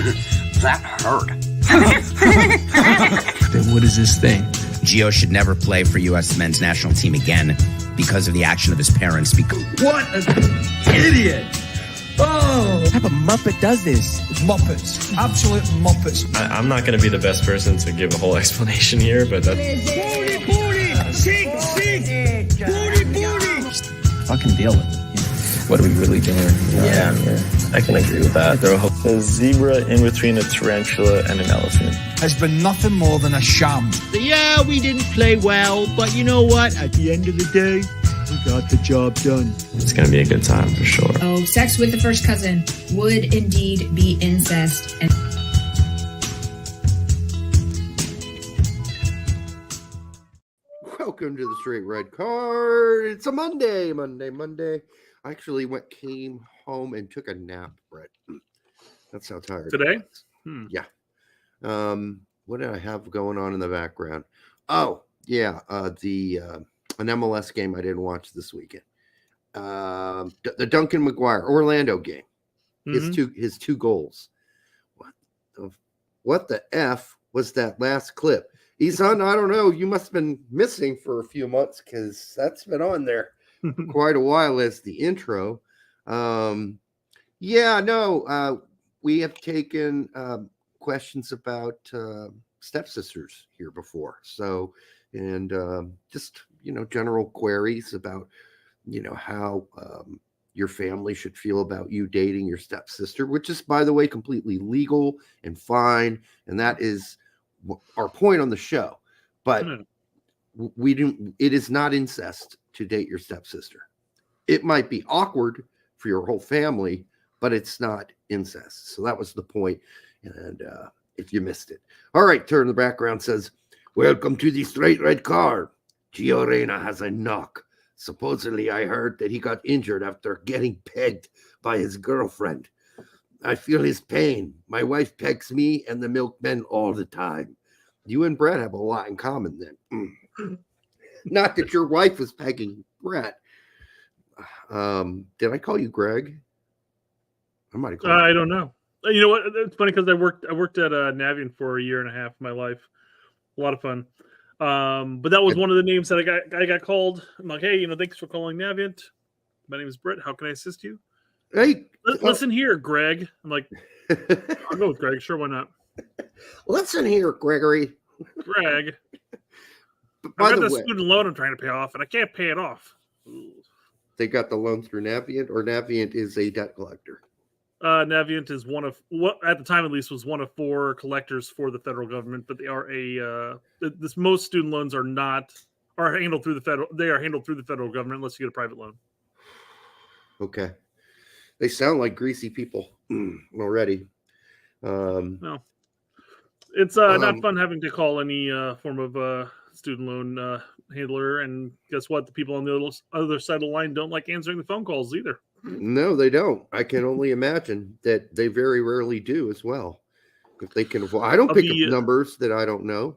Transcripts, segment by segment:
That hurt. Then what is this thing? Gio should never play for U.S. men's national team again because of the action of his parents. What an idiot! Oh! What type of Muppet does this? Muppets. Absolute Muppets. I'm not going to be the best person to give a whole explanation here, but that's... Booty! Sick! Booty! Fucking deal with it. What are we really doing? Yeah, I can agree with that. A zebra in between a tarantula and an elephant has been nothing more than a sham. Yeah, we didn't play well, but you know what? At the end of the day, we got the job done. It's going to be a good time for sure. Oh, sex with the first cousin would indeed be incest. And welcome to the Straight Red Card. It's a Monday. I actually came home and took a nap, Brett. That's how tired today. Yeah. What did I have going on in the background? Oh, yeah. An MLS game I didn't watch this weekend. The Duncan McGuire Orlando game. Mm-hmm. His two goals. What the F was that last clip? Isan, I don't know. You must have been missing for a few months because that's been on there quite a while as the intro. We have taken questions about stepsisters here before. So, and just, general queries about, how your family should feel about you dating your stepsister, which is, by the way, completely legal and fine. And that is our point on the show. But it is not incest to date your stepsister. It might be awkward for your whole family, but it's not incest. So that was the point. And if you missed it. All right, turn the background says, welcome to the Straight Red Card. Gio Reyna has a knock. Supposedly, I heard that he got injured after getting pegged by his girlfriend. I feel his pain. My wife pegs me and the milkmen all the time. You and Brett have a lot in common then. Not that your wife was pegging Brett. Did I call you Greg? I might have called you. I don't know. You know what? It's funny because I worked at Navient for a year and a half of my life. A lot of fun. But that was one of the names that I got called. I'm like, hey, thanks for calling Navient. My name is Brett. How can I assist you? Hey, listen here, Greg. I'm like, I'll go with Greg. Sure, why not? Listen here, Gregory. Greg. By I got the the way, student loan I'm trying to pay off, and I can't pay it off. They got the loan through Navient, or Navient is a debt collector? Navient is one of what at the time at least was one of 4 collectors for the federal government, but they are most student loans are handled through the federal. They are handled through the federal government unless you get a private loan. Okay, they sound like greasy people already. No, it's not fun having to call any form of student loan handler, and guess what? The people on the other side of the line don't like answering the phone calls either. No, they don't. I can only imagine that they very rarely do as well. If they can avoid, I don't pick up numbers that I don't know.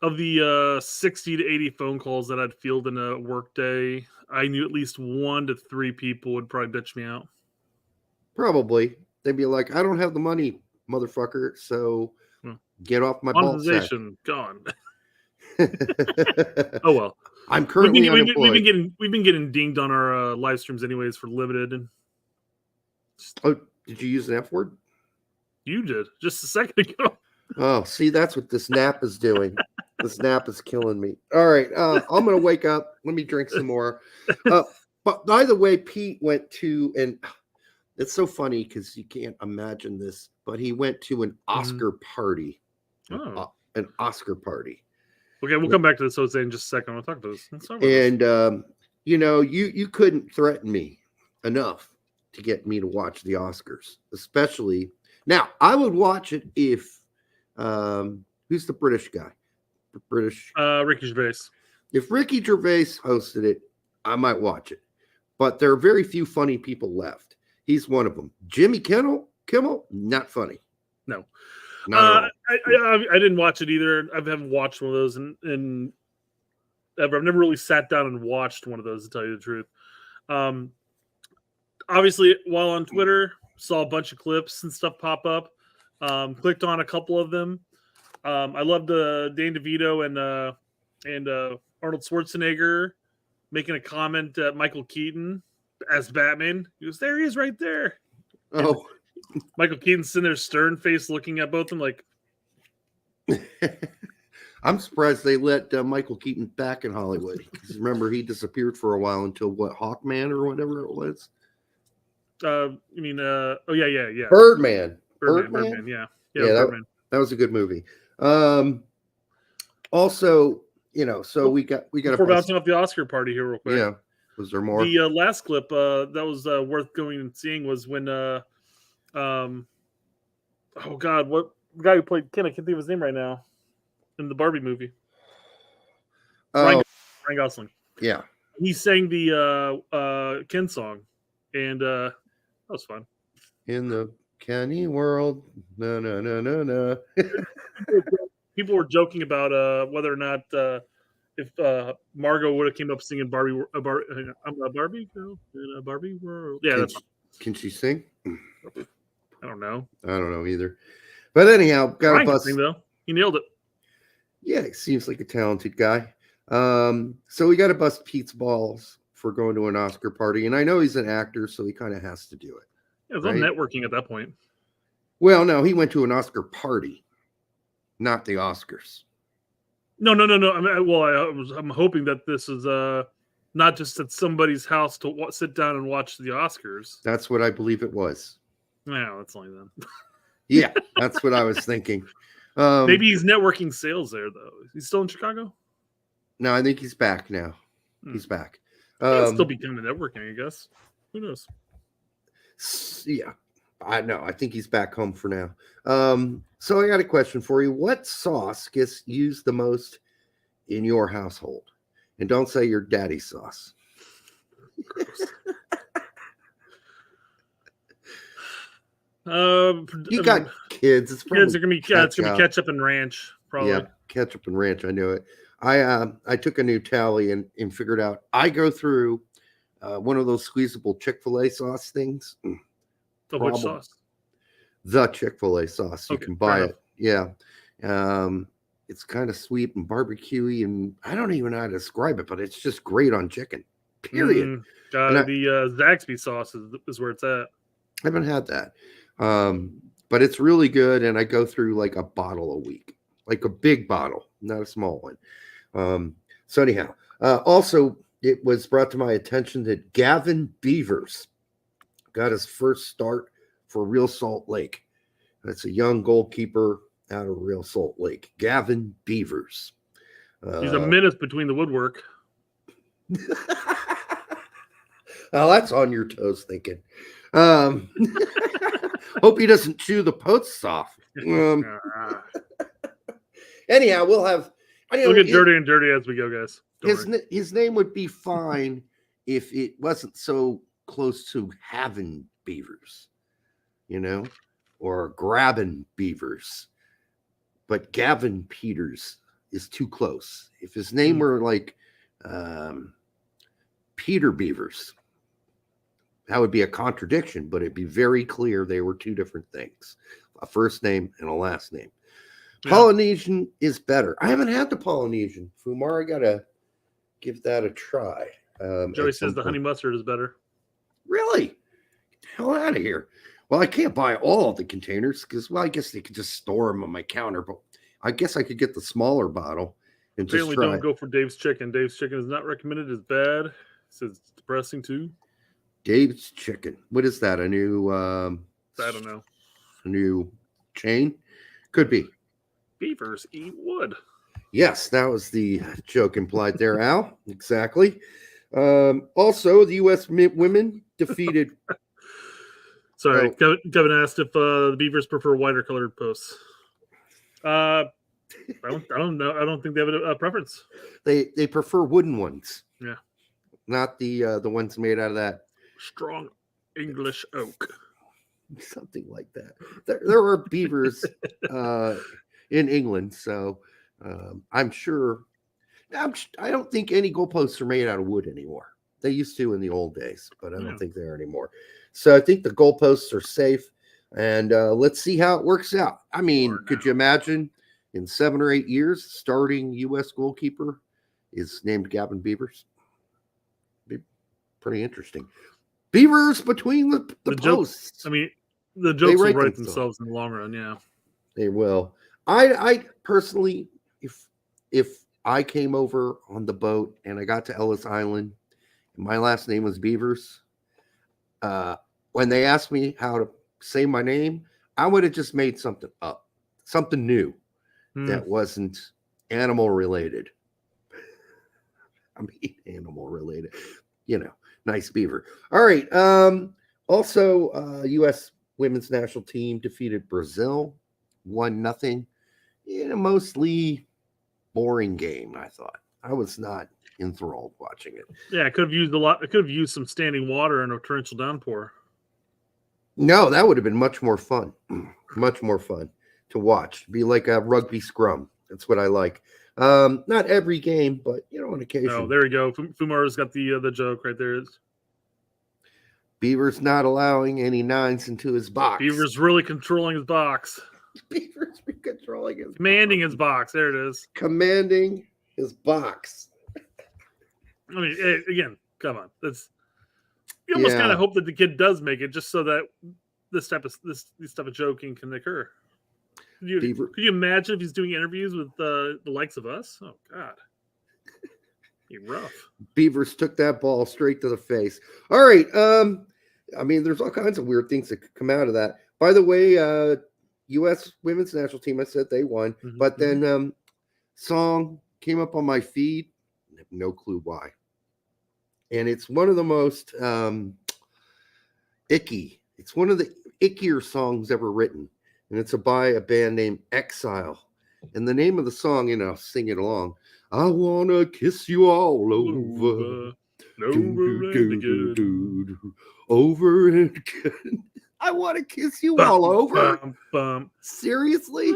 Of the 60 to 80 phone calls that I'd field in a workday, I knew at least 1 to 3 people would probably bitch me out. Probably. They'd be like, I don't have the money, motherfucker, so get off my ball sack. Monetization gone. Oh well. I'm currently unemployed. We've been getting dinged on our live streams anyways for limited. And oh, did you use an F word? You did just a second ago. Oh, see, that's what this nap is doing. This nap is killing me. All right, I'm gonna wake up. Let me drink some more. But by the way, Pete went to, and it's so funny because you can't imagine this, but he went to an Oscar party. An Oscar party. Okay, we'll come back to this, Jose, in just a second. We'll talk about this. And you couldn't threaten me enough to get me to watch the Oscars, especially now. I would watch it if who's the British guy? The British Ricky Gervais. If Ricky Gervais hosted it, I might watch it. But there are very few funny people left. He's one of them. Jimmy Kimmel, not funny. No. I didn't watch it either. I haven't watched one of those in ever. I've never really sat down and watched one of those, to tell you the truth. Obviously, while on Twitter, saw a bunch of clips and stuff pop up. Clicked on a couple of them. I loved Danny DeVito and Arnold Schwarzenegger making a comment at Michael Keaton as Batman. He goes, "There he is, right there." Oh, and Michael Keaton's sitting there, stern face, looking at both of them like. I'm surprised they let Michael Keaton back in Hollywood. Because remember, he disappeared for a while until Hawkman or whatever it was. You mean? Oh yeah. Birdman. Birdman. Yeah. That was a good movie. Also, so we got before bouncing off the Oscar party here real quick. Yeah. Was there more? The last clip that was worth going and seeing was when oh God, what the guy who played Ken? I can't think of his name right now. In the Barbie movie. Ryan Gosling. Yeah. He sang the Ken song. And that was fun. In the Kenny world. No. People were joking about whether or not if Margot would have came up singing Barbie. I'm a Barbie girl in a Barbie world. Yeah, can she sing? I don't know. I don't know either. But anyhow, got a bus. Sing, though. He nailed it. Yeah, he seems like a talented guy. So we got to bust Pete's balls for going to an Oscar party. And I know he's an actor, so he kind of has to do it. Yeah, it was all networking at that point. Well, no, he went to an Oscar party, not the Oscars. No. I mean, I'm hoping that this is not just at somebody's house to sit down and watch the Oscars. That's what I believe it was. No, that's only them. Yeah, that's what I was thinking. Maybe he's networking sales there, though. He's still in Chicago? No, I think he's back now. He's back. He'll still be doing the networking, I guess. Who knows? Yeah, I know. I think he's back home for now. So I got a question for you. What sauce gets used the most in your household? And don't say your daddy's sauce. You got kids. It's gonna be ketchup and ranch, probably. Yeah, ketchup and ranch. I knew it. I took a new tally and figured out I go through one of those squeezable Chick-fil-A sauce things. Which sauce? The Chick-fil-A sauce. You can buy it. Yeah. It's kind of sweet and barbecuey, and I don't even know how to describe it, but it's just great on chicken. Period. The Zaxby sauce is where it's at. I haven't had that. But it's really good, and I go through like a bottle a week, like a big bottle, not a small one. So anyhow, also it was brought to my attention that Gavin Beavers got his first start for Real Salt Lake. That's a young goalkeeper out of Real Salt Lake, Gavin Beavers. He's a menace between the woodwork. Well, that's on your toes thinking. Hope he doesn't chew the posts off. Anyhow, we'll have. We'll get dirty and dirty as we go, guys. His name would be fine if it wasn't so close to having beavers, or grabbing beavers. But Gavin Peters is too close. If his name were like Peter Beavers, that would be a contradiction, but it'd be very clear they were two different things. A first name and a last name. Yeah. Polynesian is better. I haven't had the Polynesian. Fumar, I got to give that a try. Joey says the honey mustard is better. Really? Get the hell out of here. Well, I can't buy all of the containers because, I guess they could just store them on my counter, but I guess I could get the smaller bottle and apparently just try. Don't go for Dave's Chicken. Dave's Chicken is not recommended. It's bad. It says it's depressing too. Dave's Chicken. What is that? A new? I don't know. A new chain? Could be. Beavers eat wood. Yes, that was the joke implied there, Al. Exactly. Also, the U.S. women defeated. Sorry, Kevin asked if the Beavers prefer white or colored posts. I don't know. I don't think they have a preference. They prefer wooden ones. Yeah, not the ones made out of that strong English oak. Something like that. There are beavers in England, so I'm sure. I don't think any goalposts are made out of wood anymore. They used to in the old days, but I don't think they are anymore. So I think the goalposts are safe. And let's see how it works out. I mean, could you imagine in 7 or 8 years, starting U.S. goalkeeper is named Gavin Beavers? Be pretty interesting. Beavers between the posts. Joke, I mean, the jokes will write themselves in the long run. Yeah, they will. I personally, if I came over on the boat and I got to Ellis Island, and my last name was Beavers, when they asked me how to say my name, I would have just made something up, something new that wasn't animal related. I mean, animal related, nice beaver. All right. Also, U.S. women's national team defeated Brazil 1-0 in a mostly boring game. I thought I was not enthralled watching it. Yeah, I could have used a lot. I could have used some standing water and a torrential downpour. No, that would have been much more fun. Much more fun to watch. Be like a rugby scrum. That's what I like. Not every game, but on occasion. Oh, there we go. Fumaro's got the joke right there. Beaver's not allowing any nines into his box. Beaver's really controlling his box. Beaver's controlling his commanding his box. There it is. Commanding his box. I mean, again, come on. You almost kind of hope that the kid does make it, just so that this type of joking can occur. Could you imagine if he's doing interviews with the likes of us? Oh God, be rough. Beavers took that ball straight to the face. All right. I mean, there's all kinds of weird things that could come out of that. By the way, U.S. women's national team, I said they won, but then song came up on my feed. I have no clue why. And it's one of the most icky. It's one of the ickier songs ever written. And it's by a band named Exile. And the name of the song, sing it along. I want to kiss you all over. Over and again. I want to kiss you all over. Seriously?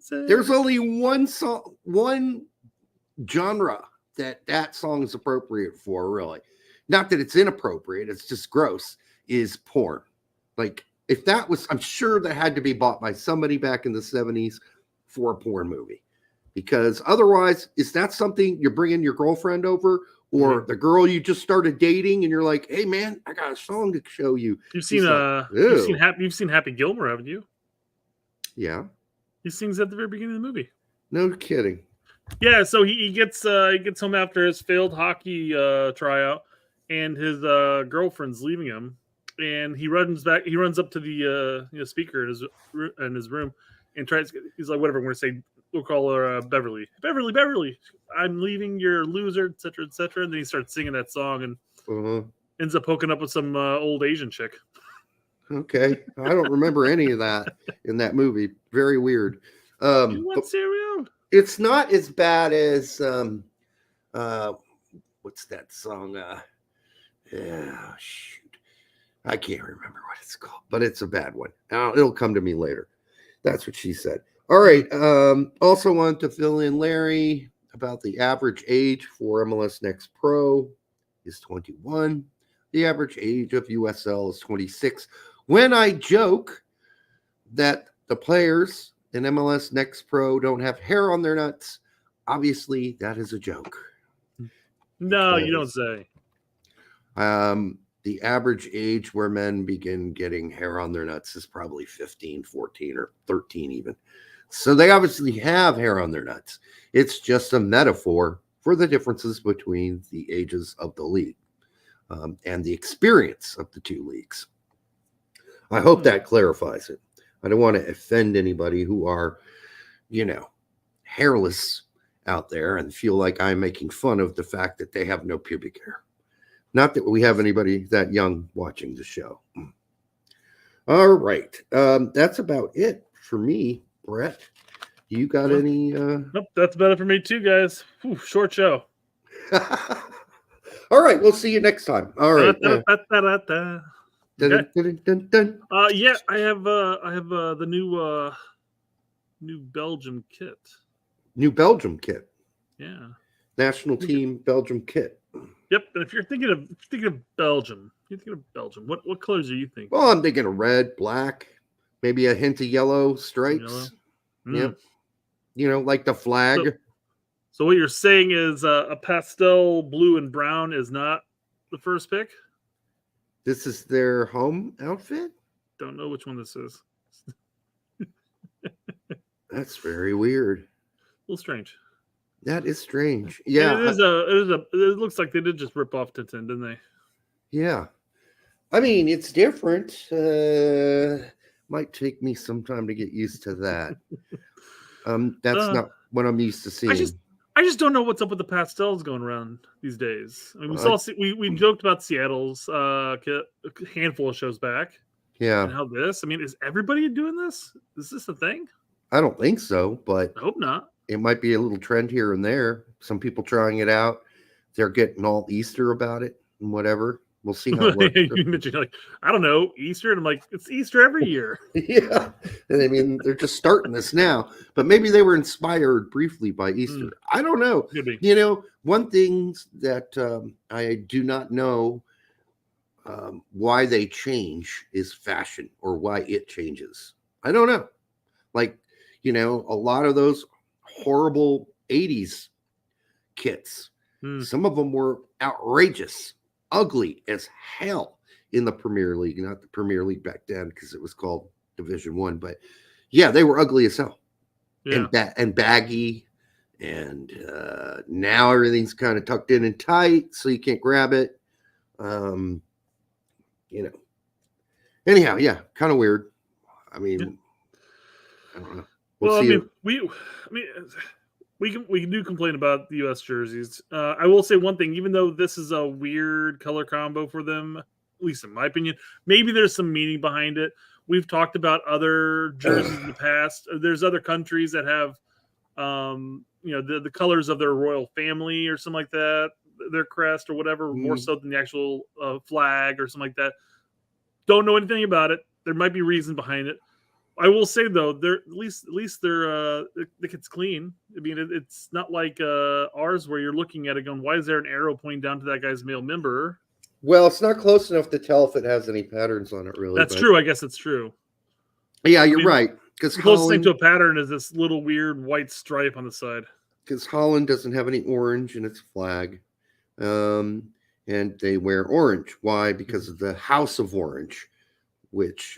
There's only one song, one genre that song is appropriate for, really. Not that it's inappropriate, it's just gross, is porn. Like, if that was, I'm sure that had to be bought by somebody back in the 70s for a porn movie. Because otherwise, is that something you're bringing your girlfriend over or the girl you just started dating and you're like, hey, man, I got a song to show you. You've seen Happy Gilmore, haven't you? Yeah. He sings at the very beginning of the movie. No kidding. Yeah, so he gets home after his failed hockey tryout, and his girlfriend's leaving him, and he runs back. He runs up to the speaker in his room, and tries. He's like, whatever. I'm going to say. We'll call her Beverly. Beverly. I'm leaving. You're a loser, etc., etc. And then he starts singing that song, and ends up hooking up with some old Asian chick. Okay, I don't remember any of that in that movie. Very weird. You want cereal? It's not as bad as what's that song? Shoot, I can't remember what it's called, but it's a bad one. It'll come to me later. That's what she said. All right. Also want to fill in Larry about the average age for MLS Next Pro is 21. The average age of USL is 26. When I joke that the players in MLS Next Pro don't have hair on their nuts, obviously that is a joke. No, you don't say. The average age where men begin getting hair on their nuts is probably 15, 14, or 13 even. So they obviously have hair on their nuts. It's just a metaphor for the differences between the ages of the league and the experience of the two leagues. I hope that clarifies it. I don't want to offend anybody who are, hairless out there and feel like I'm making fun of the fact that they have no pubic hair. Not that we have anybody that young watching the show. All right. That's about it for me, Brett. You got any? Nope, that's about it for me too, guys. Whew, short show. All right. We'll see you next time. All right. Yeah, I have the new Belgium kit. New Belgium kit. Yeah. National team Belgium kit. Yep. And if you're thinking of Belgium, You think of Belgium? What colors do you think? Well, I'm thinking of red, black, maybe a hint of yellow stripes. Yellow? Yep. Like the flag. So what you're saying is a pastel blue and brown is not the first pick? This is their home outfit? Don't know which one this is. That's very weird. A little strange. That is strange. Yeah. It looks like they did just rip off Tintin, didn't they? Yeah. I mean, it's different. Might take me some time to get used to that. That's not what I'm used to seeing. I just don't know what's up with the pastels going around these days. I mean, we joked about Seattle's a handful of shows back. Yeah. And how this? I mean, is everybody doing this? Is this a thing? I don't think so, but I hope not. It might be a little trend here and there. Some people trying it out. They're getting all Easter about it and whatever. We'll see how it works. You mentioned like, I don't know, Easter. And I'm like, it's Easter every year. Yeah. And I mean, they're just starting this now, but maybe they were inspired briefly by Easter. I don't know. One thing that I do not know why they change is fashion or why it changes. I don't know. Like, a lot of those horrible 80s kits, some of them were outrageous. Ugly as hell in the Premier League, not the Premier League back then because it was called Division One. But yeah, they were ugly as hell, and baggy. And now everything's kind of tucked in and tight, so you can't grab it. Anyhow, yeah, kind of weird. I mean, I don't know. We'll see. We can do complain about the U.S. jerseys. I will say one thing, even though this is a weird color combo for them, at least in my opinion, maybe there's some meaning behind it. We've talked about other jerseys in the past. There's other countries that have, the colors of their royal family or something like that, their crest or whatever, more so than the actual flag or something like that. Don't know anything about it. There might be reason behind it. I will say though, they're at least they're the kit's clean. I mean, it's not like ours where you're looking at it going, why is there an arrow pointing down to that guy's male member? Well, it's not close enough to tell if it has any patterns on it, really. That's true. I guess it's true. Yeah, you're right. Because the closest thing to a pattern is this little weird white stripe on the side. Because Holland doesn't have any orange in its flag, and they wear orange. Why? Because of the House of Orange, which.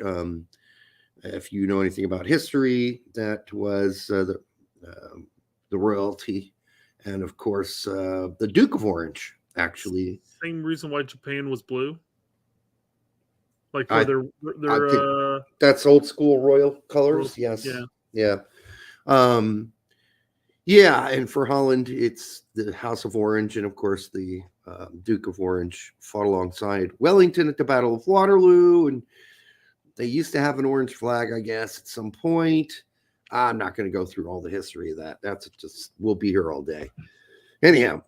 If you know anything about history, that was the royalty, and of course the Duke of Orange. Actually, same reason why Japan was blue. Like for their that's old school royal colors. Yes, yeah. And for Holland, it's the House of Orange, and of course the Duke of Orange fought alongside Wellington at the Battle of Waterloo, and they used to have an orange flag, I guess, at some point. I'm not going to go through all the history of that. That's just, we'll be here all day. Anyhow.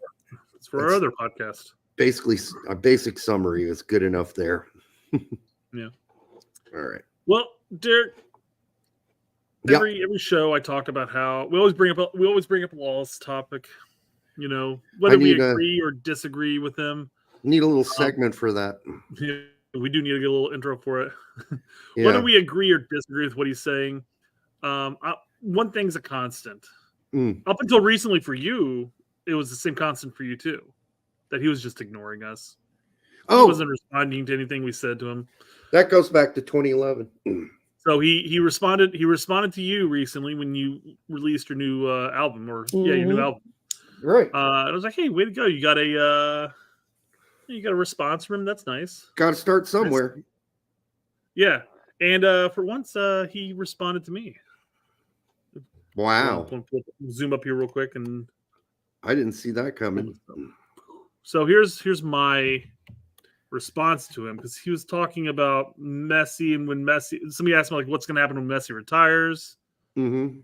It's for our other podcast. Basically, a basic summary is good enough there. Yeah. All right. Well, Derek, every show I talk about how we always bring up a Law's topic, whether we agree or disagree with him. Need a little segment for that. Yeah. We do need to get a little intro for it. Whether we agree or disagree with what he's saying, one thing's a constant. Up until recently for you, it was the same constant for you too, that he was just ignoring us. He wasn't responding to anything we said to him. That goes back to 2011. So he responded to you recently when you released your new album, your new album. Right. I was like, hey, way to go! You got a response from him. That's nice. Got to start somewhere. Yeah. And for once, he responded to me. Wow. Zoom up here real quick. And I didn't see that coming. So here's my response to him, because he was talking about Messi, and when somebody asked me, like, what's going to happen when Messi retires? Mm-hmm.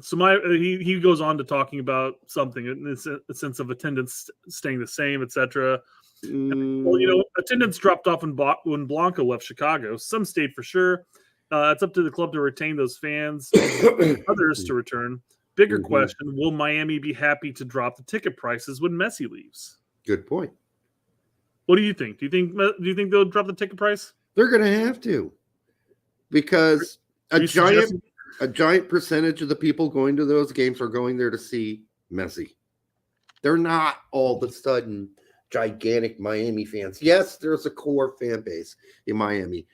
So he goes on to talking about something in the sense of attendance staying the same, etc. Well, attendance dropped off when Blanco left Chicago. Some stayed for sure. It's up to the club to retain those fans, others to return. Bigger question: will Miami be happy to drop the ticket prices when Messi leaves? Good point. What do you think? Do you think they'll drop the ticket price? They're going to have to, because a giant percentage of the people going to those games are going there to see Messi. They're not all of a sudden gigantic Miami fans. Yes, there's a core fan base in Miami,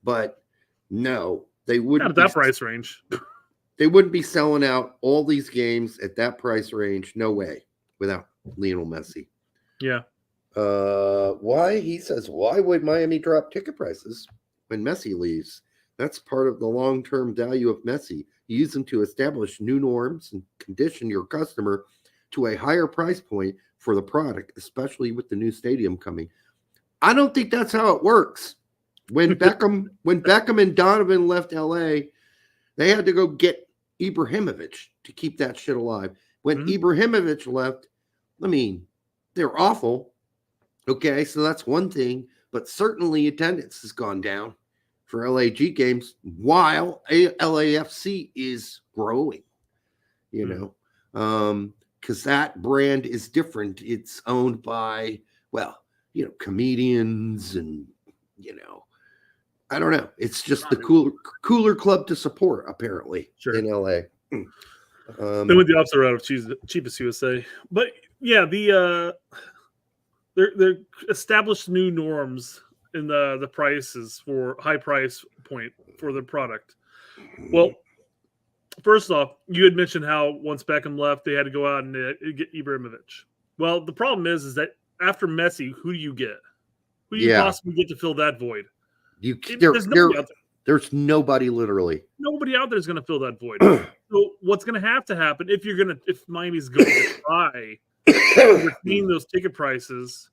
but no, they wouldn't. Not at that price range. They wouldn't be selling out all these games at that price range. No way, without Lionel Messi. Yeah. Why? He says, why would Miami drop ticket prices when Messi leaves? That's part of the long-term value of Messi. You use them to establish new norms and condition your customer to a higher price point for the product, especially with the new stadium coming. I don't think that's how it works. When Beckham and Donovan left LA, they had to go get Ibrahimovic to keep that shit alive. When Ibrahimovic left, I mean, they're awful. Okay, so that's one thing, but certainly attendance has gone down for LAG games while LAFC is growing, because that brand is different. It's owned by, comedians and, I don't know. It's just the cooler club to support, apparently, in LA. They went the opposite route of cheapest USA. But, yeah, they're established new norms in the prices for high price point for the product. Well, first off, you had mentioned how once Beckham left, they had to go out and get Ibrahimovic. Well, the problem is that after Messi, who do you get? Who do you possibly get to fill that void? There's nobody out there. There's nobody, literally. Nobody out there is going to fill that void. So what's going to happen if Miami's going to try retain those ticket prices,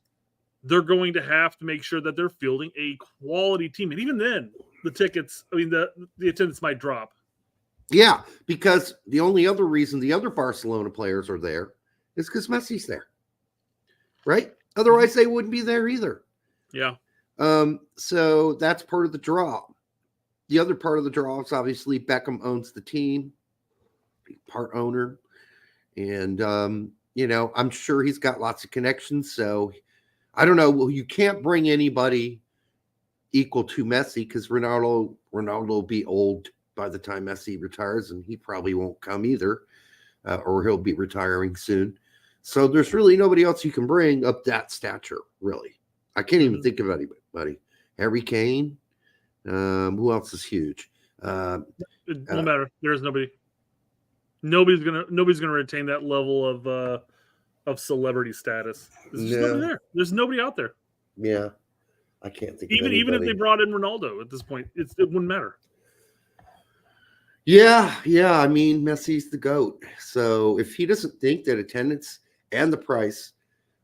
they're going to have to make sure that they're fielding a quality team. And even then, the attendance might drop. Yeah, because the only other reason the other Barcelona players are there is because Messi's there. Right? Otherwise, they wouldn't be there either. Yeah. So that's part of the draw. The other part of the draw is obviously Beckham owns the team, part owner. And, I'm sure he's got lots of connections. So I don't know. Well, you can't bring anybody equal to Messi because Ronaldo will be old by the time Messi retires, and he probably won't come either, or he'll be retiring soon. So there's really nobody else you can bring up that stature, really. I can't even think of anybody. Harry Kane. Who else is huge? It won't matter. There's nobody. Nobody's gonna retain that level of celebrity status. There's just nobody there. There's nobody out there. Yeah, I can't think. Even if they brought in Ronaldo at this point, it wouldn't matter. Yeah. I mean, Messi's the GOAT. So if he doesn't think that attendance and the price,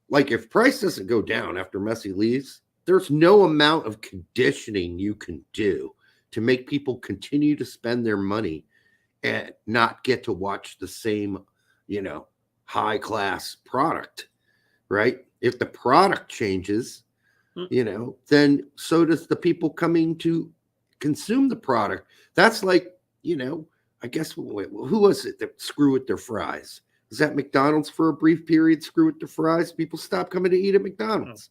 like if price doesn't go down after Messi leaves, there's no amount of conditioning you can do to make people continue to spend their money and not get to watch the same, high class product, right? If the product changes, then so does the people coming to consume the product. That's like, I guess, who was it that screw with their fries? Was that McDonald's for a brief period? Screw with the fries. People stopped coming to eat at McDonald's.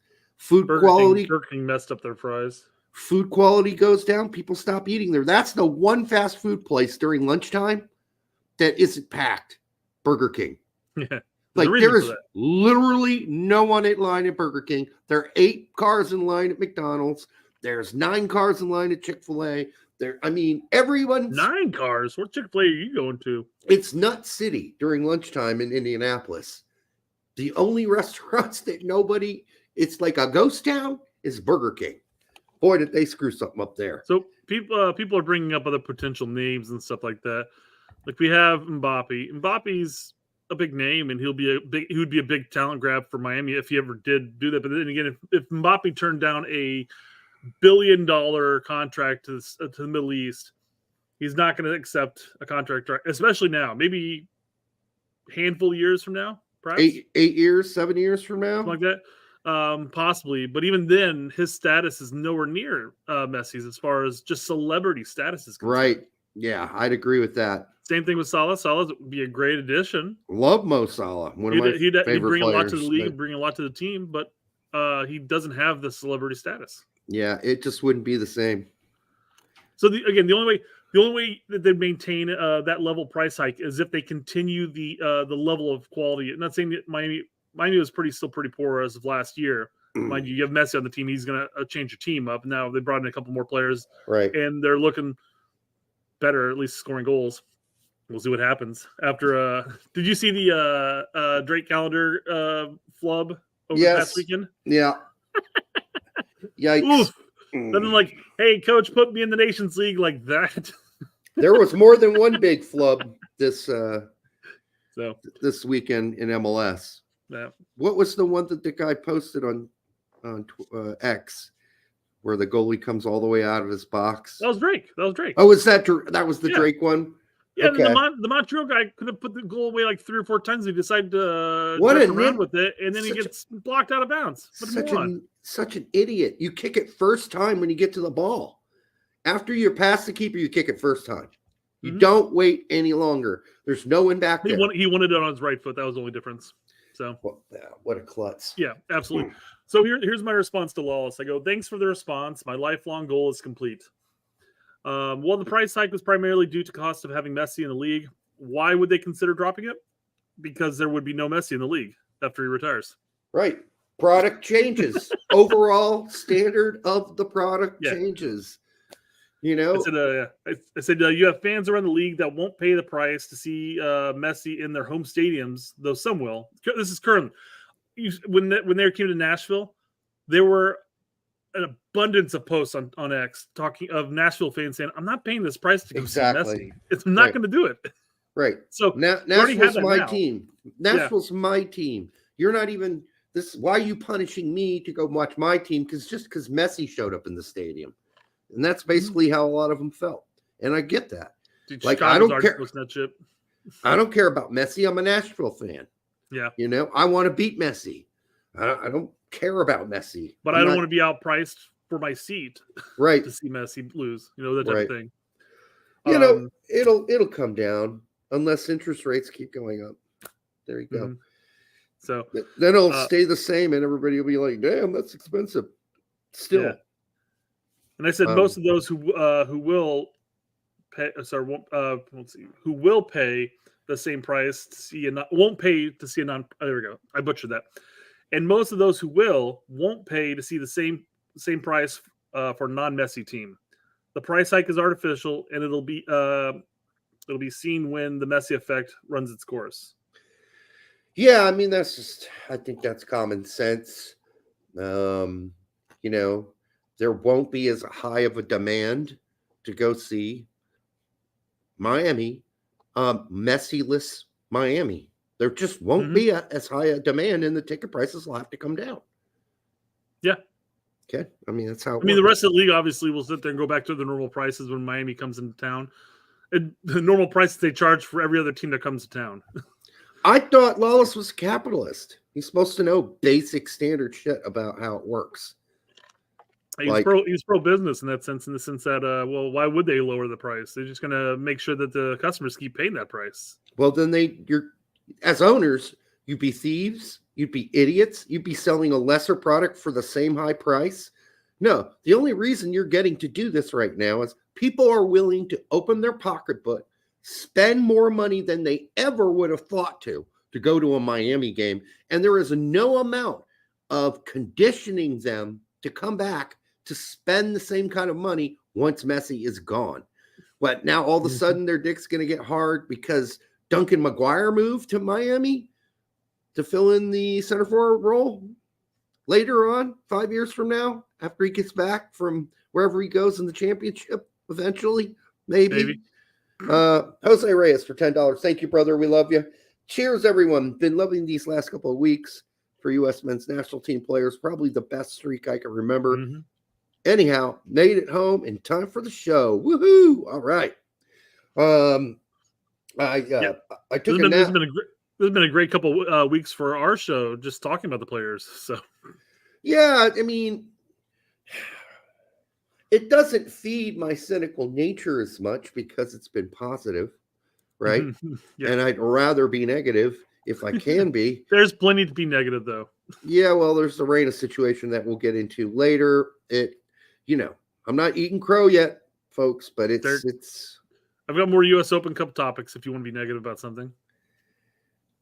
Burger King messed up their fries. Food quality goes down. People stop eating there. That's the one fast food place during lunchtime that isn't packed. Burger King. Yeah. Like there is literally no one in line at Burger King. There are 8 cars in line at McDonald's. There's 9 cars in line at Chick-fil-A. Everyone's 9 cars. What Chick-fil-A are you going to? It's Nut City during lunchtime in Indianapolis. The only restaurants that it's like a ghost town is Burger King. Boy, did they screw something up there. So people are bringing up other potential names and stuff like that. Like we have Mbappe. Mbappe's a big name, and he would be a big talent grab for Miami if he ever did do that. But then again, if Mbappe turned down a $1 billion contract to the Middle East, he's not going to accept a contract, especially now. Maybe a handful of years from now, perhaps 8 years, 7 years from now, something like that. Possibly, but even then, his status is nowhere near Messi's as far as just celebrity status is concerned. Right? Yeah, I'd agree with that. Same thing with Salah. Salah would be a great addition. Love Mo Salah. He'd bring a lot to the league, bring a lot to the team. But he doesn't have the celebrity status. Yeah, it just wouldn't be the same. So the only way that they maintain that level price hike is if they continue the level of quality. I'm not saying that Miami was still pretty poor as of last year. Mind you have Messi on the team; he's going to change your team up. Now they brought in a couple more players, Right? And they're looking better, at least scoring goals. We'll see what happens after. Did you see the Drake calendar flub over the past weekend? Yeah. Yikes. Oof. Nothing like, hey, coach, put me in the Nations League like that. There was more than one big flub this weekend in MLS. Yeah. What was the one that the guy posted on X, where the goalie comes all the way out of his box? That was Drake. Oh, was that was the Drake one? Yeah, okay. The Montreal guy could have put the goal away like 3 or 4 times. He decided to run with it, and then he gets blocked out of bounds. Such an idiot. You kick it first time when you get to the ball. After you pass the keeper, you kick it first time. You don't wait any longer. There's no one back there. He wanted it on his right foot. That was the only difference. So what a klutz. Yeah, absolutely. So here's my response to Lawless. I go, thanks for the response. My lifelong goal is complete. Well, the price hike was primarily due to cost of having Messi in the league. Why would they consider dropping it? Because there would be no Messi in the league after he retires. Right. Product changes. Overall standard of the product changes. You know, I said you have fans around the league that won't pay the price to see Messi in their home stadiums, though some will. This is current. When they came to Nashville, there were an abundance of posts on X talking of Nashville fans saying, "I'm not paying this price to go see Messi. It's not going to do it." Right. So Nashville's my team. Nashville's my team. You're not even this. Why are you punishing me to go watch my team? Because Messi showed up in the stadium, and that's basically how a lot of them felt. And I get that. Dude, like Chicago's I don't care. That shit. I don't care about Messi. I'm a Nashville fan. Yeah. You know, I want to beat Messi. I don't care about Messi. But I don't want to be outpriced for my seat. Right. To see Messi lose. You know, that type of thing. You know, it'll come down unless interest rates keep going up. There you go. Mm-hmm. So then it'll stay the same and everybody will be like, damn, that's expensive. Still. Yeah. And I said most of those who will pay who will pay the same price to see won't pay to see a non. Oh, there we go. I butchered that. And most of those who won't pay to see the same price for non-Messi team. The price hike is artificial, and it'll be seen when the Messi effect runs its course. Yeah, I mean I think that's common sense. You know, there won't be as high of a demand to go see Miami, Messi-less Miami. There just won't be as high a demand, and the ticket prices will have to come down. Yeah. Okay. I mean, that's how. The rest of the league obviously will sit there and go back to the normal prices when Miami comes into town. And the normal prices they charge for every other team that comes to town. I thought Lawless was a capitalist. He's supposed to know basic standard shit about how it works. He's pro-business in that sense, that, well, why would they lower the price? They're just going to make sure that the customers keep paying that price. Well, then as owners, you'd be thieves, you'd be idiots, you'd be selling a lesser product for the same high price. No, the only reason you're getting to do this right now is people are willing to open their pocketbook, spend more money than they ever would have thought to go to a Miami game. And there is no amount of conditioning them to come back to spend the same kind of money once Messi is gone. But now all of a sudden their dick's going to get hard because Duncan McGuire moved to Miami to fill in the center forward role later on, 5 years from now, after he gets back from wherever he goes in the championship eventually, maybe. Jose Reyes for $10. Thank you, brother. We love you. Cheers, everyone. Been loving these last couple of weeks for U.S. men's national team players. Probably the best streak I can remember. Anyhow, made it home in time for the show. Woohoo! All right. I took a nap. This has been a great couple weeks for our show, just talking about the players. So, yeah, I mean, it doesn't feed my cynical nature as much because it's been positive, right? And I'd rather be negative if I can be. There's plenty to be negative, though. Yeah, well, there's the Reyna situation that we'll get into later. I'm not eating crow yet, folks, but it's. I've got more U.S. Open Cup topics if you want to be negative about something.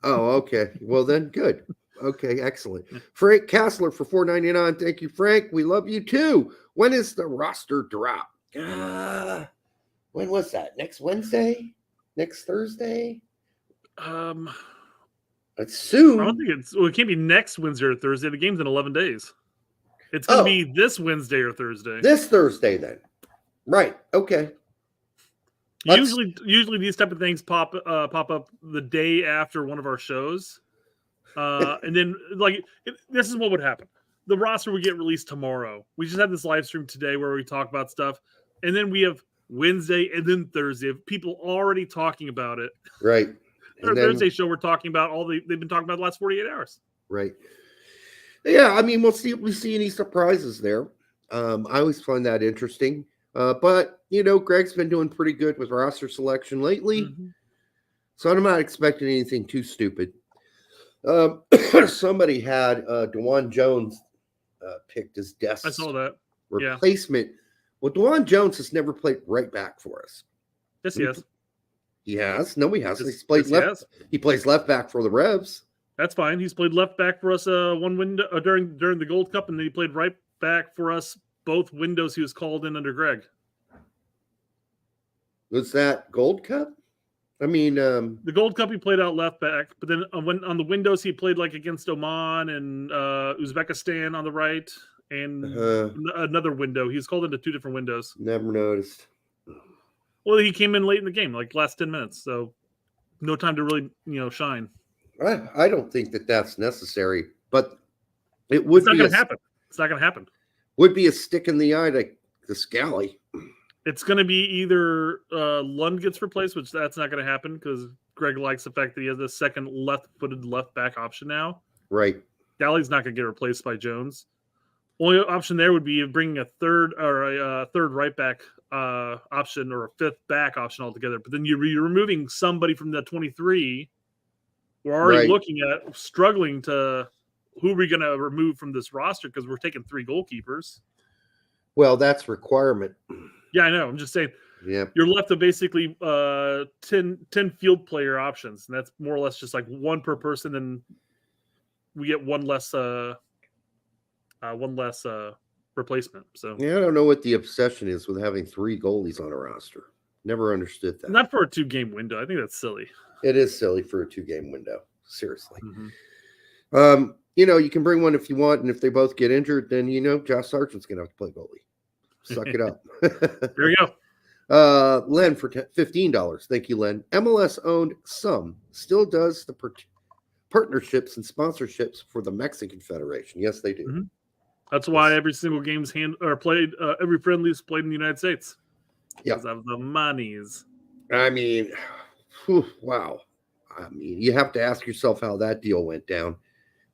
Oh, okay. Well, then, good. Okay, excellent. Frank Kassler for $4.99. Thank you, Frank. We love you too. When is the roster drop? When was that? Next Wednesday? Next Thursday? It's soon. I don't think it can't be next Wednesday or Thursday. The game's in 11 days. It's going to be this Wednesday or Thursday. This Thursday, then. Right. Okay. Usually these type of things pop up the day after one of our shows, and then this is what would happen: the roster would get released tomorrow. We just had this live stream today where we talk about stuff, and then we have Wednesday and then Thursday. People already talking about it. Right. Our Thursday show, we're talking about they've been talking about the last 48 hours. Right. Yeah, I mean, we'll see if we see any surprises there. I always find that interesting. But, Greg's been doing pretty good with roster selection lately. Mm-hmm. So I'm not expecting anything too stupid. Somebody had DeJuan Jones picked as desk. I saw that. Replacement. Yeah. Well, DeJuan Jones has never played right back for us. Yes, he has. He has? No, he hasn't. He's played left. He plays left back for the Revs. That's fine. He's played left back for us one window during the Gold Cup, and then he played right back for us both windows he was called in under Greg. Was that Gold Cup? I mean, the Gold Cup he played out left back, but then on the windows he played against Oman and Uzbekistan on the right, and another window. He was called into two different windows. Never noticed. Well, he came in late in the game, last 10 minutes, so no time to really shine. I don't think that's necessary, but it would. It's not going to happen. It's not going to happen. Would be a stick in the eye to Scally. It's going to be either Lund gets replaced, which that's not going to happen because Greg likes the fact that he has a second left-footed left back option now. Right. Scally's not going to get replaced by Jones. Only option there would be bringing a third right back option or a fifth back option altogether. But then you're removing somebody from the 23. We're already looking at struggling to who are we going to remove from this roster because we're taking 3 goalkeepers. Well, that's requirement. Yeah, I know. I'm just saying. Yeah, you're left with basically 10 field player options, and that's more or less just one per person. And we get one less replacement. So yeah, I don't know what the obsession is with having 3 goalies on a roster. Never understood that. Not for a 2-game window. I think that's silly. It is silly for a 2-game window. Seriously. Mm-hmm. You can bring one if you want, and if they both get injured, then Josh Sargent's gonna have to play goalie. Suck it up. There we go. Len for $15. Thank you, Len. MLS owned still does the partnerships and sponsorships for the Mexican Federation. Yes, they do. Mm-hmm. That's why every single game's played. Every friendly's played in the United States. Yeah, because of the monies. I mean, wow. I mean, you have to ask yourself how that deal went down.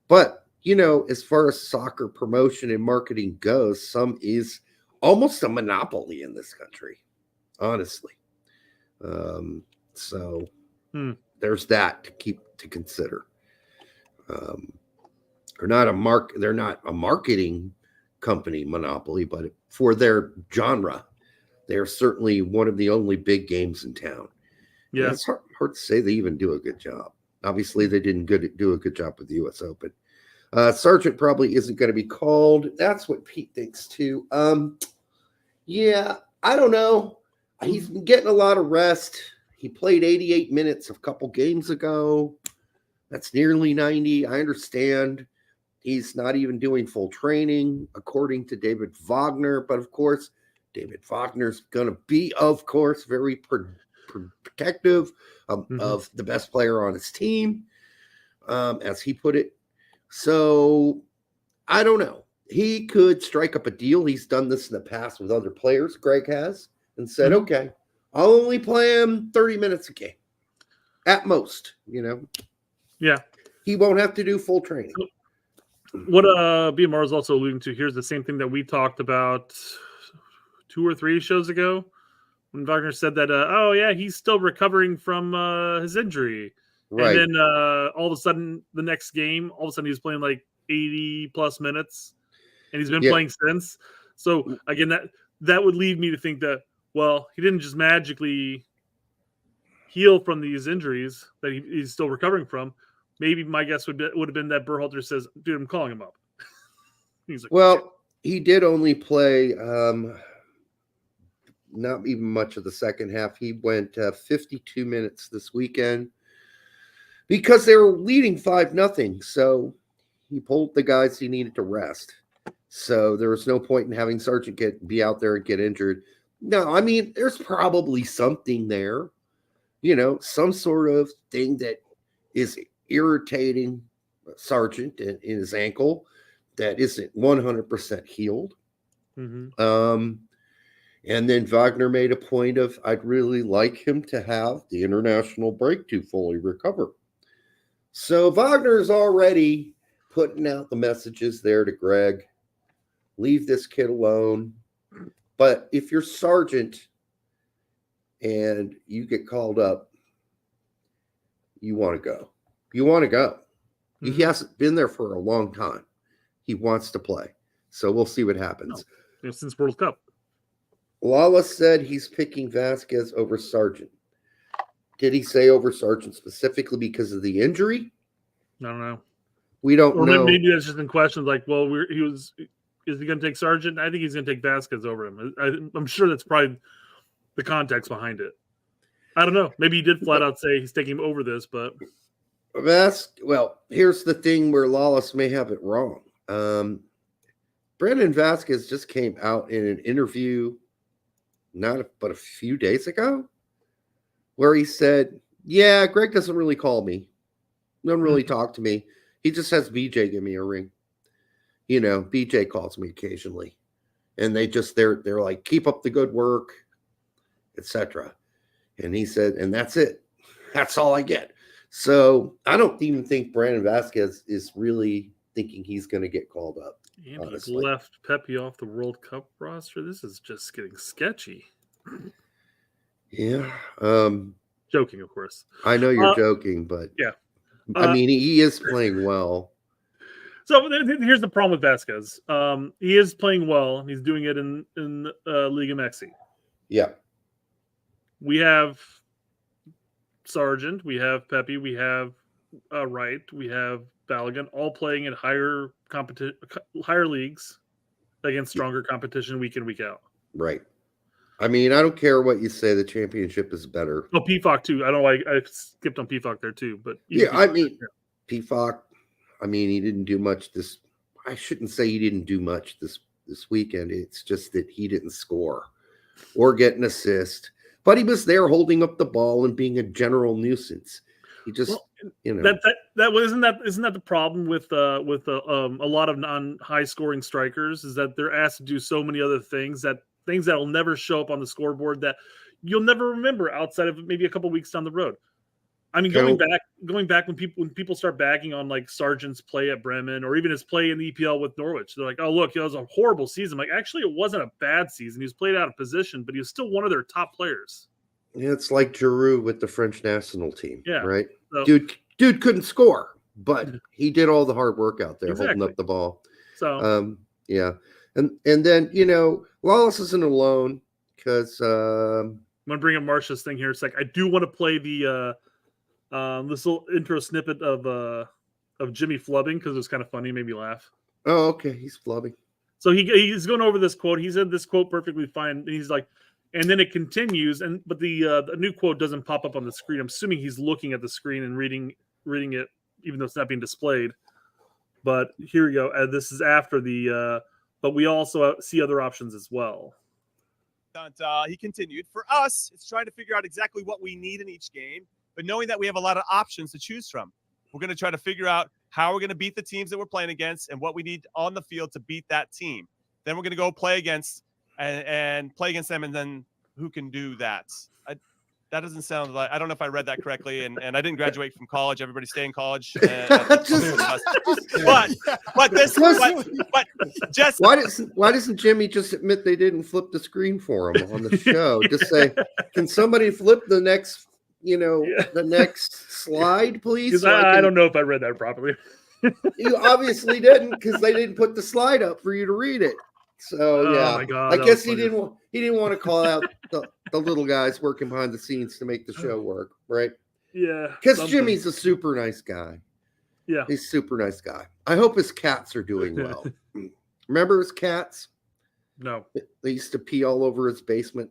But as far as soccer promotion and marketing goes, some is almost a monopoly in this country, honestly. So there's that to consider. They're not a marketing company monopoly, but for their genre, they're certainly one of the only big games in town. Yeah, and it's hard to say they even do a good job. Obviously, they didn't do a good job with the U.S. Open. Sargent probably isn't going to be called. That's what Pete thinks too. Yeah, I don't know. He's been getting a lot of rest. He played 88 minutes a couple games ago. That's nearly 90. I understand he's not even doing full training, according to David Wagner. But of course, David Wagner's going to be, very protective of the best player on his team, as he put it. So I don't know. He could strike up a deal. He's done this in the past with other players. Greg has, and said, okay, I'll only play him 30 minutes a game at most, Yeah. He won't have to do full training. What BMR is also alluding to, here's the same thing that we talked about 2 or 3 shows ago when Wagner said that, he's still recovering from his injury. Right. And then all of a sudden, the next game, he was playing 80 plus minutes, and he's been Yeah. playing since. So again, that would lead me to think that, well, he didn't just magically heal from these injuries that he's still recovering from. Maybe my guess would have been that Berhalter says, dude, I'm calling him up. He's like, well, he did only play not even much of the second half. He went 52 minutes this weekend because they were leading 5-0. So he pulled the guys he needed to rest. So there was no point in having Sargent be out there and get injured. No, I mean, there's probably something there, some sort of thing that is irritating Sargent in his ankle that isn't 100% healed. mm-hmm. And then Wagner made a point of, I'd really like him to have the international break to fully recover. So Wagner's already putting out the messages there to Greg. Leave this kid alone. But if you're Sargent and you get called up, you want to go. You want to go. Mm-hmm. He hasn't been there for a long time. He wants to play. So we'll see what happens. No. Since World Cup. Lala said he's picking Vazquez over Sargent. Did he say over Sargent specifically because of the injury? I don't know. We don't know. Maybe that's just in questions like, well, is he going to take Sargent? I think he's going to take Vazquez over him. I'm sure that's probably the context behind it. I don't know. Maybe he did flat out say he's taking him over this, but well, here's the thing where Lawless may have it wrong. Brandon Vazquez just came out in an interview but a few days ago where he said, yeah, Greg doesn't really call me. Doesn't really talk to me. He just has BJ give me a ring. BJ calls me occasionally. And they're like, keep up the good work, etc. And he said, and that's it. That's all I get. So I don't even think Brandon Vazquez is really thinking he's going to get called up. And he's left Pepe off the World Cup roster. This is just getting sketchy. Yeah. Joking, of course. I know you're joking, but yeah. I mean, he is playing well. So here's the problem with Vazquez. He is playing well. He's doing it in Liga Mexi. Yeah. We have Sargent, we have Pepe, we have Wright, we have Balogun, all playing at higher leagues against stronger competition week in, week out. Right. I mean, I don't care what you say. The championship is better. Oh, PFOC too. I don't know. I skipped on PFOC there too, but PFOC. I mean, he didn't do much this. I shouldn't say he didn't do much this weekend. It's just that he didn't score or get an assist, but he was there holding up the ball and being a general nuisance. He just, isn't that the problem with a lot of non-high scoring strikers is that they're asked to do so many other things that'll never show up on the scoreboard that you'll never remember outside of maybe a couple weeks down the road. I mean, going back when people start bagging on like Sargent's play at Bremen or even his play in the EPL with Norwich, they're like, "Oh, look, it was a horrible season." Like, actually, it wasn't a bad season. He was played out of position, but he was still one of their top players. Yeah, it's like Giroud with the French national team, right? So, dude couldn't score, but he did all the hard work out there holding up the ball. So, yeah, and then Lawless isn't alone because I'm gonna bring up Marcia's thing here. It's like I do want to play the. This little intro snippet of Jimmy flubbing because it was kind of funny, made me laugh. Oh, okay, he's flubbing. So he's going over this quote. He said this quote perfectly fine, and he's like, and then it continues, but the new quote doesn't pop up on the screen. I'm assuming he's looking at the screen and reading it, even though it's not being displayed. But here we go. This is after the. But we also see other options as well. He continued. For us, it's trying to figure out exactly what we need in each game. But knowing that we have a lot of options to choose from, we're going to try to figure out how we're going to beat the teams that we're playing against and what we need on the field to beat that team. Then we're going to go play against and play against them, and then who can do that? That doesn't sound like – I don't know if I read that correctly, and I didn't graduate from college. Everybody stay in college. But why doesn't Jimmy just admit they didn't flip the screen for him on the show? Just say, can somebody flip the next – the next slide, please? I don't know if I read that properly. You obviously didn't because they didn't put the slide up for you to read it. So yeah, my God, I that guess was he didn't want to call out the little guys working behind the scennes to make the show work, right? Yeah. Because something. Jimmy's a super nice guy. Yeah. He's a super nice guy. I hope his cats are doing well. Remember his cats? No. They used to pee all over his basement.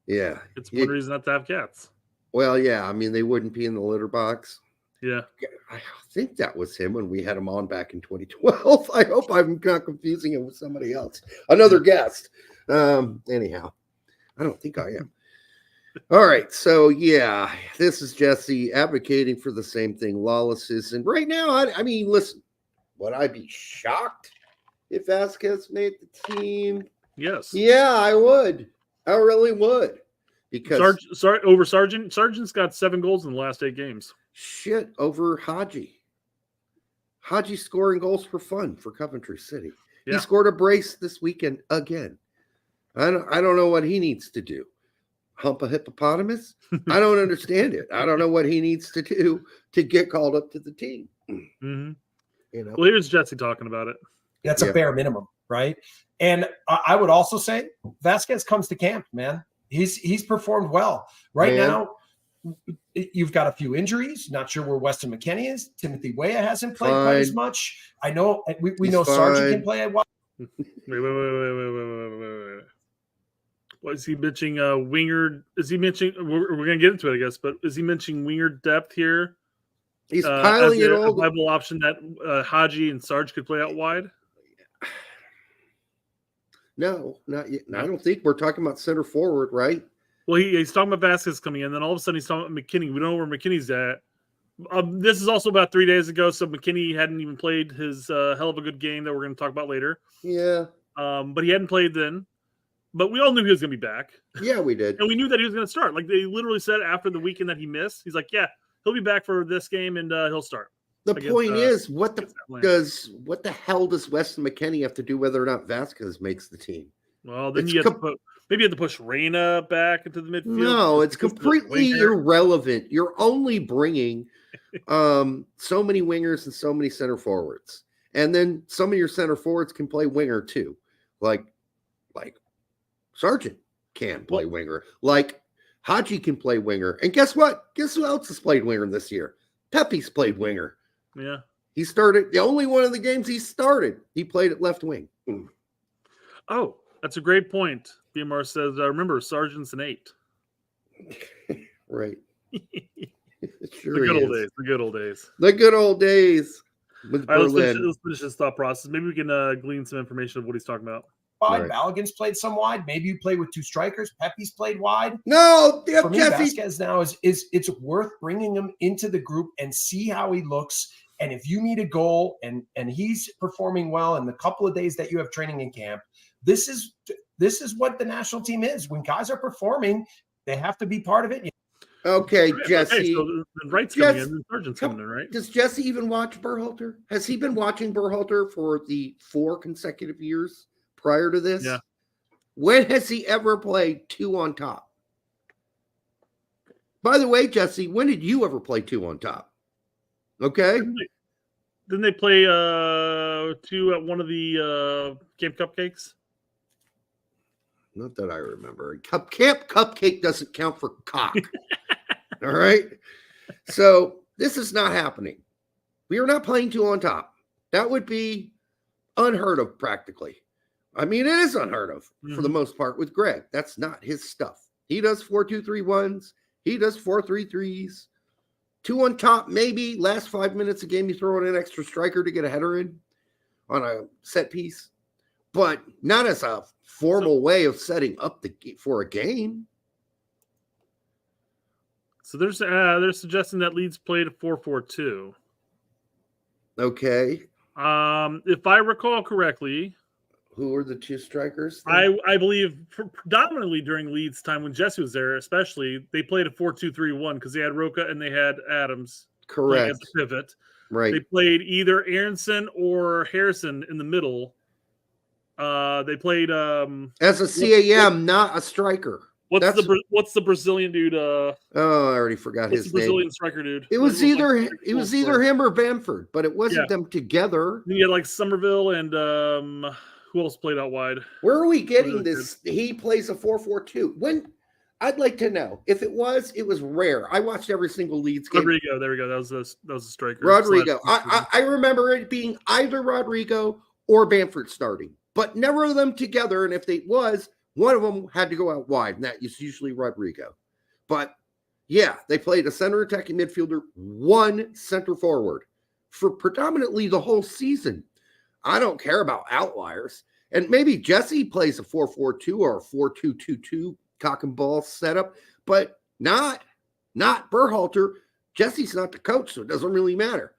Yeah. It's one reason not to have cats. Well, yeah. I mean, they wouldn't pee in the litter box. Yeah. I think that was him when we had him on back in 2012. I hope I'm not confusing him with somebody else. Another guest. Anyhow, I don't think I am. All right. So, yeah, this is Jesse advocating for the same thing. Lawlessness. And right now, I mean, listen, would I be shocked if Vazquez made the team? Yes. Yeah, I would. I really would. Because over Sargent. Sargent's got 7 goals in the last 8 games. Shit over Haji. Haji scoring goals for fun for Coventry City. Yeah. He scored a brace this weekend again. I don't know what he needs to do. Hump a hippopotamus? I don't understand it. I don't know what he needs to do to get called up to the team. Mm-hmm. You know. Well, here's Jesse talking about it. That's a bare minimum, right? And I would also say Vazquez comes to camp, man. He's performed well. Right now, you've got a few injuries. Not sure where Weston McKennie is. Timothy Weah hasn't played quite as much. I know we know Sargent can play. Wait. Is he mentioning winger? Is he mentioning? We're going to get into it, I guess. But is he mentioning winger depth here? He's piling it all. A viable option that Haji and Sarge could play out wide. No, not yet. I don't think we're talking about center forward, right? Well, he's talking about Vazquez coming in. Then all of a sudden he's talking about McKennie. We don't know where McKinney's at. This is also about 3 days ago, so McKennie hadn't even played his hell of a good game that we're going to talk about later. Yeah. But he hadn't played then. But we all knew he was going to be back. Yeah, we did. And we knew that he was going to start. Like, they literally said after the weekend that he missed, he's like, yeah, he'll be back for this game, and he'll start. The point is, what the hell does Weston McKennie have to do whether or not Vazquez makes the team? Well, then you have to push Reyna back into the midfield. No, it's completely irrelevant. You're only bringing so many wingers and so many center forwards. And then some of your center forwards can play winger too. Like Sargent can play winger. Like Haji can play winger. And guess what? Guess who else has played winger this year? Pepe's played winger. Yeah. He started the only one of the games he started. He played at left wing. Oh, that's a great point. BMR says, remember, Sargent's an 8. Right. Sure the good old days. The good old days. The good old days with Berlin. Let's finish this thought process. Maybe we can glean some information of what he's talking about. Wide. Balogun's played some wide. Maybe you play with 2 strikers. Pepe's played wide. No, for me, Vazquez now is it's worth bringing him into the group and see how he looks. And if you need a goal and he's performing well in the couple of days that you have training in camp, this is what the national team is. When guys are performing, they have to be part of it. Okay, Jesse. Okay, so the Wright's coming in, and Sargent's coming in, right? Does Jesse even watch Berhalter? Has he been watching Berhalter for the 4 consecutive years prior to this? Yeah. When has he ever played 2 on top? By the way, Jesse, when did you ever play 2 on top? Okay. Didn't they play 2 at one of the Camp Cupcakes? Not that I remember. Camp Cupcake doesn't count for cock. All right. So this is not happening. We are not playing 2 on top. That would be unheard of practically. I mean, it is unheard of for the most part with Greg. That's not his stuff. He does 4-2-3-1s. He does 4-3-3s. 2 on top, maybe. Last 5 minutes of game, you throw in an extra striker to get a header in on a set piece. But not as a formal way of setting up for a game. So they're suggesting that Leeds played a 4-4-2. Okay. If I recall correctly, who were the 2 strikers? I believe predominantly during Leeds' time when Jesse was there, especially, they played a 4-2-3-1 because they had Roca and they had Adams. Correct. As a pivot. Right. They played either Aronson or Harrison in the middle. They played as a CAM, not a striker. What's the Brazilian dude? Oh, I already forgot What's his the Brazilian name. striker dude? It was either him or Bamford, but it wasn't them together. You had like Somerville and who else played out wide? Where are we getting this? He plays a 4-4-2. When I'd like to know if it was rare. I watched every single Leeds game. Rodrigo, there we go. That was a striker. Rodrigo. I remember it being either Rodrigo or Bamford starting, but never of them together. And if they was, one of them had to go out wide, and that is usually Rodrigo. But yeah, they played a center attacking midfielder, one center forward for predominantly the whole season. I don't care about outliers. And maybe Jesse plays a 4-4-2 or a 4-2-2-2 cock and ball setup, but not Berhalter. Jesse's not the coach, so it doesn't really matter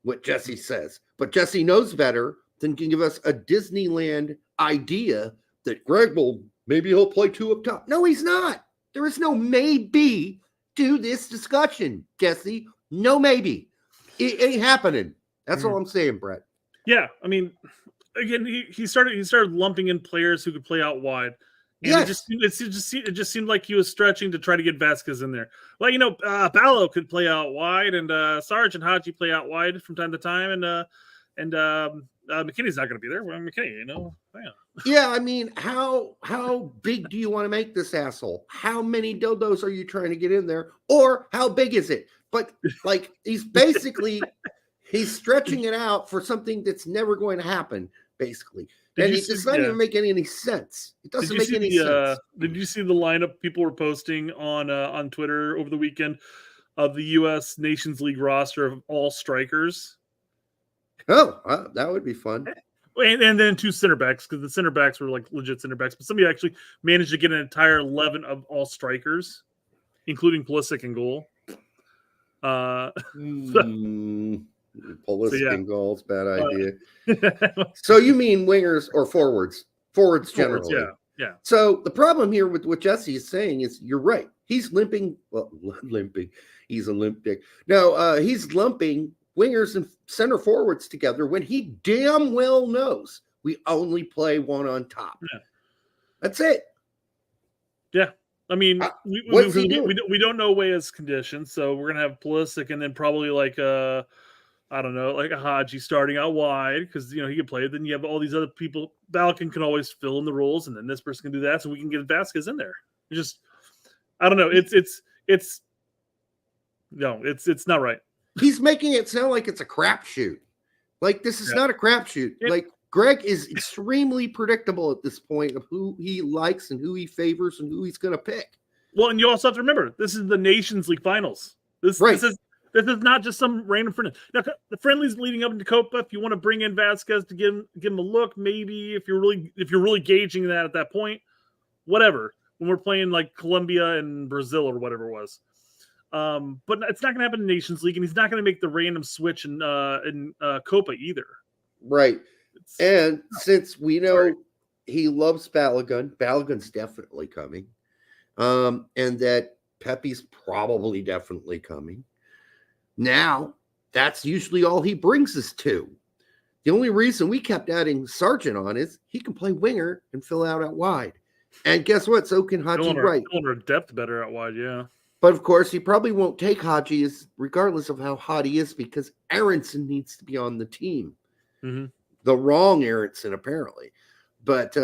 what Jesse says. But Jesse knows better than can give us a Disneyland idea that Greg maybe he'll play two up top. No, he's not. There is no maybe to this discussion, Jesse. No maybe. It ain't happening. That's all I'm saying, Brett. Yeah, I mean, again, he started lumping in players who could play out wide. And yes. it just seemed like he was stretching to try to get Vazquez in there. Well, Ballo could play out wide, and Sargent and Haji play out wide from time to time, and McKennie's not going to be there. Well, McKennie, Yeah, I mean, how big do you want to make this asshole? How many dildos are you trying to get in there, or how big is it? But like, he's stretching it out for something that's never going to happen, basically. And it's not even making any sense. It doesn't make any sense. Did you see the lineup people were posting on Twitter over the weekend of the U.S. Nations League roster of all strikers? Oh, that would be fun. And then two center backs, because the center backs were like legit center backs. But somebody actually managed to get an entire 11 of all strikers, including Pulisic in goal. Pulisic in goals, bad idea. So you mean wingers or forwards? Forwards generally. Yeah. So the problem here with what Jesse is saying is you're right. He's limping. Well, limping. He's a limp dick. No, he's lumping wingers and center forwards together when he damn well knows we only play one on top. Yeah. That's it. Yeah. I mean, we don't know Weah's condition, so we're gonna have Pulisic and then probably like I don't know, like a Haji starting out wide because he can play. Then you have all these other people. Balkan can always fill in the roles, and then this person can do that, so we can get Vazquez in there. I don't know. It's not right. He's making it sound like it's a crapshoot. Like this is not a crapshoot. Like Greg is extremely predictable at this point of who he likes and who he favors and who he's going to pick. Well, and you also have to remember this is the Nations League finals. This is not just some random friendly. Now, the friendlies leading up into Copa, if you want to bring in Vazquez to give him a look, maybe if you're really gauging that at that point, whatever. When we're playing like Colombia and Brazil or whatever it was, but it's not going to happen in Nations League, and he's not going to make the random switch in Copa either. Right, and since we know he loves Balogun's definitely coming, and that Pepe's probably definitely coming. Now, that's usually all he brings us to. The only reason we kept adding Sargent on is he can play winger and fill out wide. And guess what? So can Haji Wright. Our depth better out wide, yeah. But, of course, he probably won't take Haji regardless of how hot he is because Aronson needs to be on the team. Mm-hmm. The wrong Aronson, apparently. But,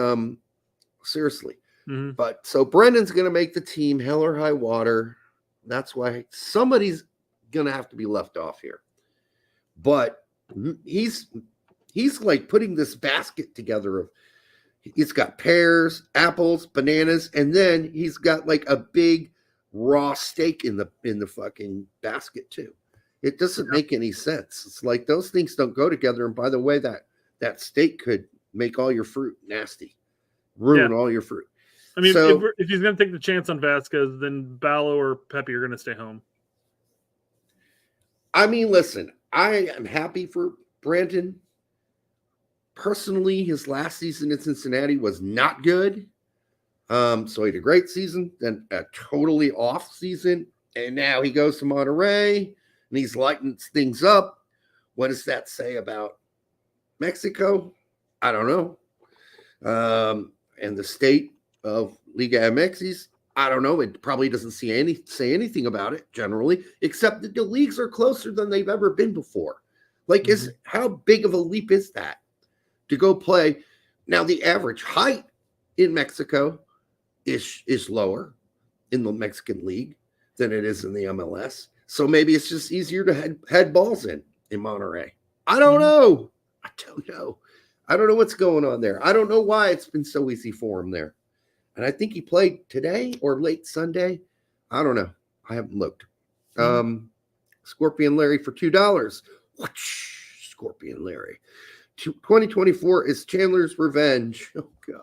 seriously. Mm-hmm. But, so Brendan's going to make the team hell or high water. That's why somebody's going to have to be left off here. But he's like putting this basket together of he's got pears, apples, bananas, and then he's got like a big raw steak in the fucking basket too. It doesn't make any sense. It's like those things don't go together. And by the way, that steak could make all your fruit nasty, ruin all your fruit. I mean, if he's going to take the chance on Vazquez, then Ballo or Pepe are going to stay home. I mean, listen, I am happy for Brandon. Personally, his last season in Cincinnati was not good. So he had a great season, then a totally off season, and now he goes to Monterrey, and he's lighting things up. What does that say about Mexico? I don't know. And the state of Liga MX, I don't know. It probably doesn't say anything about it generally, except that the leagues are closer than they've ever been before. Like, how big of a leap is that to go play? Now, the average height in Mexico is lower in the Mexican league than it is in the MLS. So maybe it's just easier to head balls in Monterrey. I don't know. I don't know what's going on there. I don't know why it's been so easy for him there. And I think he played today or late Sunday. I don't know. I haven't looked. Scorpion Larry for $2. Scorpion Larry. 2024 is Chandler's revenge. Oh, God.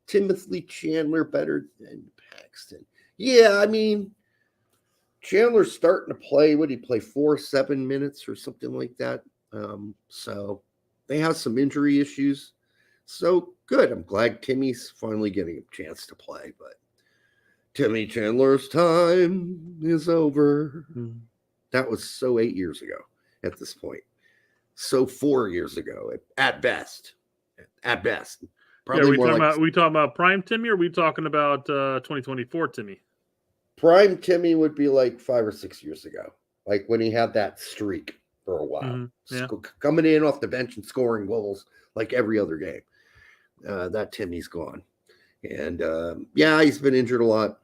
Timothy Chandler better than Paxton. Yeah, I mean, Chandler's starting to play. What did he play? 4-7 minutes or something like that. So they have some injury issues. So good. I'm glad Timmy's finally getting a chance to play. But Timmy Chandler's time is over. That was so 8 years ago at this point. So 4 years ago at best. At best. Probably we talking about prime Timmy, or are we talking about 2024 Timmy? Prime Timmy would be like 5 or 6 years ago, like when he had that streak for a while, coming in off the bench and scoring goals like every other game. That Timmy's gone, and he's been injured a lot.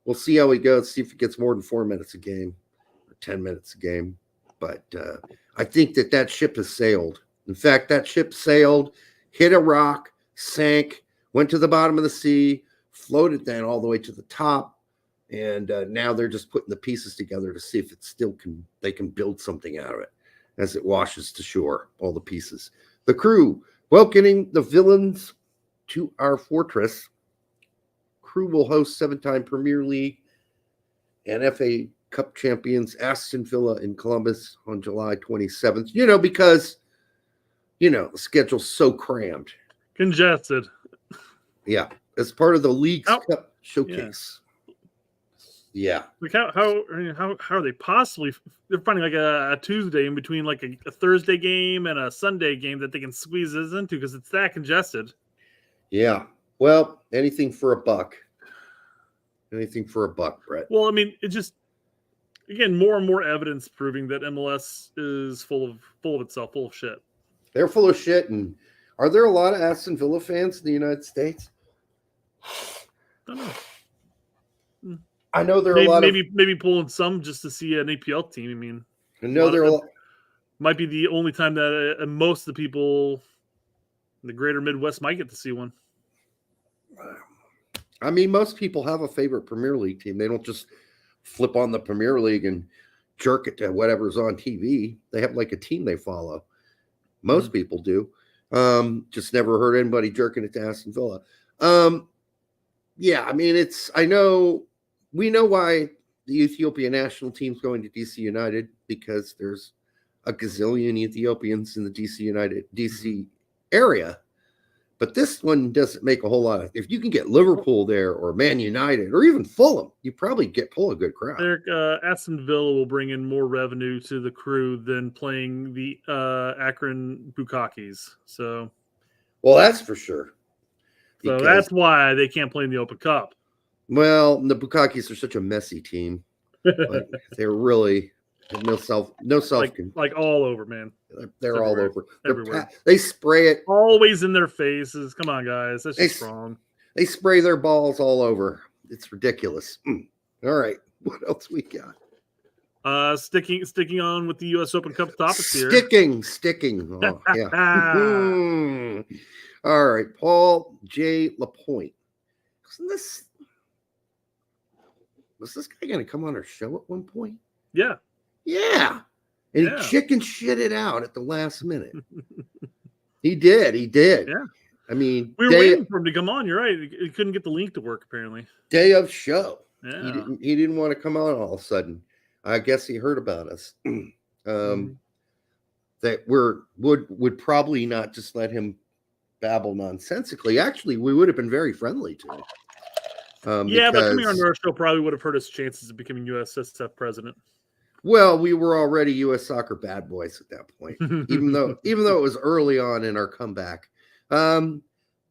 We'll see how he goes. See if he gets more than 4 minutes a game, or 10 minutes a game. But I think that ship has sailed. In fact, that ship sailed, hit a rock, sank, went to the bottom of the sea, floated then all the way to the top, and now they're just putting the pieces together to see if it still they can build something out of it as it washes to shore, all the pieces. The crew welcoming the villains to our fortress. Crew will host 7-time Premier League and FA Cup champions Aston Villa in Columbus on July 27th. Because the schedule's so crammed. Congested. Yeah, as part of the League's Cup showcase. Yeah. Like how are they possibly? They're finding like a Tuesday in between like a Thursday game and a Sunday game that they can squeeze this into because it's that congested. Yeah. Well, anything for a buck. Anything for a buck, Brett. Well, I mean, it just again more and more evidence proving that MLS is full of itself, full of shit. They're full of shit. And are there a lot of Aston Villa fans in the United States? I don't know. I know there are a lot maybe pulling some just to see an APL team. I mean, I know there are might be the only time that most of the people in the greater Midwest might get to see one. I mean, most people have a favorite Premier League team. They don't just flip on the Premier League and jerk it to whatever's on TV. They have like a team they follow. Most people do. Just never heard anybody jerking it to Aston Villa. I mean, we know why the Ethiopian national team's going to DC United, because there's a gazillion Ethiopians in the DC area. But this one doesn't make a whole lot of. If you can get Liverpool there, or Man United, or even Fulham, you probably pull a good crowd. Aston Villa will bring in more revenue to the crew than playing the Akron Bukakis. So, well, that's for sure. So that's why they can't play in the Open Cup. Well, the Bukakis are such a messy team. Like, they're really no self like all over, man. They're all over everywhere. They spray it always in their faces. Come on, guys, that's just wrong. They spray their balls all over. It's ridiculous. All right, what else we got? Sticking on with the U.S. Open Cup topics here. Sticking. Oh, yeah. All right, Paul J. Lapointe. Was this guy going to come on our show at one point? Yeah. And he chicken shit it out at the last minute. He did. Yeah. I mean, we were waiting for him to come on. You're right. He couldn't get the link to work, apparently. Day of show. Yeah. He didn't want to come on all of a sudden. I guess he heard about us. That would probably not just let him babble nonsensically. Actually, we would have been very friendly to him. But coming on our show probably would have hurt his chances of becoming USSF president. Well, we were already U.S. soccer bad boys at that point, even though it was early on in our comeback.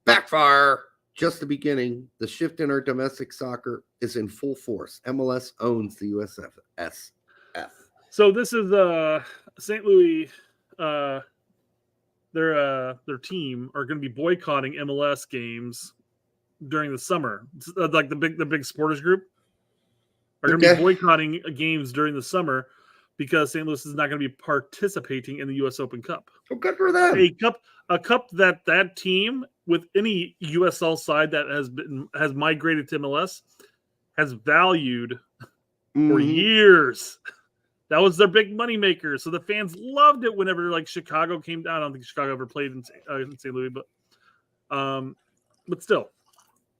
Backfire. just the beginning. The shift in our domestic soccer is in full force. MLS owns the USFSF. So this is St. Louis. Their team are going to be boycotting MLS games during the summer. Like the big supporters group are going to be boycotting games during the summer because St. Louis is not going to be participating in the U.S. Open Cup. Oh, good for them. A cup that team with any USL side that has migrated to MLS has valued for years. That was their big money maker. So the fans loved it whenever like Chicago came down. I don't think Chicago ever played in St. Louis, but still.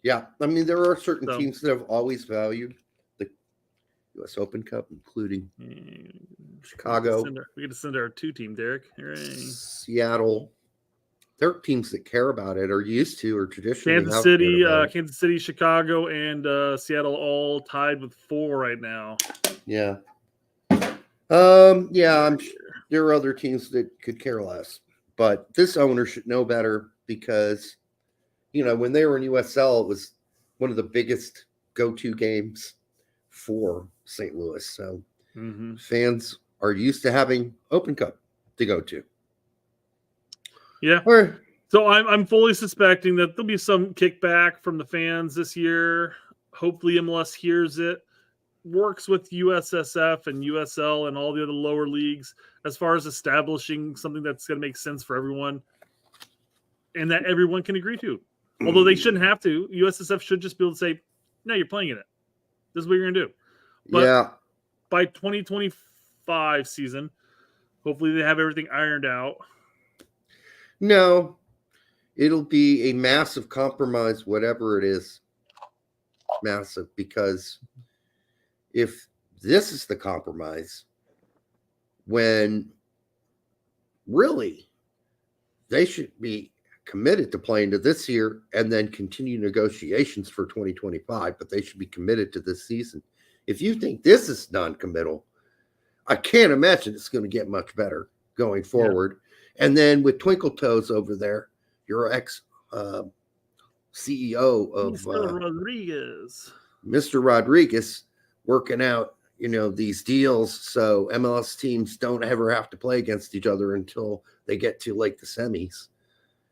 Yeah, I mean there are certain teams that have always valued the U.S. Open Cup, including Chicago. We get to send our 2-team, Derek. Hooray. Seattle. There are teams that care about it, or used to, or traditionally. Kansas City, Chicago, and Seattle all tied with 4 right now. Yeah. I'm sure there are other teams that could care less, but this owner should know better because, when they were in USL, it was one of the biggest go-to games for St. Louis. So fans are used to having Open Cup to go to. Yeah. So I'm fully suspecting that there'll be some kickback from the fans this year. Hopefully MLS hears it, works with USSF and USL and all the other lower leagues as far as establishing something that's going to make sense for everyone and that everyone can agree to. Although they shouldn't have to. USSF should just be able to say, no, you're playing in it. This is what you're going to do. But by 2025 season, hopefully they have everything ironed out. No, it'll be a massive compromise, whatever it is. Massive, because if this is the compromise, when really they should be committed to playing to this year and then continue negotiations for 2025, but they should be committed to this season. If you think this is non-committal, I can't imagine it's going to get much better going forward. Yeah. And then with Twinkle Toes over there, your ex CEO of Mr. Rodriguez working out, these deals so MLS teams don't ever have to play against each other until they get to like the semis.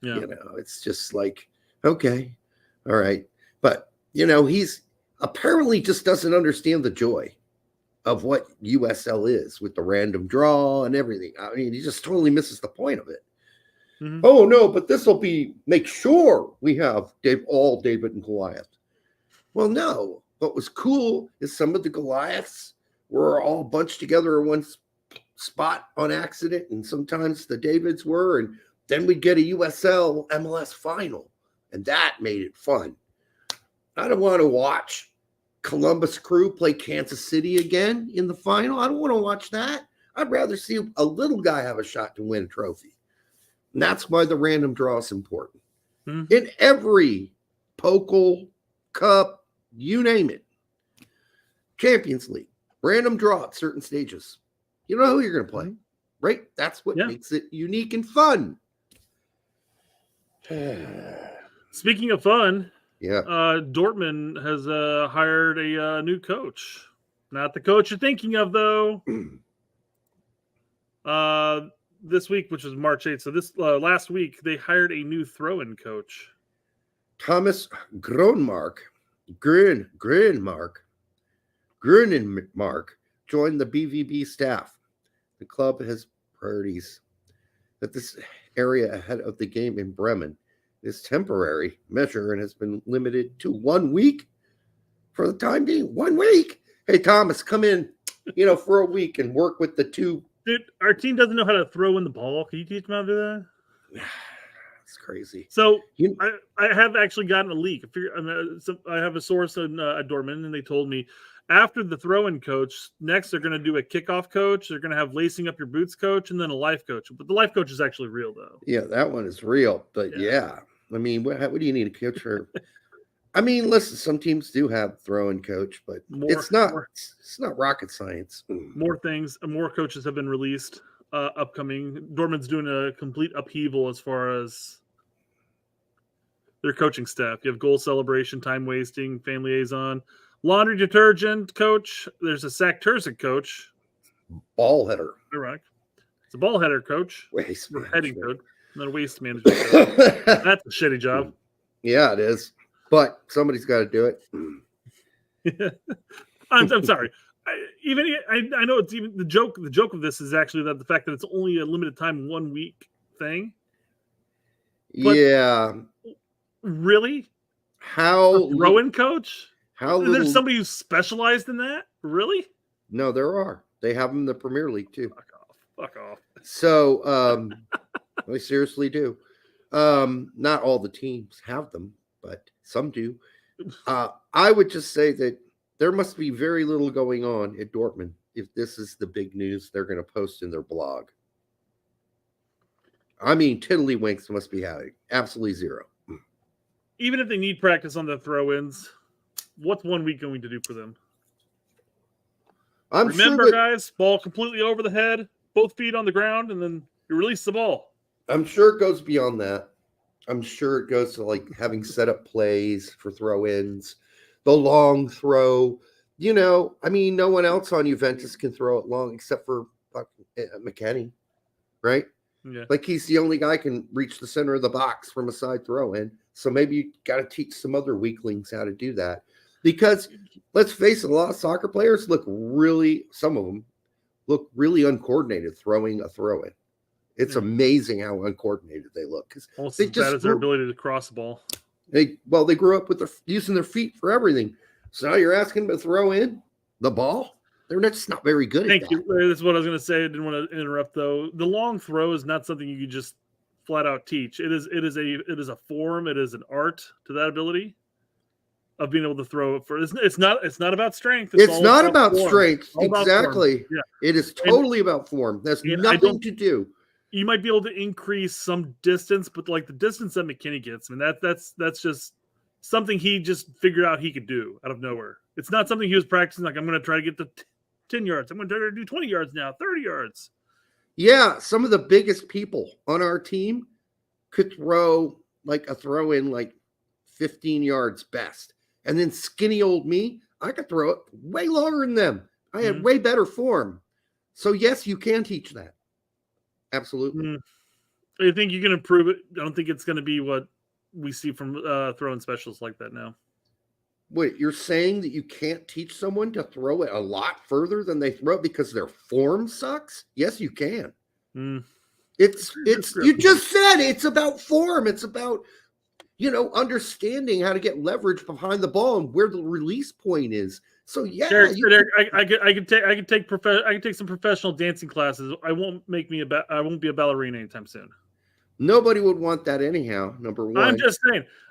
Yeah. It's just like, okay, all right. But, he's apparently just doesn't understand the joy of what USL is with the random draw and everything. I mean, he just totally misses the point of it. Mm-hmm. Oh, no, but this will make sure we have all David and Goliath. Well, no. What was cool is some of the Goliaths were all bunched together in one spot on accident, and sometimes the Davids were, and then we'd get a USL MLS final, and that made it fun. I don't want to watch Columbus Crew play Kansas City again in the final. I don't want to watch that. I'd rather see a little guy have a shot to win a trophy. And that's why the random draw is important. Mm-hmm. In every Pokal, Cup, you name it, Champions League, random draw at certain stages. You know who you're going to play, right? That's what makes it unique and fun. Speaking of fun, Dortmund has hired a new coach. Not the coach you're thinking of, though. This week, which was March 8th, so this last week, they hired a new throw-in coach. Thomas Grunenmark joined the BVB staff. The club has priorities that this area ahead of the game in Bremen is temporary measure and has been limited to 1 week for the time being. 1 week. Hey, Thomas, come in, for a week and work with the two. Dude, our team doesn't know how to throw in the ball. Can you teach them how to do that? It's crazy. So I have actually gotten a leak. I have a source in Dortmund, and they told me after the throw-in coach, next they're going to do a kickoff coach. They're going to have lacing up your boots coach, and then a life coach. But the life coach is actually real, though. Yeah, that one is real. But I mean, what do you need a coach for? I mean, listen, some teams do have throw-in coach, but it's not rocket science. More coaches have been released. Upcoming. Dortmund's doing a complete upheaval as far as their coaching staff. You have goal celebration, time wasting, fan liaison, laundry detergent coach. There's a sack Terzic coach. Ball header. Ironic. It's a ball header coach. Waste or heading coach. And then a waste management coach. That's a shitty job. Yeah, it is. But somebody's got to do it. I'm sorry. I know it's even the joke. The joke of this is actually that the fact that it's only a limited time, 1 week thing. But yeah. Really? How throw-in coach? How there's somebody who's specialized in that? Really? No, there are. They have them in the Premier League too. Fuck off. So they seriously do. Not all the teams have them, but some do. I would just say that there must be very little going on at Dortmund if this is the big news they're going to post in their blog. I mean, tiddlywinks must be having absolutely zero. Even if they need practice on the throw-ins, what's 1 week going to do for them? Remember, guys, ball completely over the head, both feet on the ground, and then you release the ball. I'm sure it goes beyond that. I'm sure it goes to like having set up plays for throw-ins, the long throw. You know, I mean, no one else on Juventus can throw it long except for McKennie, right? Yeah. Like he's the only guy can reach the center of the box from a side throw-in. So maybe you got to teach some other weaklings how to do that. Because let's face it, a lot of soccer players some of them look really uncoordinated throwing a throw-in. It's amazing how uncoordinated they look. Because that is their ability to cross the ball. They grew up with using their feet for everything. So now you're asking them to throw in the ball? They're just not very good at that. Thank you. That's what I was going to say. I didn't want to interrupt, though. The long throw is not something you can just flat out teach. It is a form. It is an art to that ability of being able to throw it. It's not about strength. It's not about strength. Exactly. Yeah. It is totally about form. That's nothing to do. You might be able to increase some distance, but like the distance that McKennie gets, I mean, that's just something he just figured out he could do out of nowhere. It's not something he was practicing. Like, I'm going to try to get to 10 yards. I'm going to try to do 20 yards now, 30 yards. Yeah, some of the biggest people on our team could throw like a throw in like 15 yards best. And then skinny old me, I could throw it way longer than them. I had way better form. So yes, you can teach that. Absolutely. I think you can improve it. I don't think it's going to be what we see from throwing specials like that now. Wait, you're saying that you can't teach someone to throw it a lot further than they throw it because their form sucks? Yes, you can. It's you just said it's about form. It's about, understanding how to get leverage behind the ball and where the release point is. So yeah, Derek, I could take some professional dancing classes. I won't be a ballerina anytime soon. Nobody would want that anyhow. Number one.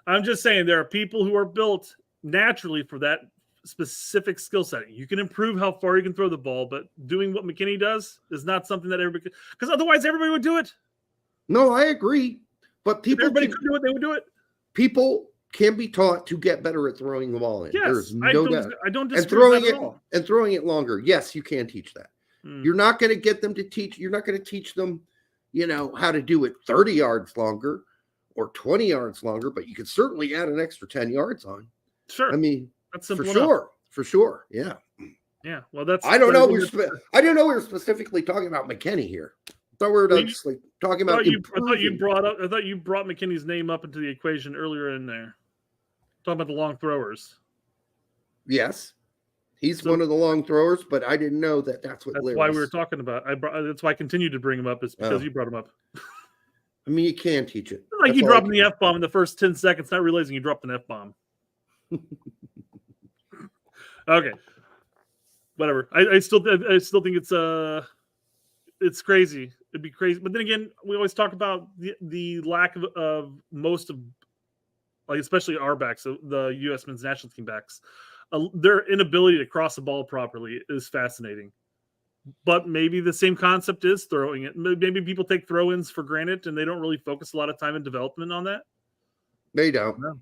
I'm just saying there are people who are built naturally for that specific skill set. You can improve how far you can throw the ball, but doing what McKennie does is not something that everybody, because otherwise everybody would do it. No, I agree. But if everybody could do it, they would do it. People can be taught to get better at throwing the ball in. Yes, there's no doubt. I don't disagree with that at all. And throwing it longer. Yes, you can teach that. You're not going to get them to teach. You're not going to teach them, how to do it 30 yards longer or 20 yards longer, but you can certainly add an extra 10 yards on. Sure. I mean, that's for sure. Yeah. Yeah. Well, that's. I don't know. I didn't know we were specifically talking about McKennie here. I thought we were just like talking about. I thought you brought McKennie's name up into the equation earlier in there. Talking about the long throwers. Yes, he's one of the long throwers, but I didn't know that that's what. That's why we were talking about. That's why I continued to bring him up. Is because you brought him up. I mean, you can teach it. Like you dropping the F-bomb in the first 10 seconds, not realizing you dropped an F-bomb. Okay, whatever. I still think it's crazy. It'd be crazy, but then again, we always talk about the lack of most of, like, especially our backs, the U.S. men's national team backs, their inability to cross the ball properly is fascinating. But maybe the same concept is throwing it. Maybe people take throw-ins for granted and they don't really focus a lot of time and development on that. They don't. No.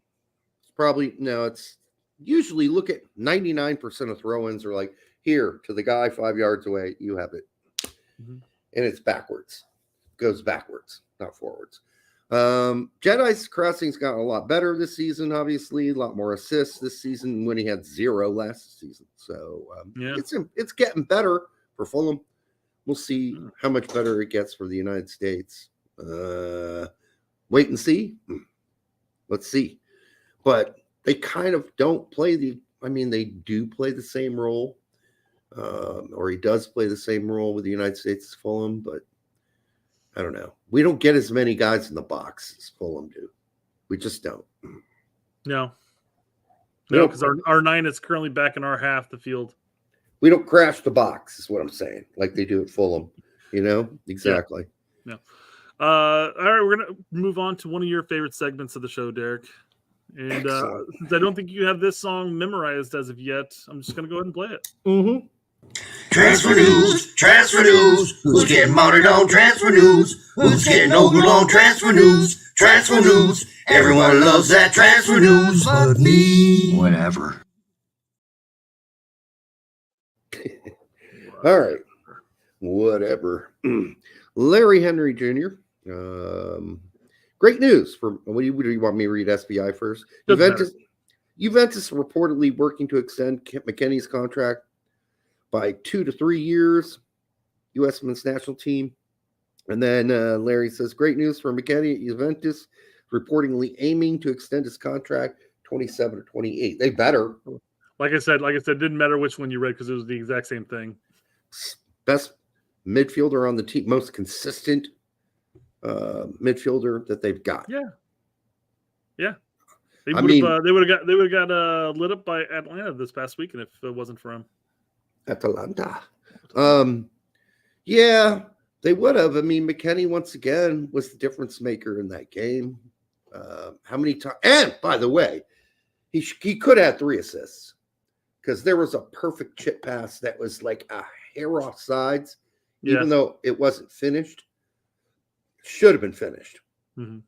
It's usually look at 99% of throw-ins are like, here to the guy 5 yards away, you have it. And it's backwards. It goes backwards, not forwards. Jedi's crossing's gotten a lot better this season, obviously. A lot more assists this season when he had 0 last season. So it's getting better for Fulham. We'll see how much better it gets for the United States. Wait and see. Let's see. But they kind of don't play they do play the same role. Or he does play the same role with the United States as Fulham, but I don't know. We don't get as many guys in the box as Fulham do. We just don't. No, because our 9 is currently back in our half the field. We don't crash the box, is what I'm saying, like they do at Fulham. Exactly. Yeah. All right, we're gonna move on to one of your favorite segments of the show, Derek. And since I don't think you have this song memorized as of yet, I'm just gonna go ahead and play it. Mm-hmm. Transfer news, transfer news. Who's getting mounted on transfer news? Who's getting over on transfer news? Transfer news. Everyone loves that transfer news, but me. Whatever. All right. Whatever. Larry Henry Jr. Great news for what do you want me to read SBI first? Juventus reportedly working to extend McKennie's contract by 2 to 3 years. U.S. men's national team. And then Larry says, great news for McKennie at Juventus, reportedly aiming to extend his contract 27 or 28. They better. Like I said, it didn't matter which one you read because it was the exact same thing. Best midfielder on the team, most consistent midfielder that they've got. Yeah. They would have got lit up by Atlanta this past weekend if it wasn't for him. Atalanta. Yeah, they would have. I mean, McKennie once again was the difference maker in that game. How many times? And by the way, he could have 3 assists because there was a perfect chip pass that was like a hair off sides, even though it wasn't finished. Should have been finished. Mm-hmm.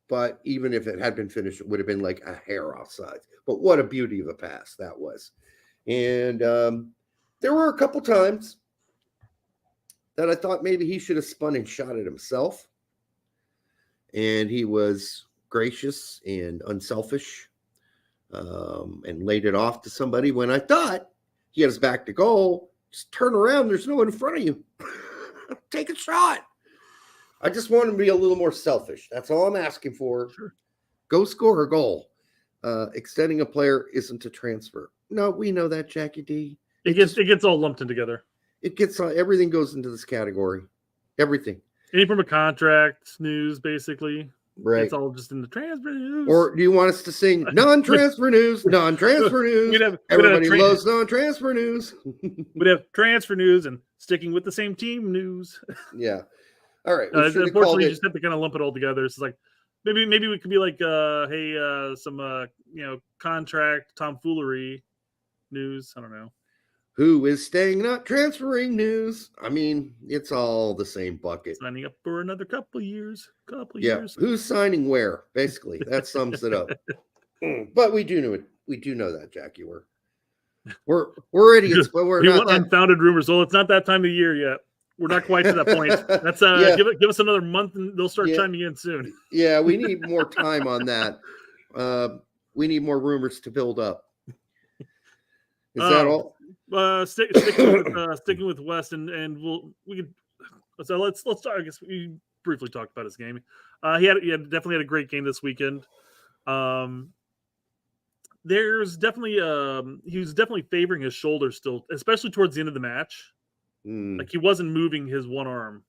But even if it had been finished, it would have been like a hair off sides. But what a beauty of a pass that was. And there were a couple times that I thought maybe he should have spun and shot it himself. And he was gracious and unselfish and laid it off to somebody when I thought he had his back to goal. Just turn around. There's no one in front of you. Take a shot. I just want him to be a little more selfish. That's all I'm asking for. Sure. Go score a goal. Extending a player isn't a transfer. No, we know that, Jackie D. It gets all lumped in together. It gets everything goes into this category. Everything. Any from a contract news, basically. Right. It's all just in the transfer news. Or do you want us to sing non-transfer news? Non-transfer news. Everybody loves non-transfer news. We'd have transfer news and sticking with the same team news. Yeah. All right. Unfortunately, you just have to kind of lump it all together. It's like maybe we could be like, some contract tomfoolery news. I don't know. Who is staying, not transferring news? I mean, it's all the same bucket. Signing up for another couple years. Years. Who's signing where? Basically, that sums it up. But we do know it. We do know that, Jackie. We're idiots, but we're not. Unfounded rumors. Well, it's not that time of year yet. We're not quite to that point. That's give us another month and they'll start chiming in soon. Yeah, we need more time on that. We need more rumors to build up. Is that all? Sticking with West, and let's talk. I guess we briefly talked about his game. He definitely had a great game this weekend. There's definitely he was definitely favoring his shoulder still, especially towards the end of the match. Like he wasn't moving his one arm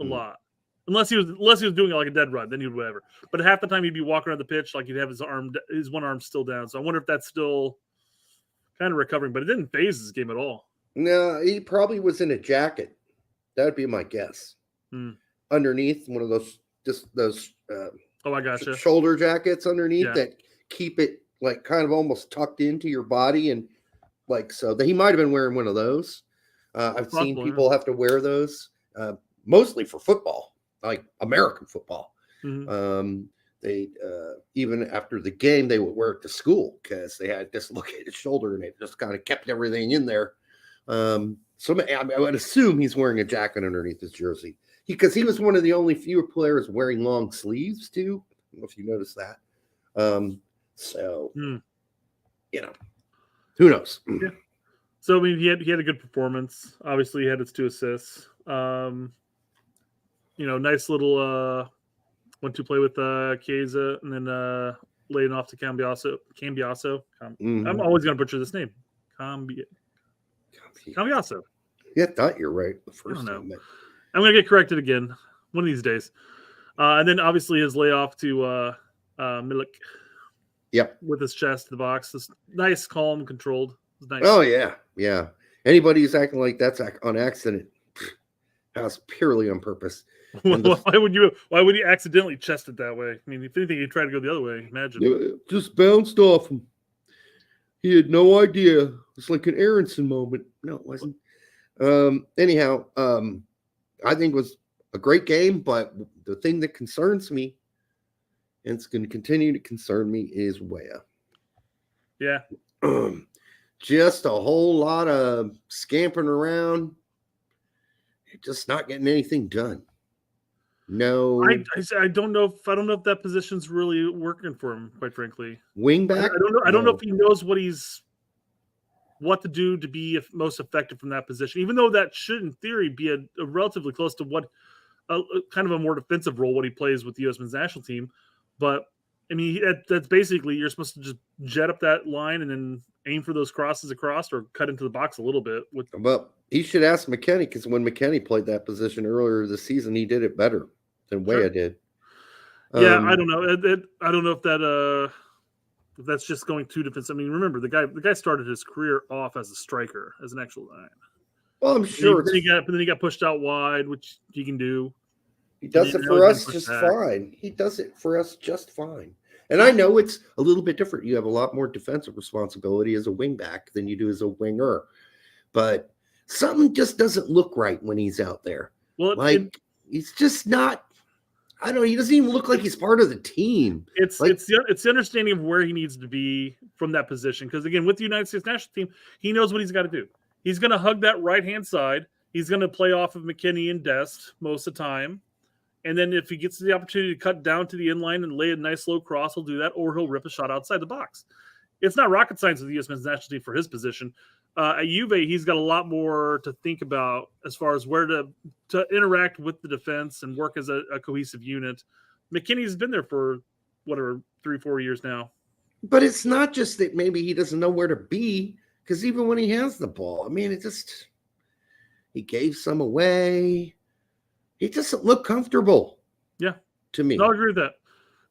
a lot, unless he was doing it like a dead run, then he would whatever. But half the time he'd be walking around the pitch like he'd have his one arm still down. So I wonder if that's still kind of recovering, but it didn't phase his game at all. No, he probably was in a jacket. That would be my guess. Underneath one of those I gotcha. Shoulder jackets underneath that keep it like kind of almost tucked into your body, and like so that he might have been wearing one of those. I've seen people have to wear those mostly for football, like American football. They even after the game they would wear it to school because they had dislocated shoulder and it just kind of kept everything in there. So I would assume he's wearing a jacket underneath his jersey. because he was one of the only few players wearing long sleeves too. I don't know if you noticed that. You know, who knows? Yeah. So I mean, he had a good performance. Obviously, he had his 2 assists. You know, nice little 1-2 play with Chiesa, and then laying off to Cambiaso. I'm always going to butcher this name. Cambiaso. Yeah, I thought you're right the I first don't know. time. I'm going to get corrected again one of these days. And then obviously his layoff to Milik. Yep. With his chest to the box. This nice, calm, controlled. Nice. Oh yeah, yeah. Anybody who's acting like that's on accident, that's purely on purpose. Why would you accidentally chest it that way? I mean, if anything, you try to go the other way. Imagine. It just bounced off him. He had no idea. It's like an Aronson moment. No, it wasn't. Anyhow, I think it was a great game, but the thing that concerns me, and it's going to continue to concern me, is Weah. Yeah. Just a whole lot of scampering around, just not getting anything done. No, I don't know if that position's really working for him, quite frankly. Wingback? I don't know if he knows what to do to be most effective from that position, even though that should, in theory, be a relatively close to what kind of a more defensive role what he plays with the U.S. men's national team. But I mean, that's basically, you're supposed to just jet up that line and then aim for those crosses across or cut into the box a little bit. But he should ask McKennie, because when McKennie played that position earlier this season, he did it better than Weah did. Yeah, I don't know. I don't know if if that's just going too defensive. I mean, remember the guy started his career off as a striker, as an actual 9. Well, I'm sure. Then he got pushed out wide, which he can do. He does it for us just fine. He does it for us just fine. And I know it's a little bit different. You have a lot more defensive responsibility as a wingback than you do as a winger. But something just doesn't look right when he's out there. Well, he's just not. I don't know. He doesn't even look like he's part of the team. It's the understanding of where he needs to be from that position. Because again, with the United States national team, he knows what he's got to do. He's going to hug that right-hand side. He's going to play off of McKennie and Dest most of the time. And then if he gets the opportunity to cut down to the inline and lay a nice low cross, he'll do that, or he'll rip a shot outside the box. It's not rocket science with the U.S. men's national team for his position. At Juve, he's got a lot more to think about as far as where to interact with the defense and work as a cohesive unit. McKinney's been there for, 3-4 years now. But it's not just that maybe he doesn't know where to be, because even when he has the ball, I mean, he gave some away. He doesn't look comfortable. Yeah, to me. No, I agree with that.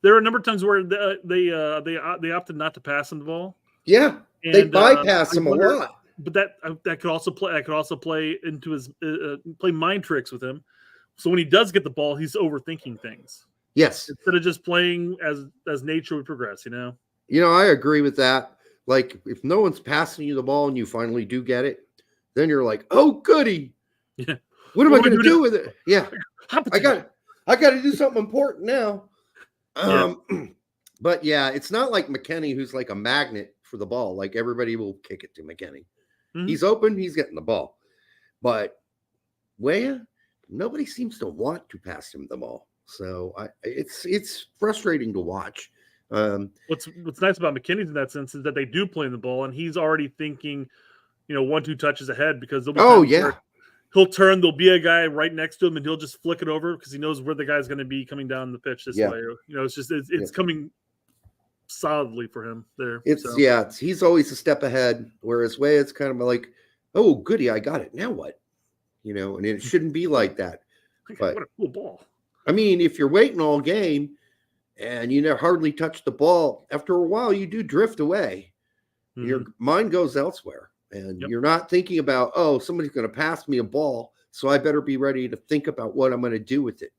There are a number of times where they opted not to pass him the ball. Yeah, and they bypass him a lot. But that could also play into his play mind tricks with him. So when he does get the ball, he's overthinking things. Yes, instead of just playing as nature would progress. I agree with that. Like, if no one's passing you the ball and you finally do get it, then you're like, oh goody. Yeah. What am I going to do with it? Yeah, I got to do something important now. But yeah, it's not like McKennie, who's like a magnet for the ball. Like, everybody will kick it to McKennie. Mm-hmm. He's open, he's getting the ball. But Weah, nobody seems to want to pass him the ball. So it's frustrating to watch. What's nice about McKennie's in that sense is that they do play in the ball, and he's already thinking, 1-2 touches ahead, because there'll be he'll turn, there'll be a guy right next to him, and he'll just flick it over because he knows where the guy's going to be coming down the pitch this way. It's coming solidly for him there. He's always a step ahead, whereas Weah, it's kind of like, oh goody, I got it. Now what? And it shouldn't be like that. But what a cool ball. I mean, if you're waiting all game and you hardly touch the ball, after a while you do drift away. Mm-hmm. Your mind goes elsewhere. And you're not thinking about, oh, somebody's going to pass me a ball, so I better be ready to think about what I'm going to do with it.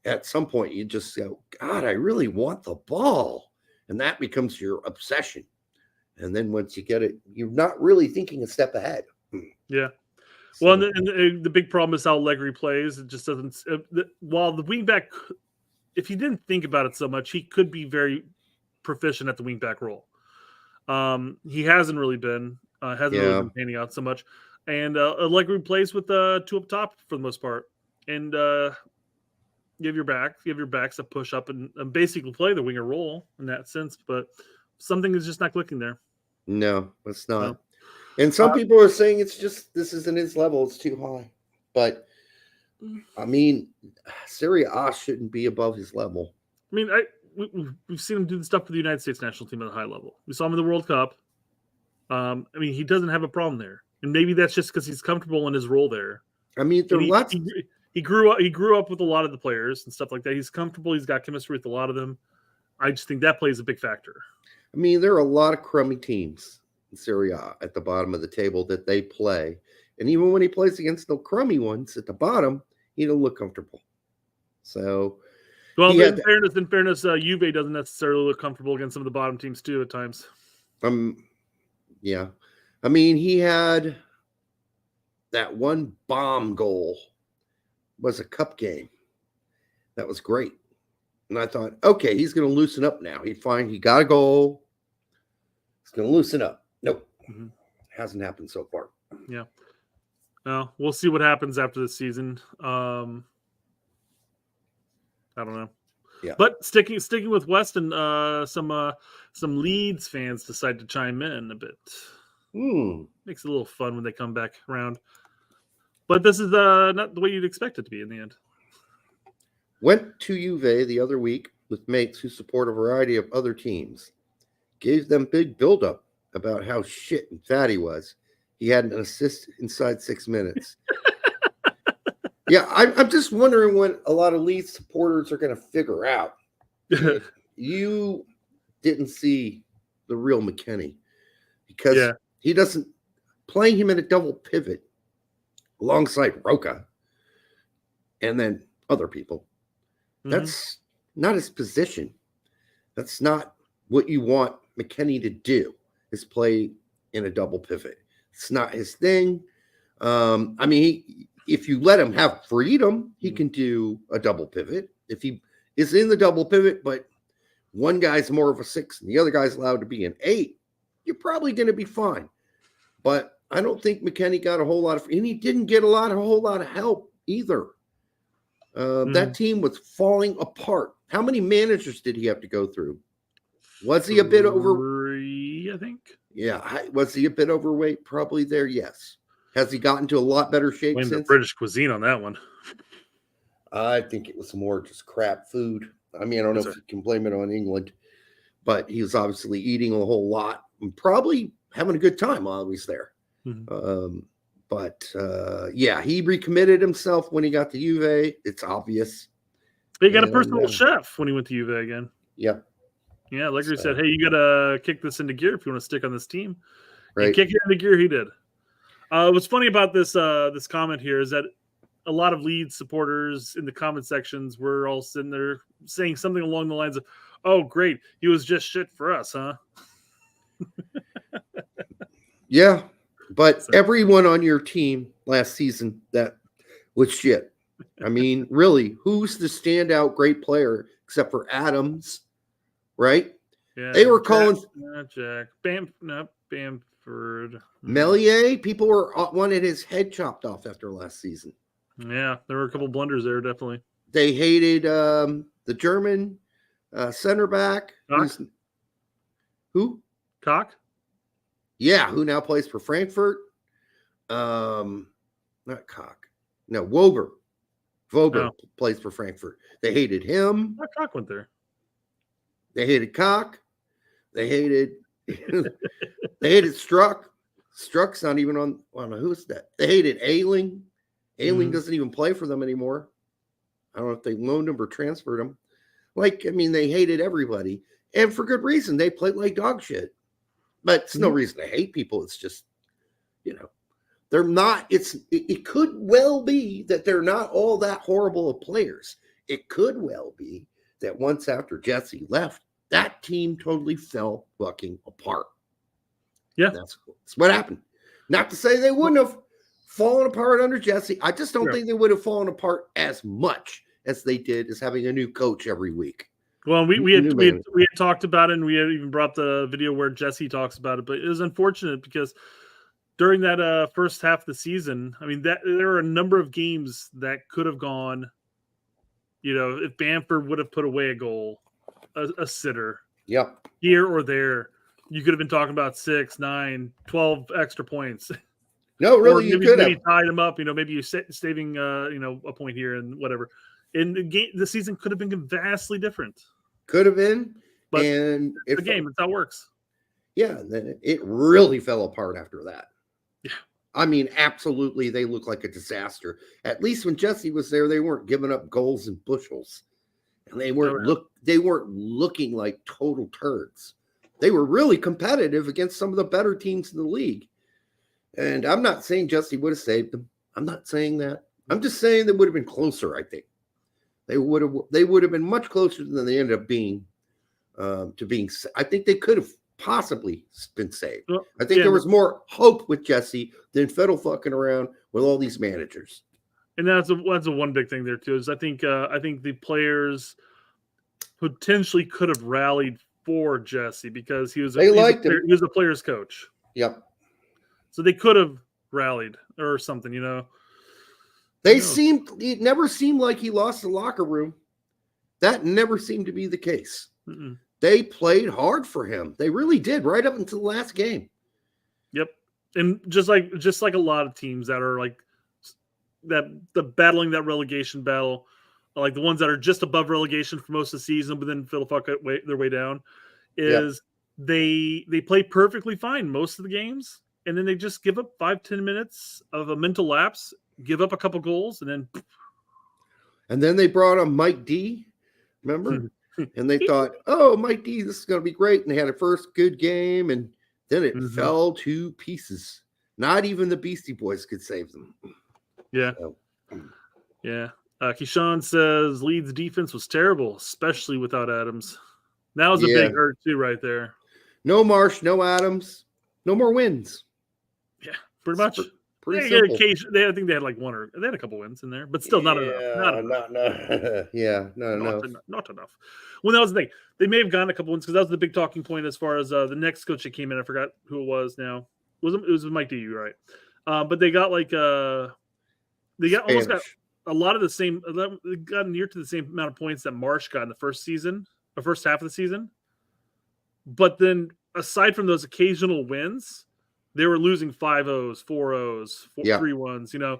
At some point, you just go, God, I really want the ball. And that becomes your obsession. And then once you get it, you're not really thinking a step ahead. Yeah. Well, and the big problem is how Allegri plays. It just doesn't while the wingback, if he didn't think about it so much, he could be very proficient at the wingback role. He hasn't really been. Hasn't really been panning out so much. And Allegri plays with 2 up top for the most part. and you have your backs to push up and basically play the winger role in that sense. But something is just not clicking there. No, it's not. No. And some people are saying it's just this isn't his level; it's too high. But I mean, Serie A shouldn't be above his level. I mean, we've seen him do the stuff for the United States national team at a high level. We saw him in the World Cup. I mean, he doesn't have a problem there, and maybe that's just because he's comfortable in his role there. I mean, he grew up with a lot of the players and stuff like that. He's comfortable. He's got chemistry with a lot of them. I just think that plays a big factor. I mean, there are a lot of crummy teams in Serie A at the bottom of the table that they play, and even when he plays against the crummy ones at the bottom, he don't look comfortable. So, well, in fairness, Juve doesn't necessarily look comfortable against some of the bottom teams too at times. Yeah. I mean, he had that one bomb goal was a cup game. That was great. And I thought, okay, he's going to loosen up now. He got a goal. He's going to loosen up. Nope. Mm-hmm. Hasn't happened so far. Yeah. Well, we'll see what happens after the season. I don't know. Yeah. But sticking with Weston, some Leeds fans decide to chime in a bit. Makes it a little fun when they come back around. But this is not the way you'd expect it to be in the end. Went to Juve the other week with mates who support a variety of other teams. Gave them big buildup about how shit and fat he was. He had an assist inside 6 minutes. Yeah, I'm just wondering when a lot of Leeds supporters are going to figure out. You didn't see the real McKennie because he doesn't playing him in a double pivot alongside Roca and then other people. That's not his position. That's not what you want McKennie to do, is play in a double pivot. It's not his thing. I mean, if you let him have freedom, he can do a double pivot. If he is in the double pivot, but one guy's more of a 6 and the other guy's allowed to be an 8, you're probably going to be fine. But I don't think McKennie got a whole lot of, and he didn't get a whole lot of help either. That team was falling apart. How many managers did he have to go through? Was he a bit over? 3, I think. Yeah. Was he a bit overweight? Probably there. Yes. Has he gotten to a lot better shape Blame since? the British cuisine on that one. I think it was more just crap food. I mean, I don't know if you can blame it on England, but he was obviously eating a whole lot and probably having a good time while he was there. Yeah, he recommitted himself when he got to Juve. It's obvious. But he got a personal chef when he went to Juve again. Yeah. Yeah, Legri said, hey, you got to kick this into gear if you want to stick on this team. Right. And kick it into gear, he did. What's funny about this comment here is that a lot of Leeds supporters in the comment sections were all sitting there saying something along the lines of, oh, great, he was just shit for us, huh? Yeah, but everyone on your team last season that was shit. I mean, really, who's the standout great player except for Adams, right? Yeah, they were calling Jack Bamford. Melier. People wanted his head chopped off after last season. Yeah, there were a couple blunders there, definitely. They hated the German center back. Who? Koch? Yeah, who now plays for Frankfurt. Not Koch. No, Wober. Plays for Frankfurt. They hated him. Koch went there. They hated Koch. They hated Struck. Struck's not even on. I don't know who's that. They hated Ayling. Ayling doesn't even play for them anymore. I don't know if they loaned him or transferred him. They hated everybody. And for good reason. They played like dog shit. But it's no reason to hate people. It's just, they're not. It could well be that they're not all that horrible of players. It could well be that once after Jesse left, that team totally fell fucking apart. Yeah. That's what happened. Not to say they wouldn't have fallen apart under Jesse. I just don't think they would have fallen apart as much as they did as having a new coach every week. Well, we had talked about it, and we had even brought the video where Jesse talks about it. But it was unfortunate because during that first half of the season, I mean, that there are a number of games that could have gone, if Bamford would have put away a goal, a sitter, Yep. here or there, you could have been talking about 6, 9, 12 extra points. No, really, you could maybe have tied them up. Maybe you're saving, a point here and whatever. And the season could have been vastly different. Could have been, but and it's the game. It's how it works. Yeah, then it really fell apart after that. Yeah, I mean, absolutely, they look like a disaster. At least when Jesse was there, they weren't giving up goals in bushels, and they weren't looking like total turds. They were really competitive against some of the better teams in the league. And I'm not saying Jesse would have saved them. I'm not saying that. I'm just saying they would have been closer. I think they would have been much closer than they ended up being. I think they could have possibly been saved. Well, I think there was more hope with Jesse than fiddle fucking around with all these managers. And that's a one big thing there too. Is I think the players potentially could have rallied for Jesse because he was a player's coach. Yep. So they could have rallied or something, It never seemed like he lost the locker room. That never seemed to be the case. Mm-mm. They played hard for him. They really did, right up until the last game. Yep. And just like a lot of teams that are like the battling that relegation battle, like the ones that are just above relegation for most of the season, but then fiddle fuck their way down, is they play perfectly fine most of the games. And then they just give up 5-10 minutes of a mental lapse, give up a couple goals, and then they brought on Mike D, remember? And they thought, oh, Mike D, this is going to be great. And they had a first good game, and then it fell to pieces. Not even the Beastie Boys could save them. Yeah. So. Yeah. Keyshawn says Leeds defense was terrible, especially without Adams. That was a big hurt, too, right there. No Marsh, no Adams, no more wins. Yeah, pretty much. Pretty simple. I think they had like they had a couple wins in there, but still not enough. Not enough. Not enough. Well, that was the thing. They may have gotten a couple wins because that was the big talking point as far as the next coach that came in. I forgot who it was now. It was Mike D, right? But they got almost got a lot of the same. They got near to the same amount of points that Marsh got in the first half of the season. But then, aside from those occasional wins, they were losing 5-0s, 4-0s, 3-1s,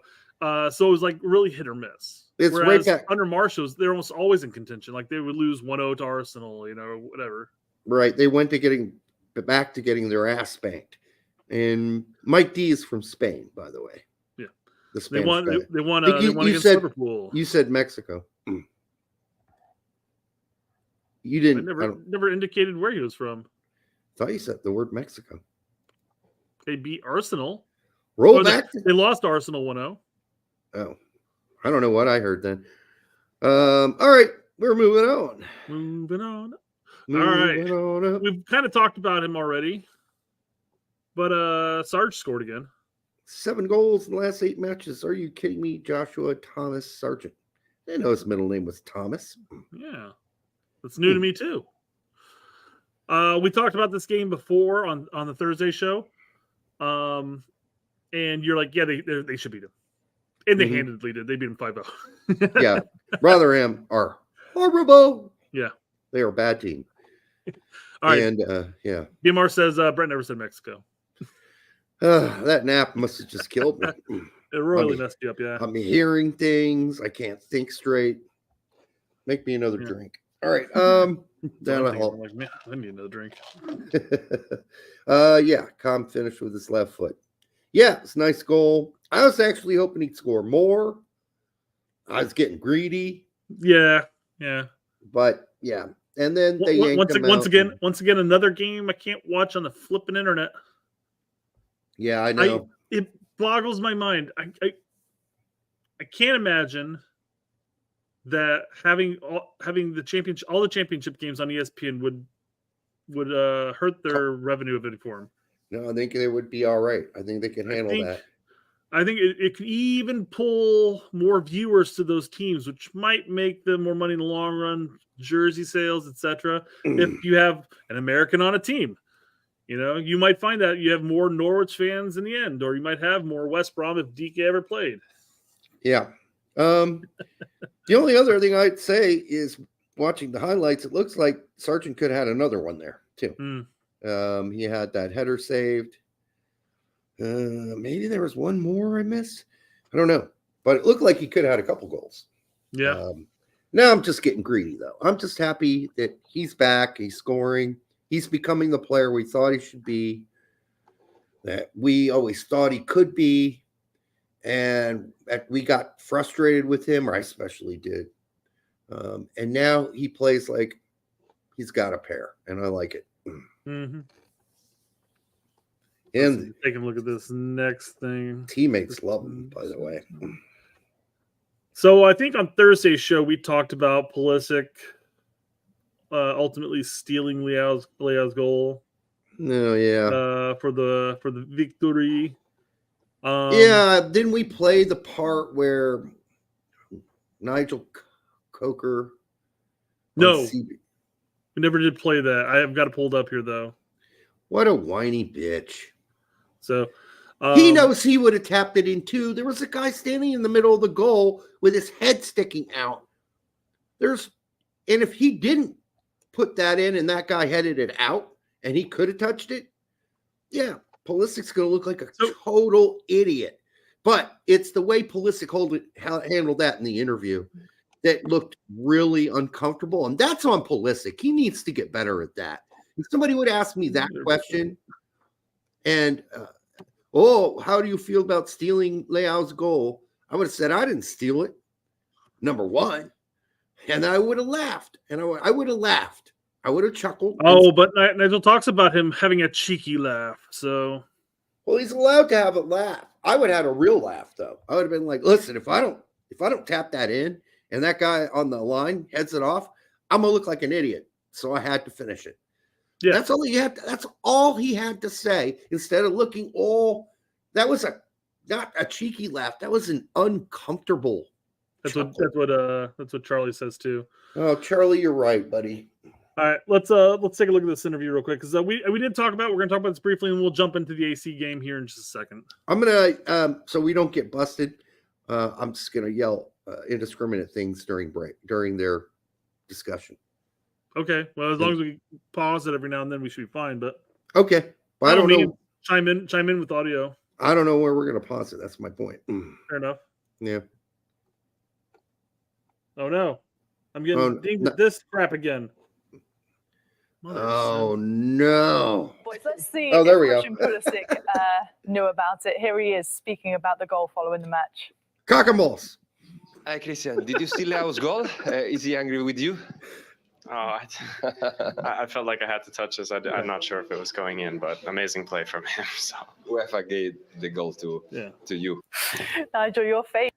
so it was like really hit or miss. It's Whereas right back. Under Marshall's, they're almost always in contention. Like they would lose 1-0 to Arsenal, or whatever. Right. They went to back to getting their ass spanked. And Mike D is from Spain, by the way. Yeah. The Spanish guy. They won against Liverpool. You said Mexico. You didn't. Never indicated where he was from. I thought you said the word Mexico. They beat Arsenal. They lost Arsenal 1-0. Oh, I don't know what I heard then. All right, we're moving on. All right. We've kind of talked about him already, but Sarge scored again. 7 goals in the last 8 matches. Are you kidding me? Joshua Thomas Sargent. I didn't know his middle name was Thomas. Yeah, that's new to me too. We talked about this game before on the Thursday show. And you're like, yeah, they should beat him. And they handedly did. They beat him 5-0. Yeah. Rotherham are horrible. Yeah. They are a bad team. All right. And, yeah. BMR says Brent never said Mexico. That nap must have just killed me. It really messed you up, yeah. I'm hearing things. I can't think straight. Make me another drink. All right. I need another drink. Com finished with his left foot. Yeah, it's a nice goal. I was actually hoping he'd score more. I was getting greedy. Yeah. But yeah. And then they once again, another game I can't watch on the flipping internet. Yeah, I know. It boggles my mind. I can't imagine that having the championship, all the championship games on ESPN would hurt their revenue of any form. No, I think they would be all right. I think they can handle that. I think it could even pull more viewers to those teams, which might make them more money in the long run, jersey sales, etc. If you have an American on a team, You know, you might find that you have more Norwich fans in the end, or you might have more West Brom if DK ever played. Yeah. The only other thing I'd say is watching the highlights, it looks like Sargent could have had another one there too. He had that header saved. Maybe there was one more I missed. I don't know. But it looked like he could have had a couple goals. Yeah. Now I'm just getting greedy, though. I'm just happy that he's back. He's scoring. He's becoming the player we thought he should be, that we always thought he could be. And we got frustrated with him, or I especially did. And now he plays like he's got a pair, and I like it. Mm-hmm. And take a look at this next thing. Teammates love him, by the way. So I think on Thursday's show we talked about Pulisic ultimately stealing Leao's goal. No, yeah. For the victory. Yeah, didn't we play the part where Nigel Coker? No, we never did play that. I have got it pulled up here though. What a whiny bitch! So he knows he would have tapped it in too. There was a guy standing in the middle of the goal with his head sticking out. And if he didn't put that in and that guy headed it out and he could have touched it, yeah, Pulisic's going to look like a total idiot. But it's the way Pulisic handled that in the interview that looked really uncomfortable. And that's on Pulisic. He needs to get better at that. If somebody would ask me that question and, how do you feel about stealing Leao's goal? I would have said, I didn't steal it, number one. And I would have laughed. And I would have laughed. I would have chuckled. Oh, but Nigel talks about him having a cheeky laugh. So, well, he's allowed to have a laugh. I would have had a real laugh, though. I would have been like, listen, if I don't tap that in and that guy on the line heads it off, I'm going to look like an idiot. So I had to finish it. Yeah. That's all he had to say instead of looking all. That was not a cheeky laugh. That was an uncomfortable. That's what Charlie says too. Oh, Charlie, you're right, buddy. All right, let's take a look at this interview real quick because we did talk about. We're going to talk about this briefly, and we'll jump into the AC game here in just a second. I'm gonna so we don't get busted. I'm just gonna yell indiscriminate things during their discussion. Okay, well, as long as we pause it every now and then, we should be fine. But okay, well, I don't know. Chime in with audio. I don't know where we're going to pause it. That's my point. Fair enough. Yeah. Oh no, I'm getting dinged with this crap again. Oh no! Let's see. Oh, there we go. Pulisic knew about it. Here he is speaking about the goal following the match. Cock and balls. Hi, Christian. Did you steal Leao's goal? Is he angry with you? Oh, I felt like I had to touch this. I'm not sure if it was going in, but amazing play from him. So Weah gave the goal to you. Nigel, your face.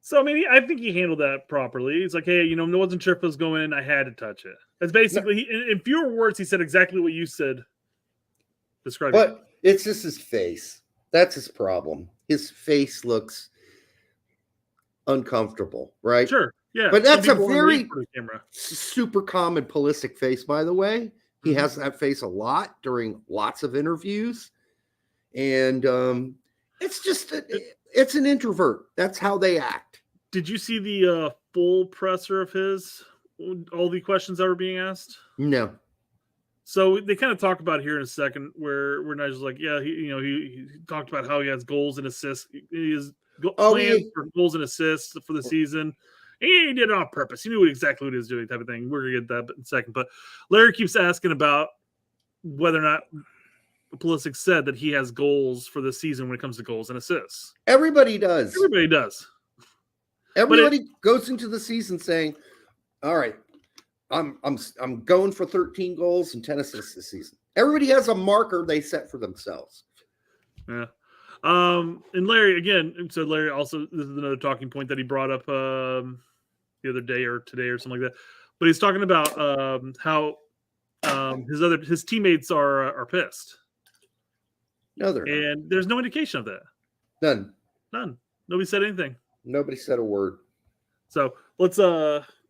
So I think he handled that properly. He's like, hey, I wasn't sure if it was going in. I had to touch it. That's basically, in fewer words, he said exactly what you said. Describe it. But it's just his face. That's his problem. His face looks uncomfortable, right? Sure. Yeah. But that's a very super common Pulisic face, by the way. He has that face a lot during lots of interviews. And it's just, it's an introvert. That's how they act. Did you see the full presser of his? All the questions that were being asked? No. So they kind of talk about here in a second where Nigel's like, yeah, he talked about how he has goals and assists. He has plans for goals and assists for the season. He did it on purpose. He knew exactly what he was doing, type of thing. We're going to get that in a second. But Larry keeps asking about whether or not Pulisic said that he has goals for the season when it comes to goals and assists. Everybody does. Everybody does. Everybody goes into the season saying, all right, I'm going for 13 goals and 10 assists this season. Everybody has a marker they set for themselves. Yeah. And Larry, again, so Larry also, this is another talking point that he brought up the other day or today or something like that. But he's talking about how his teammates are pissed. No, they're not. And there's no indication of that. None. Nobody said anything. Nobody said a word. So let's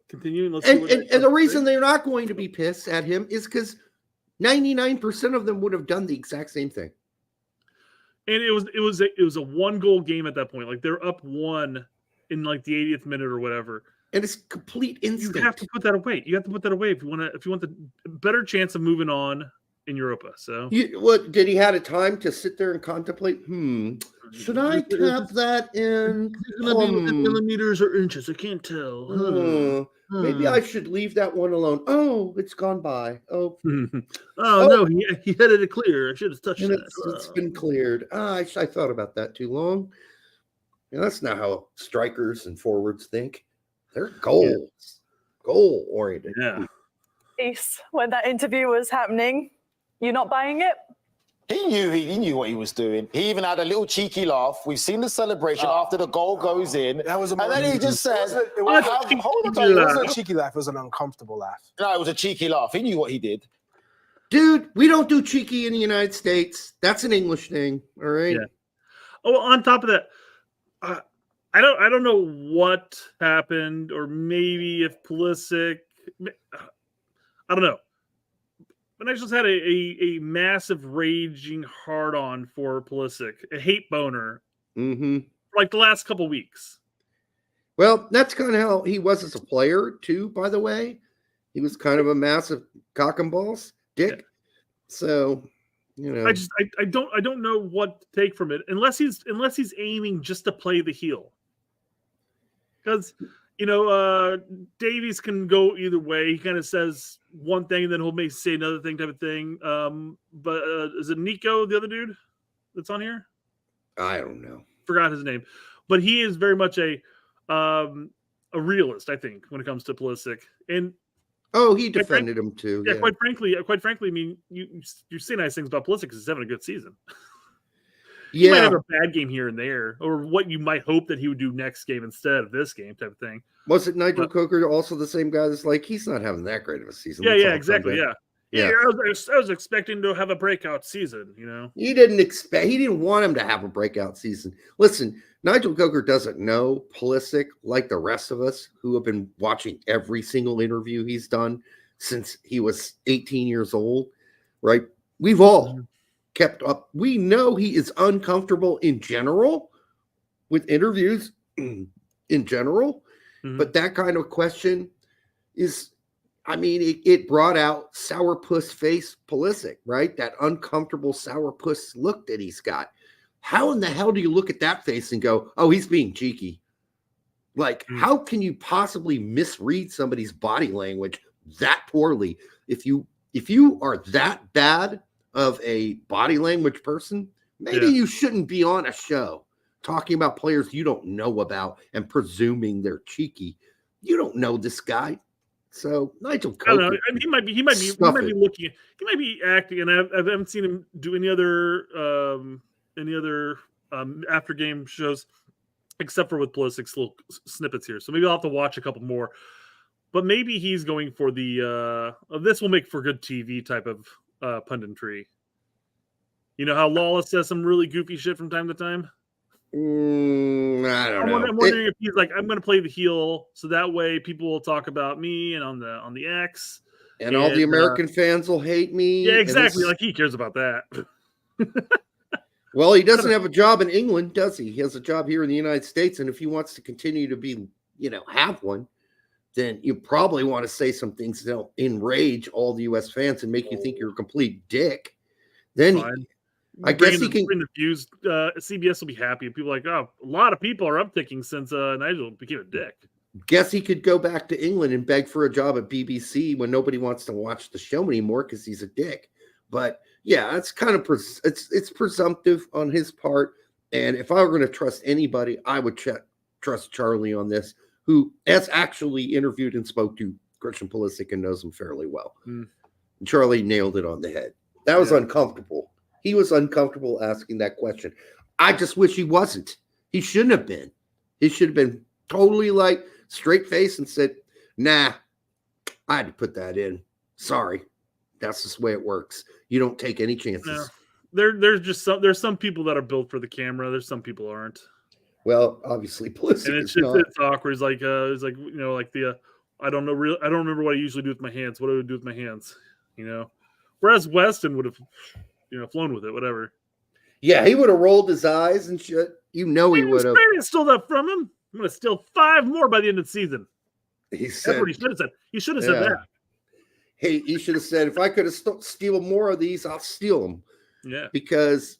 continue. And the reason they're not going to be pissed at him is because 99% of them would have done the exact same thing. And it was a 1-goal game at that point. Like they're up 1 in like the 80th minute or whatever. And it's complete instinct. You have to put that away. You have to put that away if you want the better chance of moving on in Europa. So what did he had a time to sit there and contemplate? Should I tap that in? Millimeters or inches? I can't tell. Maybe I should leave that one alone. Oh, it's gone by. Oh, no, he had it clear. I should have touched it. It's been cleared. I thought about that too long. That's not how strikers and forwards think. They're goal oriented. Yeah. Ace, when that interview was happening, you not buying it? He knew what he was doing. He even had a little cheeky laugh. We've seen the celebration after the goal goes in. That was and then he just says, it wasn't a cheeky laugh. It was an uncomfortable laugh. No, it was a cheeky laugh. He knew what he did. Dude, we don't do cheeky in the United States. That's an English thing. All right. Yeah. Oh, on top of that, I don't know what happened, or maybe if Pulisic, I don't know. But I just had a massive raging hard-on for Pulisic, a hate boner, like the last couple weeks. Well, that's kind of how he was as a player, too, by the way. He was kind of a massive cock and balls dick. Yeah. So, I don't know what to take from it unless he's aiming just to play the heel. Because Davies can go either way. He kind of says one thing, and then he'll maybe say another thing, type of thing. But is it Nico, the other dude that's on here? I don't know. Forgot his name. But he is very much a realist, I think, when it comes to Pulisic. And he defended him too. Yeah, quite frankly, I mean, you say nice things about Pulisic because he's having a good season. He might have a bad game here and there, or what you might hope that he would do next game instead of this game, type of thing. Was it Nigel Coker also the same guy that's like, he's not having that great of a season? Yeah, exactly. Yeah. I was expecting to have a breakout season, He didn't want him to have a breakout season. Listen, Nigel Coker doesn't know Pulisic like the rest of us who have been watching every single interview he's done since he was 18 years old, right? We've all kept up. We know he is uncomfortable in general with interviews in general, but that kind of question is, it brought out sourpuss face Pulisic, right? That uncomfortable sourpuss look that he's got. How in the hell do you look at that face and go, oh, he's being cheeky? Like, how can you possibly misread somebody's body language that poorly? If you are that bad of a body language person, maybe you shouldn't be on a show talking about players you don't know about and presuming they're cheeky. You don't know this guy. So Nigel Coker, I don't know. He might be looking. He might be acting, and I haven't seen him do any other after game shows, except for with Pulisic's little snippets here. So maybe I'll have to watch a couple more. But maybe he's going for the this will make for good TV type of punditry. You know how Lawless says some really goofy shit from time to time? I don't know. I'm wondering if he's like, I'm going to play the heel, so that way people will talk about me and on the X. And all the American fans will hate me. Yeah, exactly. Like he cares about that. Well, he doesn't have a job in England, does he? He has a job here in the United States. And if he wants to continue to be, have one, then you probably want to say some things that'll enrage all the U.S. fans and make you think you're a complete dick. Then I guess he can bring the views. CBS will be happy. People are like, oh, a lot of people are upticking since Nigel became a dick. Guess he could go back to England and beg for a job at BBC when nobody wants to watch the show anymore because he's a dick. But yeah, it's kind of it's presumptive on his part. And if I were going to trust anybody, I would trust Charlie on this, who has actually interviewed and spoke to Christian Pulisic and knows him fairly well. Charlie nailed it on the head. That was uncomfortable. He was uncomfortable asking that question. I just wish he wasn't. He shouldn't have been. He should have been totally like straight face and said, nah, I had to put that in. Sorry. That's just the way it works. You don't take any chances. No. There's some people that are built for the camera. There's some people aren't. Well, obviously Pulisic and it's awkward. It's like I don't remember what I usually do with my hands. What do I do with my hands? Whereas Weston would have, flown with it, whatever. Yeah, he would have rolled his eyes and shit. He would have. Australia stole that from him. I'm going to steal 5 more by the end of the season. He said, That's what he should have said. He should have said that. Hey, he should have said, if I could have steal more of these, I'll steal them. Yeah. Because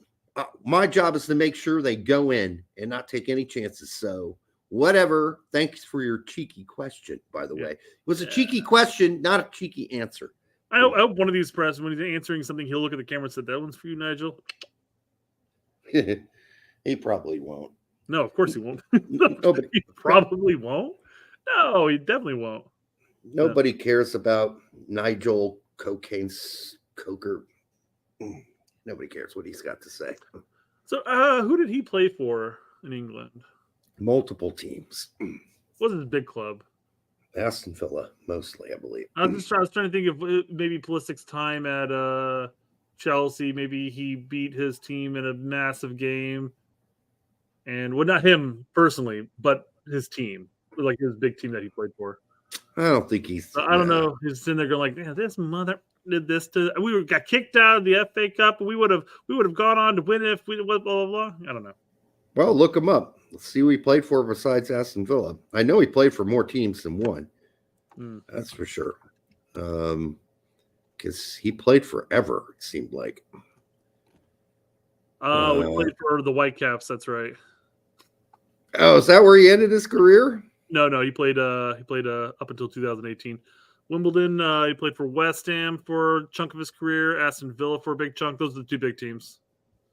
my job is to make sure they go in and not take any chances. So whatever. Thanks for your cheeky question, by the way. It was a cheeky question, not a cheeky answer. I hope one of these press, when he's answering something, he'll look at the camera and say, that one's for you, Nigel. He probably won't. No, of course he won't. He probably won't. No, he definitely won't. Nobody cares about Nigel Coker. Nobody cares what he's got to say. So, who did he play for in England? Multiple teams. What was his big club? Aston Villa, mostly, I believe. I was trying to think of maybe Pulisic's time at Chelsea. Maybe he beat his team in a massive game. And, well, not him personally, but his team. Like his big team that he played for. I don't think he's. I don't know. He's sitting there going like, this mother did this to. We got kicked out of the FA Cup. We would have gone on to win it if we blah blah blah. I don't know. Well, look him up. Let's see who he played for besides Aston Villa. I know he played for more teams than one. That's for sure. Because he played forever. It seemed like. Oh, we played for the Whitecaps. That's right. Oh, is that where he ended his career? No, he played up until 2018. Wimbledon, he played for West Ham for a chunk of his career, Aston Villa for a big chunk. Those are the 2 big teams.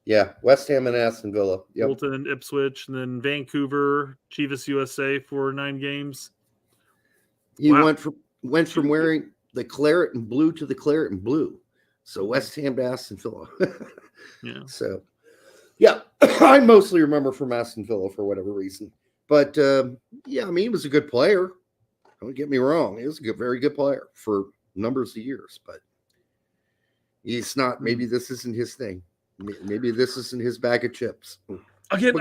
Yeah, West Ham and Aston Villa. Yep. Bolton and Ipswich, and then Vancouver, Chivas USA for 9 games. He went from wearing the claret and blue to the claret and blue. So West Ham to Aston Villa. Yeah. So, yeah, I mostly remember from Aston Villa for whatever reason. But, yeah, I mean, he was a good player. Don't get me wrong. He was a very good player for numbers of years. But he's not. Maybe this isn't his thing. Maybe this isn't his bag of chips. Again,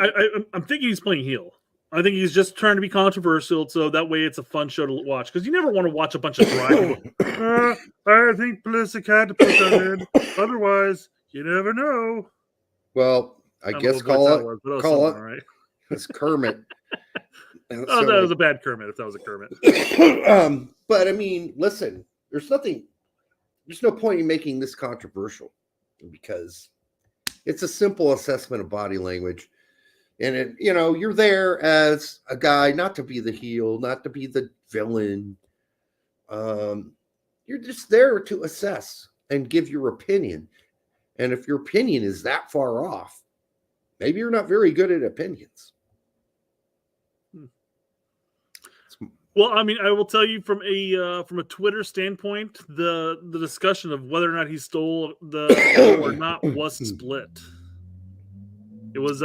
I'm thinking he's playing heel. I think he's just trying to be controversial, so that way it's a fun show to watch. Because you never want to watch a bunch of driving. I think Pulisic had to put that in. Otherwise, you never know. Well, I guess call it. Right? It's Kermit. That was a bad Kermit if that was a Kermit. But I mean, listen, there's no point in making this controversial because it's a simple assessment of body language. And you're there as a guy, not to be the heel, not to be the villain. You're just there to assess and give your opinion. And if your opinion is that far off, maybe you're not very good at opinions. Well, I mean, I will tell you from a Twitter standpoint, the discussion of whether or not he stole the goal or not was split. It was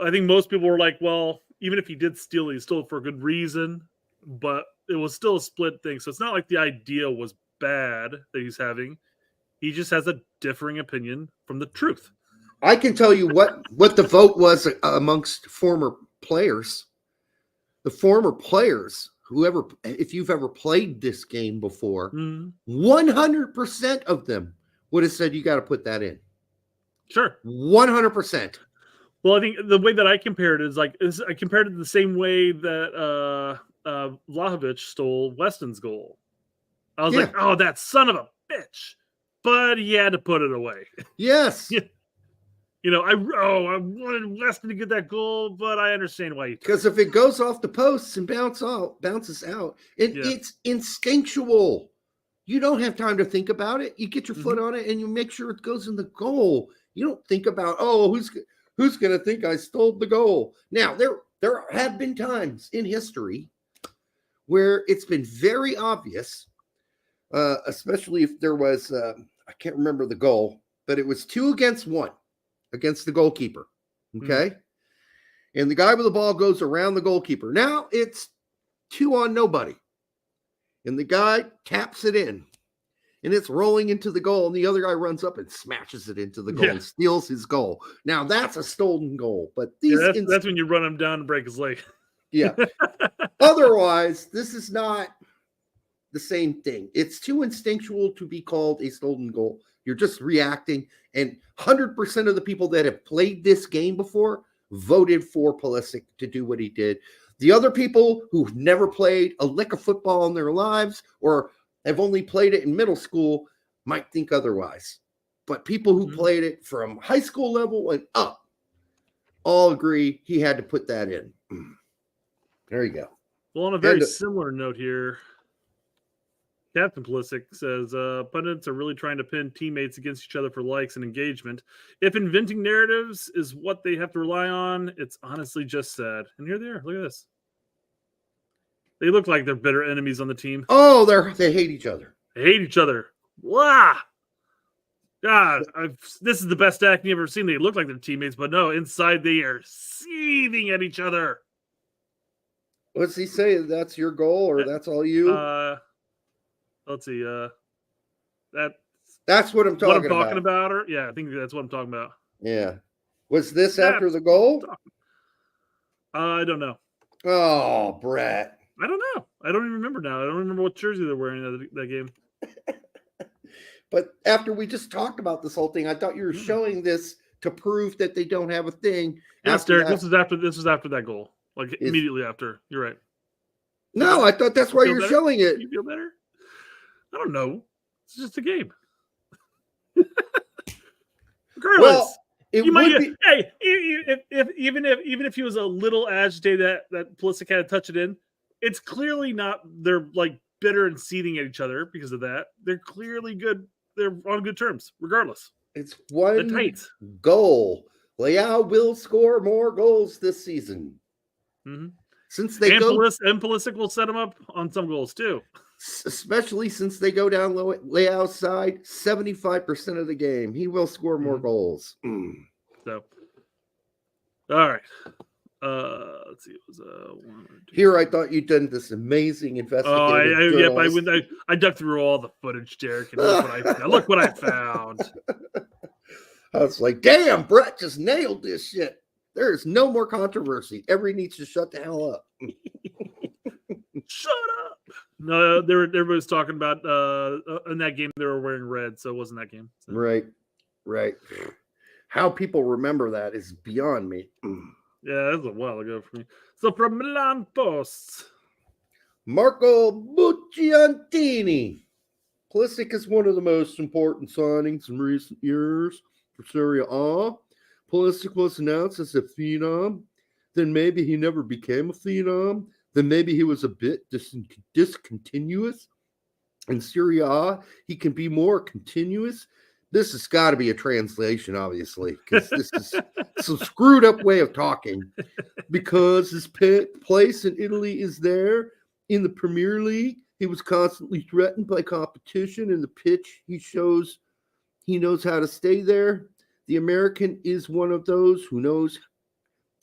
I think most people were like, well, even if he did steal it, he stole it for a good reason, but it was still a split thing. So it's not like the idea was bad that he's having. He just has a differing opinion from the truth. I can tell you what the vote was amongst former players. The former players, if you've ever played this game before, 100% of them would have said you got to put that in. Sure. 100%. Well, I think the way that I compared it is I compared it the same way that Vlahovic stole Weston's goal. I was like, oh, that son of a bitch. But he had to put it away. Yes. I wanted Weston to get that goal, but I understand why. Because if it goes off the posts and bounces out, it's instinctual. You don't have time to think about it. You get your foot on it and you make sure it goes in the goal. You don't think about, who's going to think I stole the goal? Now, there have been times in history where it's been very obvious, especially if there was, I can't remember the goal, but it was 2 against 1 against the goalkeeper. Okay. And the guy with the ball goes around the goalkeeper. Now it's 2 on nobody. And the guy taps it in. And it's rolling into the goal, and the other guy runs up and smashes it into the goal and steals his goal. Now, that's a stolen goal. But that's when you run him down and break his leg. Yeah. Otherwise, this is not the same thing. It's too instinctual to be called a stolen goal. You're just reacting. And 100% of the people that have played this game before voted for Pulisic to do what he did. The other people who've never played a lick of football in their lives or have only played it in middle school might think otherwise. But people who played it from high school level and up all agree he had to put that in. There you go. Well, on a very similar note here, Captain Pulisic says, pundits are really trying to pin teammates against each other for likes and engagement. If inventing narratives is what they have to rely on, it's honestly just sad. And here they are. Look at this. They look like they're bitter enemies on the team. Oh, they hate each other. They hate each other. Wow. God, this is the best acting I've ever seen. They look like they're teammates, but no, inside they are seething at each other. What's he say? That's your goal, or that's all you? Let's see. That's what I'm talking about. Or yeah, I think that's what I'm talking about. Yeah. Was this after the goal? I don't know. Oh, Brett. I don't know. I don't even remember now. I don't remember what jersey they're wearing that game. But after we just talked about this whole thing, I thought you were showing this to prove that they don't have a thing. Yes, Derek. This was after that goal. Like immediately after. You're right. No, I thought that's why you were showing it. You feel better? I don't know. It's just a game. Regardless, hey, even if he was a little agitated that Pulisic had to touch it in, it's clearly not. They're like bitter and seething at each other because of that. They're clearly good. They're on good terms, regardless. It's one goal. Leao will score more goals this season. Mm-hmm. Since they Pulisic will set him up on some goals too. Especially since they go down Leao's side 75% of the game. He will score more goals. So, all right. Let's see. It was 1 or 2. Here, I thought you'd done this amazing investigation. I dug through all the footage, Derek, and look what I found. I was like, damn, Brett just nailed this shit. There's no more controversy. Everybody needs to shut the hell up. Shut up. No, everybody was talking about in that game they were wearing red, so it wasn't that game. So. Right. How people remember that is beyond me. Yeah, that was a while ago for me. So from Milan Post, Marco Bucciantini. Pulisic is one of the most important signings in recent years for Serie A. Pulisic was announced as a phenom. Then maybe he never became a phenom. Then maybe he was a bit discontinuous. In Serie A, he can be more continuous. This has got to be a translation, obviously, because this is some screwed up way of talking. Because his place in Italy is there in the Premier League. He was constantly threatened by competition in the pitch. He shows he knows how to stay there. The American is one of those who knows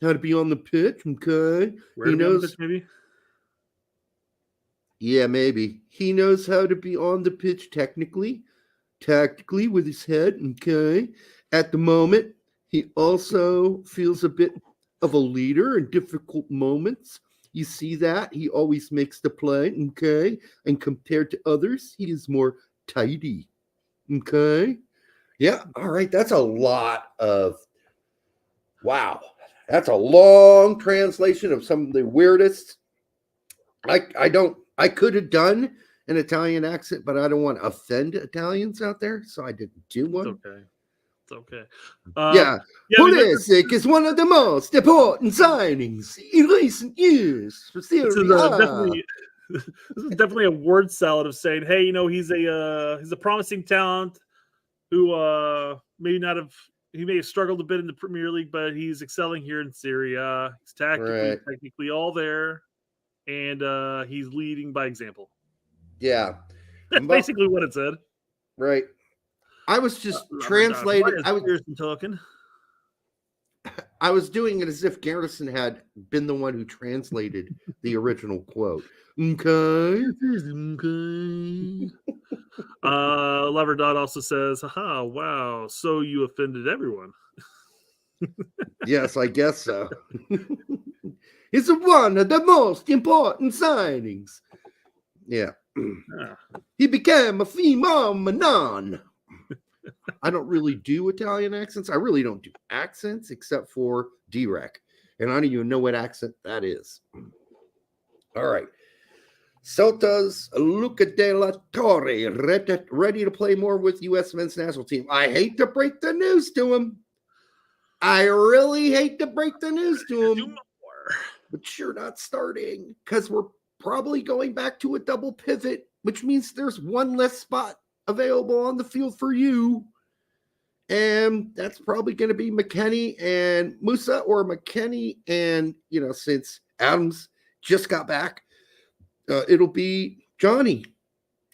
how to be on the pitch. Okay, he knows pitch, maybe. Yeah, maybe he knows how to be on the pitch technically, tactically with his head. Okay, at the moment, he also feels a bit of a leader in difficult moments. You see that he always makes the play. Okay, and compared to others, he is more tidy. Okay. Yeah, all right. That's a lot of wow. That's a long translation of some of the weirdest. I could have done an Italian accent, but I don't want to offend Italians out there, so I didn't do one. It's okay. Pulisic is one of the most important signings in recent years for Serie A. This is definitely a word salad of saying, hey, he's a promising talent who he may have struggled a bit in the Premier League, but he's excelling here in Serie A. He's technically all there, and he's leading by example. Yeah. That's basically what it said. Right. I was just translating. I was doing it as if Garrison had been the one who translated the original quote. Okay. Leverdot also says, haha, wow, so you offended everyone. Yes, I guess so. It's one of the most important signings. Yeah. He became a phenomenon. I don't really do Italian accents. I really don't do accents except for D-Rec. And I don't even know what accent that is. All right. Celta's Luca de la Torre ready to play more with U.S. men's national team. I hate to break the news to him. I really hate to break the news to him. But you're not starting because we're probably going back to a double pivot, which means there's one less spot available on the field for you. And that's probably going to be McKennie and Musa, or McKennie and, since Adams just got back, it'll be Johnny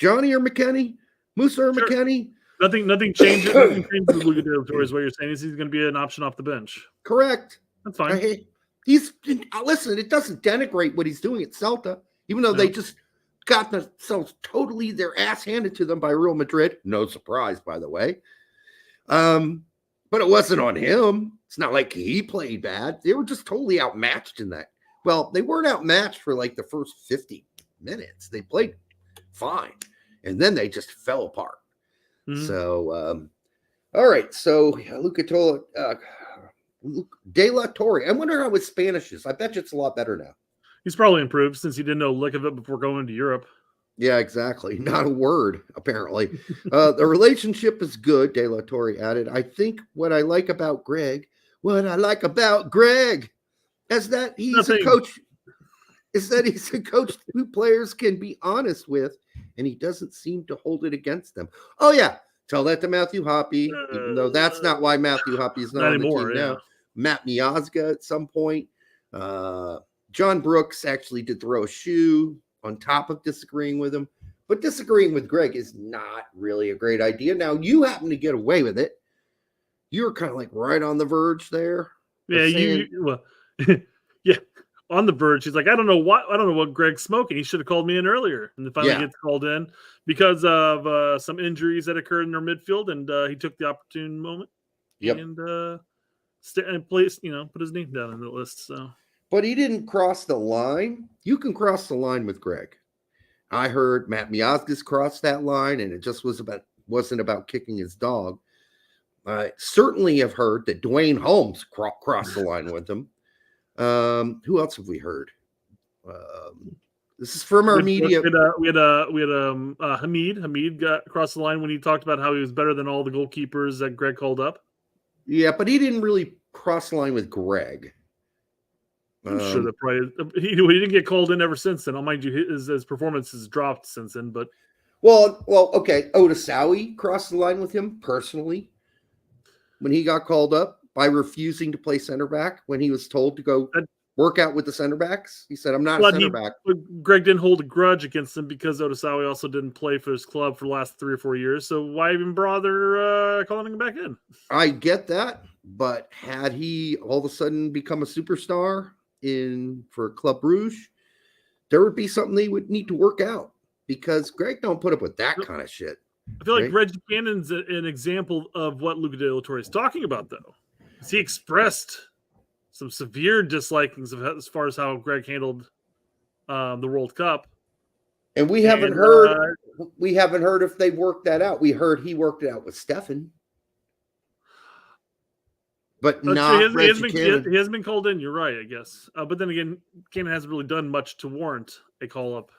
or McKennie, Musa or McKennie. Nothing changes. Nothing changes with Luca de la Torre is what you're saying. Is he's going to be an option off the bench? Correct. That's fine. Listen, it doesn't denigrate what he's doing at Celta, even though they just got themselves totally their ass handed to them by Real Madrid. No surprise, by the way. But it wasn't on him. It's not like he played bad. They were just totally outmatched in that. Well, they weren't outmatched for like the first 50 minutes. They played fine. And then they just fell apart. Mm-hmm. So, all right. So Luca de la Torre. I wonder how his Spanish is. I bet you it's a lot better now. He's probably improved since he didn't know a lick of it before going to Europe. Yeah, exactly. Not a word, apparently. The relationship is good, De La Torre added. I think what I like about Greg is that he's a coach. Is that he's a coach who players can be honest with, and he doesn't seem to hold it against them. Oh, yeah. Tell that to Matthew Hoppe, even though that's not why Matthew Hoppe is not on the team now. Matt Miazga at some point. John Brooks actually did throw a shoe on top of disagreeing with him. But disagreeing with Greg is not really a great idea. Now, you happen to get away with it. You're kind of like right on the verge there. Yeah, yeah, on the verge. He's like, I don't know what Greg's smoking. He should have called me in earlier. And then finally gets called in because of some injuries that occurred in their midfield, and he took the opportune moment. Yep. And put his name down on the list. So. But he didn't cross the line. You can cross the line with Greg. I heard Matt Miazgas cross that line, and it just wasn't about kicking his dog. I certainly have heard that Dwayne Holmes crossed the line with him. Who else have we heard? This is from our media. We had Hamid. Hamid got across the line when he talked about how he was better than all the goalkeepers that Greg called up. Yeah, but he didn't really cross the line with Greg. I'm sure that probably he didn't get called in ever since then. I'll mind you, his performance has dropped since then. But okay. Odasawi crossed the line with him personally when he got called up by refusing to play center back when he was told to go work out with the center backs. He said, "I'm not a center back." Greg didn't hold a grudge against him because Odasawi also didn't play for his club for the last 3 or 4 years. So why even bother calling him back in? I get that, but had he all of a sudden become a superstar for Club Rouge, there would be something they would need to work out because Greg don't put up with that kind of shit. I feel like Reggie Cannon's an example of what Luca de la Torre is talking about, though. He expressed some severe dislikings as far as how Greg handled the World Cup, and we haven't heard if they worked that out. We heard he worked it out with Stefan. But not he hasn't been called in. You're right, I guess. But then again, Cannon hasn't really done much to warrant a call up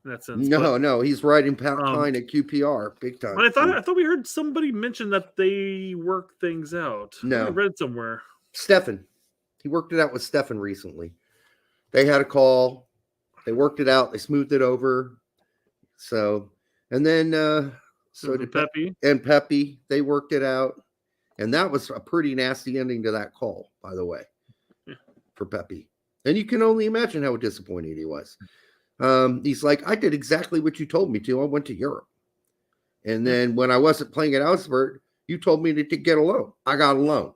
in that sense. No, he's riding Pine at QPR big time. But I thought we heard somebody mention that they work things out. No, I read somewhere. Stefan, he worked it out with Stefan recently. They had a call. They worked it out. They smoothed it over. So, and then did Pepe and Pepe. They worked it out. And that was a pretty nasty ending to that call, by the way, for Pepe. And you can only imagine how disappointed he was. He's like, I did exactly what you told me to. I went to Europe. And then when I wasn't playing at Augsburg, you told me to get a loan. I got a loan.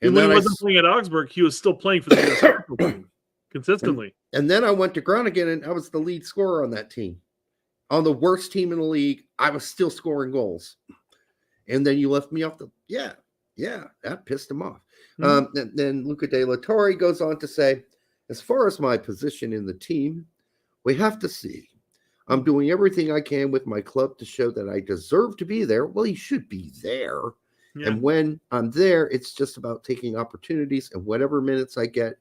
And when he wasn't playing at Augsburg, he was still playing for the national team consistently. And then I went to Groningen, and I was the lead scorer on that team. On the worst team in the league, I was still scoring goals. And then you left me off that pissed him off. Mm-hmm. Then Luca de la Torre goes on to say, as far as my position in the team, we have to see. I'm doing everything I can with my club to show that I deserve to be there. Well, he should be there. Yeah. And when I'm there, it's just about taking opportunities and whatever minutes I get,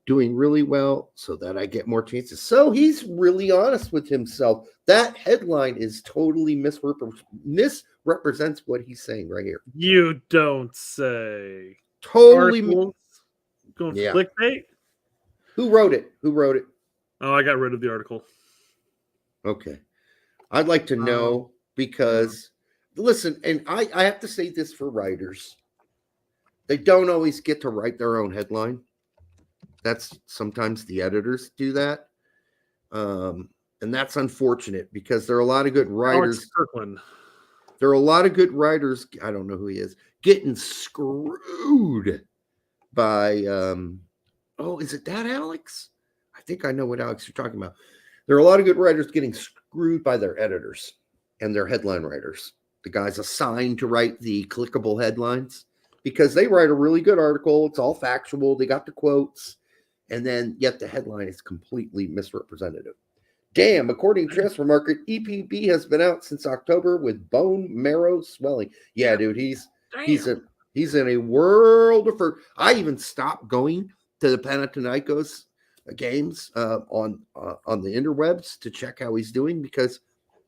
doing really well so that I get more chances. So he's really honest with himself. That headline is totally misrepresents what he's saying right here. You don't say. Totally. Going for clickbait? Who wrote it? Oh, I got rid of the article. Okay. I'd like to know because, listen, and I have to say this for writers. They don't always get to write their own headline. That's sometimes the editors do that. And that's unfortunate because there are a lot of good writers. Alex Kirkland. There are a lot of good writers. I don't know who he is. Getting screwed by, is it that Alex? I think I know what Alex you're talking about. There are a lot of good writers getting screwed by their editors and their headline writers. The guys assigned to write the clickable headlines because they write a really good article. It's all factual. They got the quotes. And then yet the headline is completely misrepresentative. Damn, according to Transfer Market, EPB has been out since October with bone marrow swelling. Yeah, dude, he's in a world of hurt. I even stopped going to the Panathinaikos games on the interwebs to check how he's doing because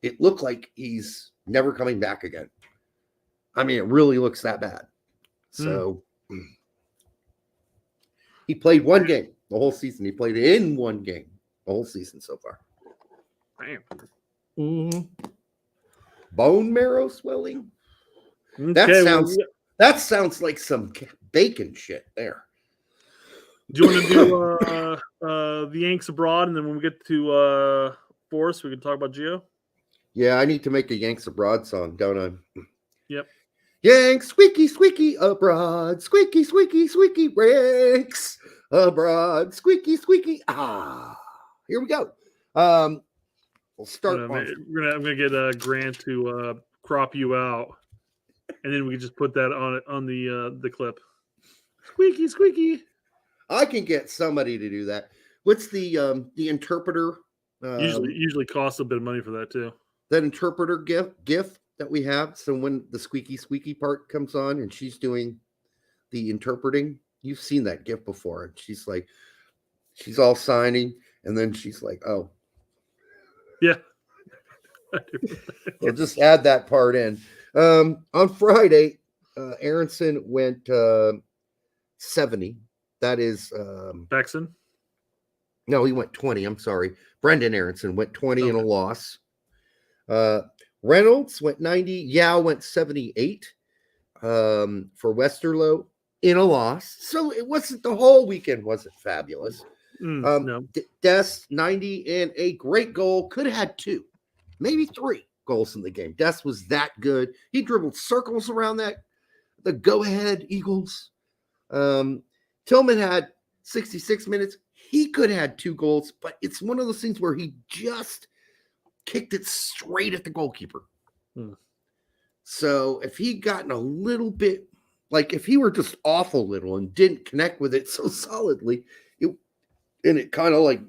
it looked like he's never coming back again. I mean, it really looks that bad. So he played one game the whole season. He played in one game the whole season so far. Damn. Bone marrow swelling. Okay, that sounds like some bacon shit there. Do you want to do the Yanks Abroad, and then when we get to Force, we can talk about Gio? Yeah, I need to make a Yanks Abroad song, don't I? Yep. Yanks, squeaky, squeaky, abroad. Squeaky, squeaky, squeaky, Yanks abroad. Squeaky, squeaky. Here we go. We'll start. I'm gonna get Grant to crop you out, and then we can just put that on the clip. Squeaky, squeaky. I can get somebody to do that. What's the interpreter? Usually costs a bit of money for that too. That interpreter gif that we have. So when the squeaky squeaky part comes on and she's doing the interpreting, you've seen that gif before. And she's like, she's all signing, and then she's like, oh. Yeah. We'll just add that part in. On Friday, Aronson went 70. That is Baxton. No, he went 20. I'm sorry. Brendan Aronson went 20 in a loss. Reynolds went 90. Yao went 78 for Westerlo in a loss. So it wasn't the whole weekend wasn't fabulous. No. Des 90 and a great goal. Could have had 2, maybe 3 goals in the game. Des was that good. He dribbled circles around the go-ahead Eagles. Tillman had 66 minutes. He could have had 2 goals, but it's one of those things where he just kicked it straight at the goalkeeper. So if he'd gotten a little bit, like if he were just off a little and didn't connect with it so solidly, it kind of like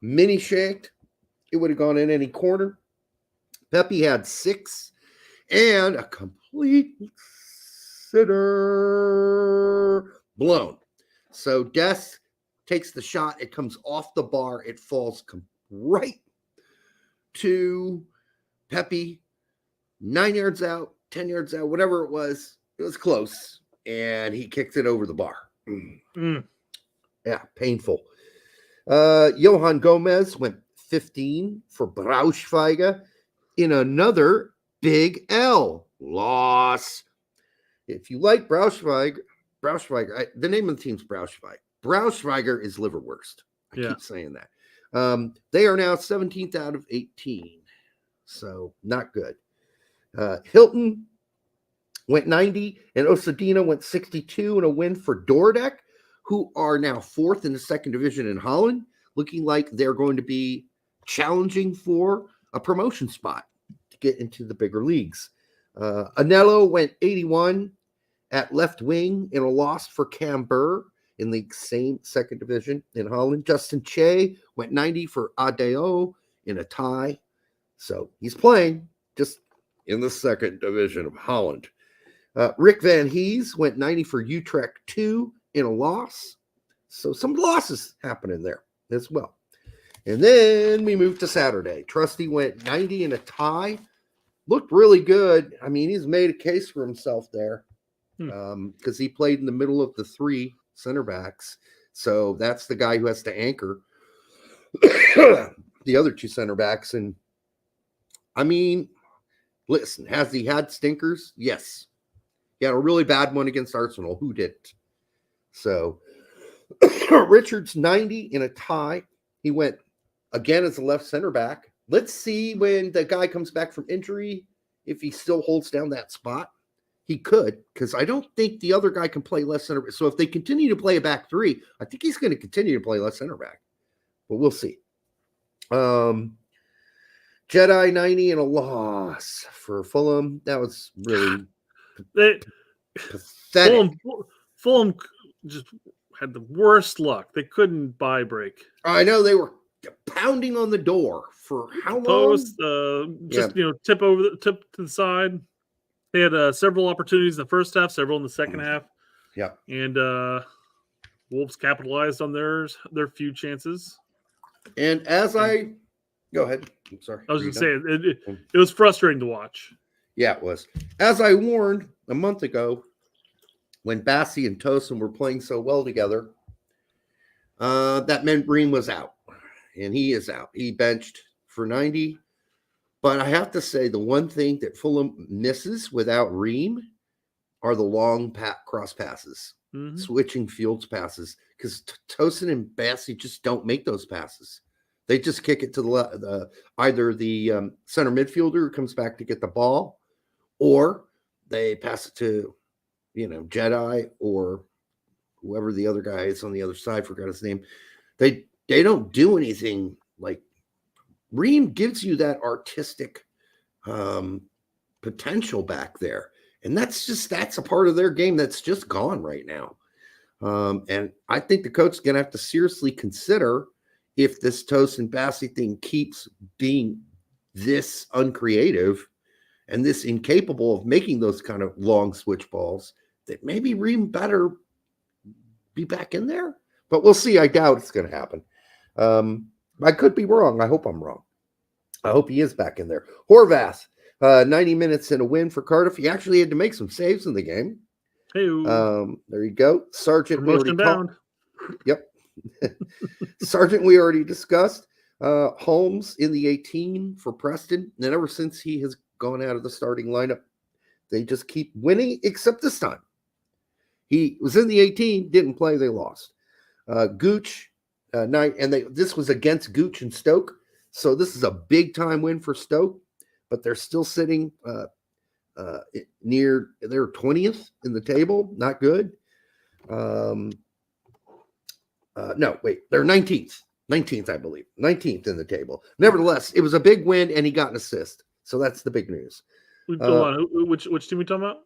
mini shaked, it would have gone in any corner. Pepe had 6 and a complete sitter blown. So Des takes the shot. It comes off the bar. It falls right to Pepe, 9 yards out, 10 yards out, whatever it was. It was close. And he kicked it over the bar. Yeah, painful. Johan Gomez went 15 for Braunschweiger in another big L loss. If you like Braunschweiger, the name of the team's Braunschweiger. Braunschweiger is liverwurst. I keep saying that. They are now 17th out of 18. So not good. Hilton went 90 and Osadina went 62 in a win for Dordrecht, who are now 4th in the 2nd division in Holland, looking like they're going to be challenging for a promotion spot to get into the bigger leagues. Anello went 81 at left wing in a loss for Camber in the same 2nd division in Holland. Justin Che went 90 for Adeo in a tie So he's playing just in the second division of Holland. Rick Van Hees went 90 for Utrecht 2 in a loss. So some losses happening there as well. And then we moved to Saturday. Trusty went 90 in a tie. Looked really good. I mean, he's made a case for himself there because he played in the middle of the 3 center backs. So that's the guy who has to anchor the other 2 center backs. And I mean, listen, has he had stinkers? Yes. He had a really bad one against Arsenal. Who didn't? So Richards 90 in a tie. He went again as a left center back. Let's see when the guy comes back from injury, if he still holds down that spot. He could, because I don't think the other guy can play left center back. So if they continue to play a back 3, I think he's going to continue to play left center back. But we'll see. Jedi 90 and a loss for Fulham. That was really pathetic. Fulham just had the worst luck. They couldn't buy break. I know they were pounding on the door for how long? Post, tip to the side. They had several opportunities in the first half, several in the second half. Yeah, and Wolves capitalized on their few chances. And as I go ahead, I'm sorry. I was going to say it was frustrating to watch. Yeah, it was. As I warned a month ago, when Bassi and Tosin were playing so well together, that meant Ream was out. And he is out. He benched for 90. But I have to say, the one thing that Fulham misses without Ream are the long cross passes, switching fields passes, because Tosin and Bassi just don't make those passes. They just kick it to either the center midfielder who comes back to get the ball, or they pass it to, Jedi or whoever the other guy is on the other side. Forgot his name. They don't do anything. Like Ream gives you that artistic potential back there. And that's a part of their game that's just gone right now. And I think the coach is going to have to seriously consider if this Tosin Bassi thing keeps being this uncreative and this incapable of making those kind of long switch balls, that maybe Ream better be back in there. But we'll see. I doubt it's going to happen. I could be wrong. I hope I'm wrong. I hope he is back in there. Horvath, 90 minutes and a win for Cardiff. He actually had to make some saves in the game. Hey, there you go. Sargent. Yep. Sargent, we already discussed. Holmes in the 18 for Preston. And ever since he has gone out of the starting lineup, they just keep winning, except this time. He was in the 18, didn't play, they lost. Gooch, this was against Gooch and Stoke. So this is a big time win for Stoke, but they're still sitting near their 20th in the table. Not good. They're 19th. 19th, I believe. 19th in the table. Nevertheless, it was a big win, and he got an assist. So that's the big news. Which team are we talking about?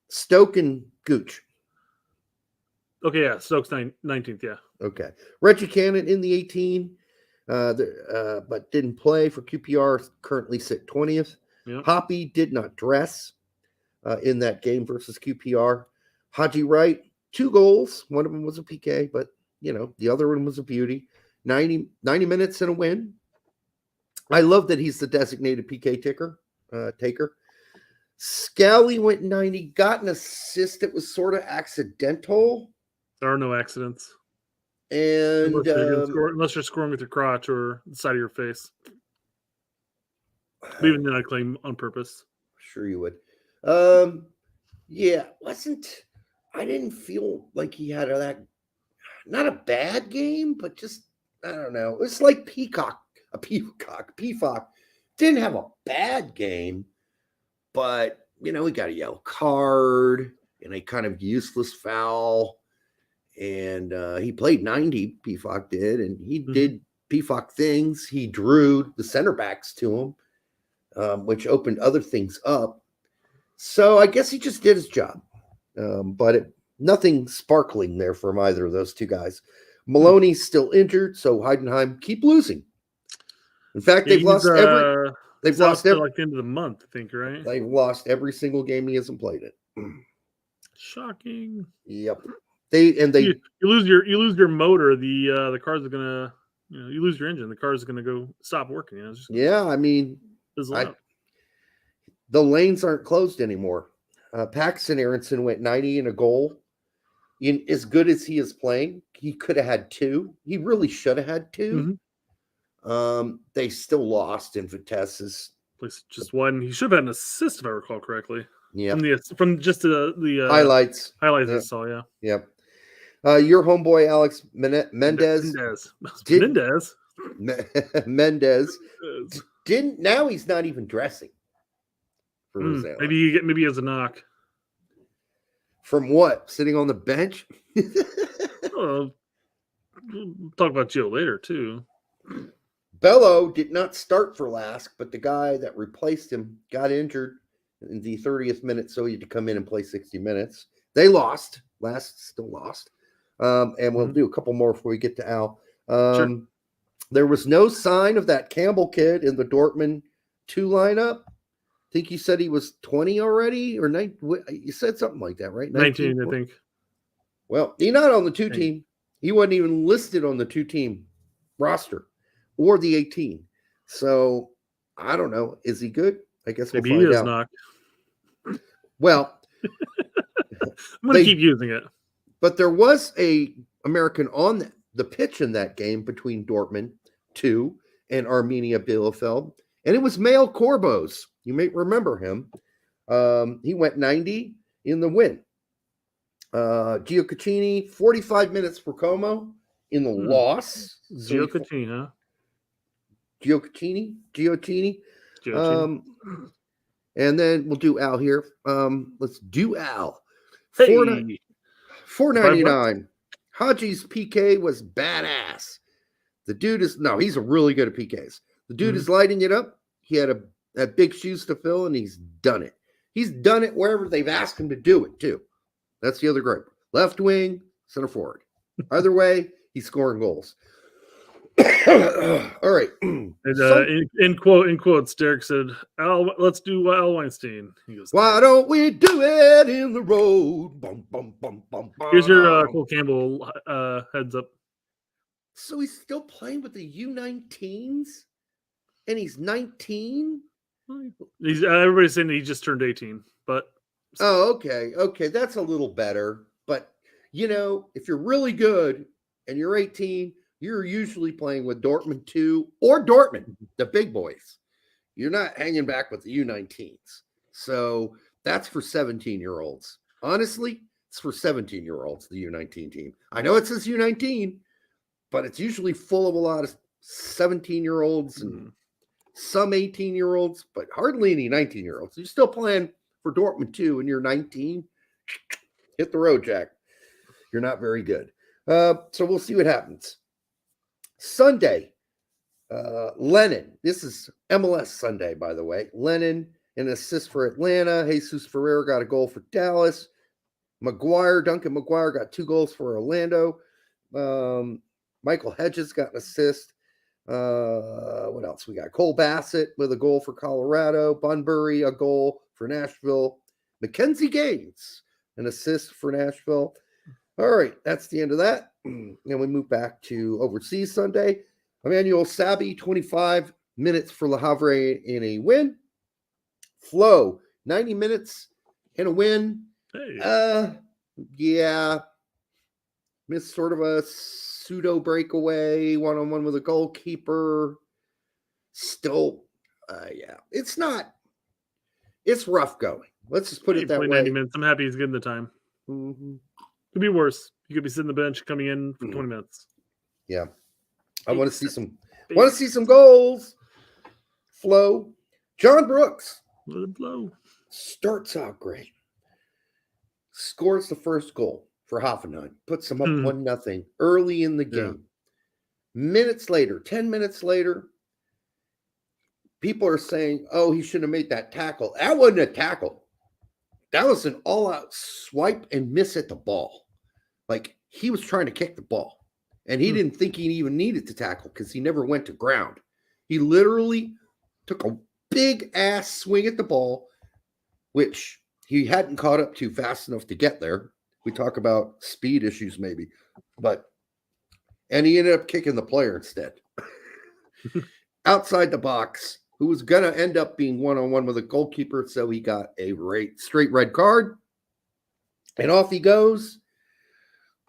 Stoke and Gooch. Okay, yeah. Stoke's 19th, yeah. Okay. Reggie Cannon in the 18, but didn't play for QPR, currently sit 20th. Yeah. Hoppy did not dress in that game versus QPR. Haji Wright, 2 goals. One of them was a PK, but, the other one was a beauty. 90 minutes and a win. I love that he's the designated PK taker. Scally went 90, got an assist that was sort of accidental. There are no accidents. And unless you're scoring with your crotch or the side of your face. But even then, I claim on purpose. Sure you would. I didn't feel like he had not a bad game, but just, I don't know. It's like Peacock didn't have a bad game, but, he got a yellow card and a kind of useless foul. And he played 90, PFOC did, and he did PFOC things. He drew the center backs to him, which opened other things up. So I guess he just did his job. But nothing sparkling there from either of those two guys. Maloney's still injured, so Heidenheim keep losing. In fact, they've lost They've lost till like the end of the month, I think, right? They've lost every single game he hasn't played it. Shocking. Yep. You lose your motor, the cars are gonna, you lose your engine, the car's gonna go stop working. It's just I mean, the lanes aren't closed anymore. Paxton Aronson went 90 and a goal. As good as he is playing, he could have had 2. He really should have had 2. They still lost in Vitesse's. Just one. He should have had an assist if I recall correctly. Yeah. From just the highlights. I saw. Yeah. Yep. Your homeboy Alex Mendez. Mendez didn't. Now he's not even dressing. For maybe he has a knock. From what? Sitting on the bench? We'll talk about Gio later too. Bello did not start for Lask, but the guy that replaced him got injured in the 30th minute, so he had to come in and play 60 minutes. They lost. Lask still lost. And we'll do a couple more before we get to Al. Sure. There was no sign of that Campbell kid in the Dortmund 2 lineup. I think you said he was 20 already, or 19. You said something like that, right? 19, I think. Well, he's not on the 2 team. He wasn't even listed on the 2 team roster or the 18. So I don't know. Is he good? I guess we'll maybe find he is out. not. Well, I'm going to keep using it. But there was a American on the pitch in that game between Dortmund 2 and Arminia Bielefeld, and it was Mael Corbos. You may remember him. He went 90 in the win. Gio Caccini, 45 minutes for Como in the loss. Gio Caccini, huh? Gio Caccini. And then we'll do Al here. Let's do Al. Hey. $4.99. Haji's PK was badass. The dude he's really good at PKs. The dude is lighting it up. He had big shoes to fill, and he's done it. He's done it wherever they've asked him to do it, too. That's the other group. Left wing, center forward. Either way, he's scoring goals. All right. And, in quotes, Derek said, let's do Al Weinstein. He goes, why don't we do it in the road? Bum, bum, bum, bum, bum. Here's your Cole Campbell heads up. So he's still playing with the U19s? And he's 19? Everybody's saying that he just turned 18, but okay. That's a little better. But if you're really good and you're 18, you're usually playing with Dortmund 2 or Dortmund, the big boys. You're not hanging back with the U19s. So that's for 17-year-olds. Honestly, it's for 17-year-olds, the U19 team. I know it says U19, but it's usually full of a lot of 17-year-olds and some 18-year-olds, but hardly any 19-year-olds. You're still playing for Dortmund 2 and you're 19. Hit the road, Jack. You're not very good. So we'll see what happens. Sunday, Lennon. This is MLS Sunday, by the way. Lennon, an assist for Atlanta. Jesus Ferreira got a goal for Dallas. Duncan McGuire got 2 goals for Orlando. Michael Hedges got an assist. What else we got? Cole Bassett with a goal for Colorado. Bunbury, a goal for Nashville. Mackenzie Gaines, an assist for Nashville. All right, that's the end of that. And we move back to overseas Sunday. Emmanuel Sabi, 25 minutes for Le Havre in a win. Flo, 90 minutes in a win. Hey. Yeah. Missed sort of a pseudo breakaway, one-on-one with a goalkeeper. Still, it's rough going. Let's just put it that way. 90 minutes. I'm happy he's getting the time. Mm-hmm. Could be worse. You could be sitting on the bench coming in for 20 minutes. Yeah. I want to see some goals. Flo. John Brooks. Flo. Starts out great. Scores the first goal for Hoffenheim. Puts them up 1-0 early in the game. Minutes later, 10 minutes later, people are saying, oh, he shouldn't have made that tackle. That wasn't a tackle. That was an all-out swipe and miss at the ball. Like, he was trying to kick the ball. And he didn't think he even needed to tackle because he never went to ground. He literally took a big ass swing at the ball, which he hadn't caught up to fast enough to get there. We talk about speed issues maybe, and he ended up kicking the player instead. Outside the box, who was going to end up being one-on-one with a goalkeeper, so he got a straight red card. And off he goes,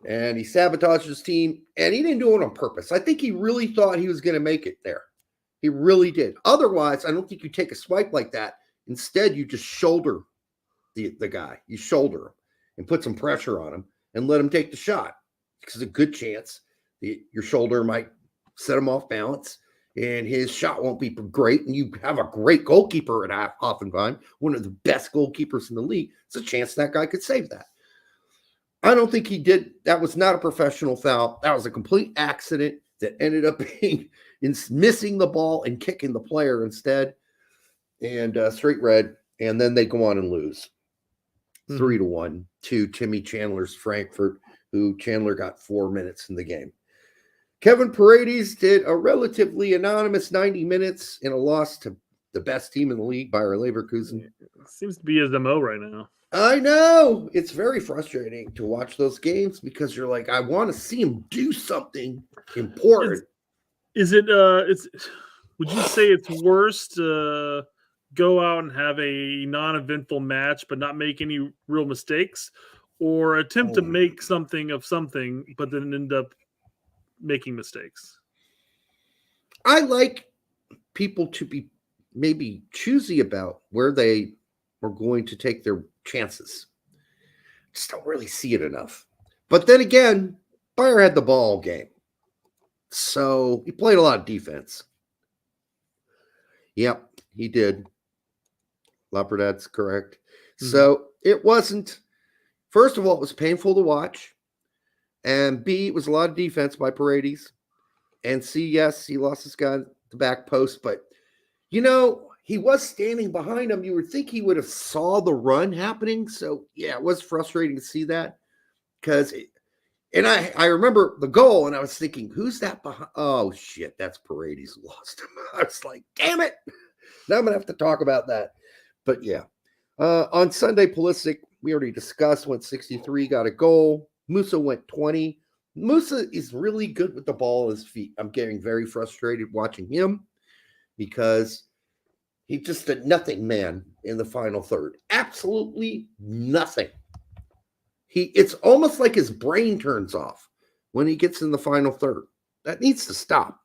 and he sabotages his team, and he didn't do it on purpose. I think he really thought he was going to make it there. He really did. Otherwise, I don't think you take a swipe like that. Instead, you just shoulder the guy. You shoulder him and put some pressure on him and let him take the shot. Because there's a good chance your shoulder might set him off balance, and his shot won't be great, and you have a great goalkeeper at Hoffenheim, one of the best goalkeepers in the league. It's a chance that guy could save that. I don't think he did. That was not a professional foul. That was a complete accident that ended up being missing the ball and kicking the player instead, and straight red, and then they go on and lose 3-1 to Timmy Chandler's Frankfurt, who Chandler got 4 minutes in the game. Kevin Paredes did a relatively anonymous 90 minutes in a loss to the best team in the league, Bayer Leverkusen. Seems to be his MO right now. I know. It's very frustrating to watch those games because you're like, I want to see him do something important. Would you say it's worse to go out and have a non-eventful match but not make any real mistakes, or attempt to make something of something but then end up making mistakes? I like people to be maybe choosy about where they are going to take their chances. Just don't really see it enough. But then again, Bayer had the ball all game. So he played a lot of defense. Yep, he did. Leopardad's correct. So it wasn't, first of all, it was painful to watch. And B, it was a lot of defense by Paredes. And C, yes, he lost his guy at the back post. But, he was standing behind him. You would think he would have saw the run happening. So, yeah, it was frustrating to see that. And I remember the goal, and I was thinking, who's that behind? Oh, shit, that's Paredes who lost him. I was like, damn it. Now I'm going to have to talk about that. But, yeah. On Sunday, Pulisic, we already discussed, went 63, got a goal. Musa went 20. Musa is really good with the ball at his feet. I'm getting very frustrated watching him because he just did nothing, man, in the final third. Absolutely nothing. It's almost like his brain turns off when he gets in the final third. That needs to stop.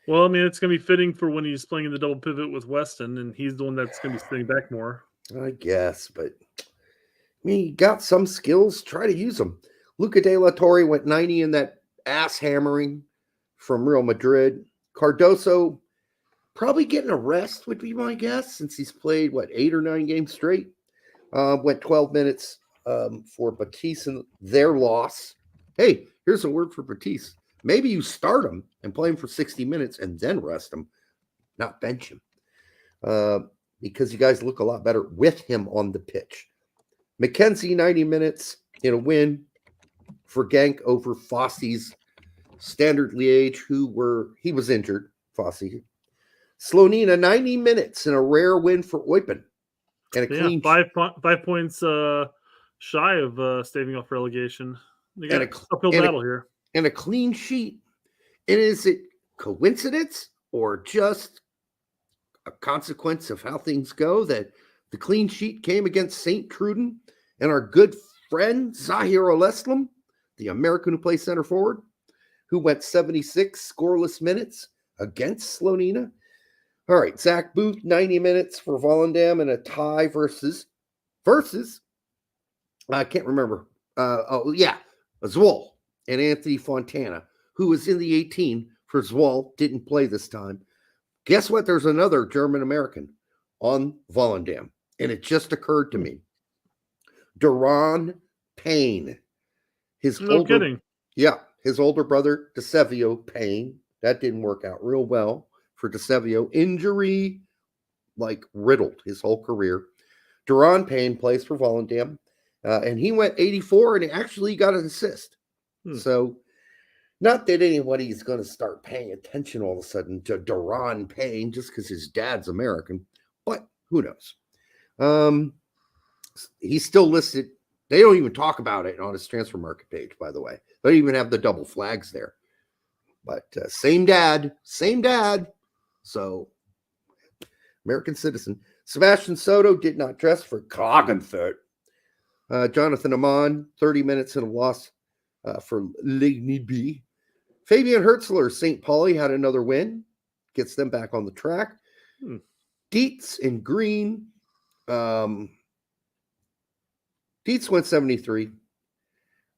Well, I mean, it's going to be fitting for when he's playing in the double pivot with Weston, and he's the one that's going to be sitting back more. I guess, but he got some skills. Try to use them. Luca De La Torre went 90 in that ass hammering from Real Madrid. Cardoso probably getting a rest would be my guess, since he's played, 8 or 9 games straight. Went 12 minutes for Batiste in their loss. Hey, here's a word for Batiste. Maybe you start him and play him for 60 minutes and then rest him, not bench him. Because you guys look a lot better with him on the pitch. McKenzie, 90 minutes in a win for Genk over Fosse's Standard Liège, he was injured, Fosse. Slonina, 90 minutes in a rare win for Eupen. And a clean 5 points shy of staving off relegation. They got an uphill battle here. And a clean sheet. And is it coincidence or just a consequence of how things go that the clean sheet came against St. Truden and our good friend Zahir Oleslam, the American who plays center forward, who went 76 scoreless minutes against Slonina? All right, Zach Booth, 90 minutes for Volendam and a tie versus I can't remember. Zwolle and Anthony Fontana, who was in the 18 for Zwolle, didn't play this time. Guess what? There's another German-American on Volendam, and it just occurred to me. Duran Payne. His older brother, DeSevio Payne. That didn't work out real well for DeSevio. Injury, riddled his whole career. Duran Payne plays for Volendam, and he went 84, and he actually got an assist. So, not that anybody's going to start paying attention all of a sudden to Duran Payne just because his dad's American. but who knows? He's still listed. They don't even talk about it on his transfer market page, by the way. They don't even have the double flags there. But same dad. So, American citizen. Sebastian Soto did not dress for Klagenfurt. Jonathan Amon, 30 minutes in a loss for Ligny B. Fabian Hertzler, St. Pauli, had another win. Gets them back on the track. Dietz and Green. Dietz went 73.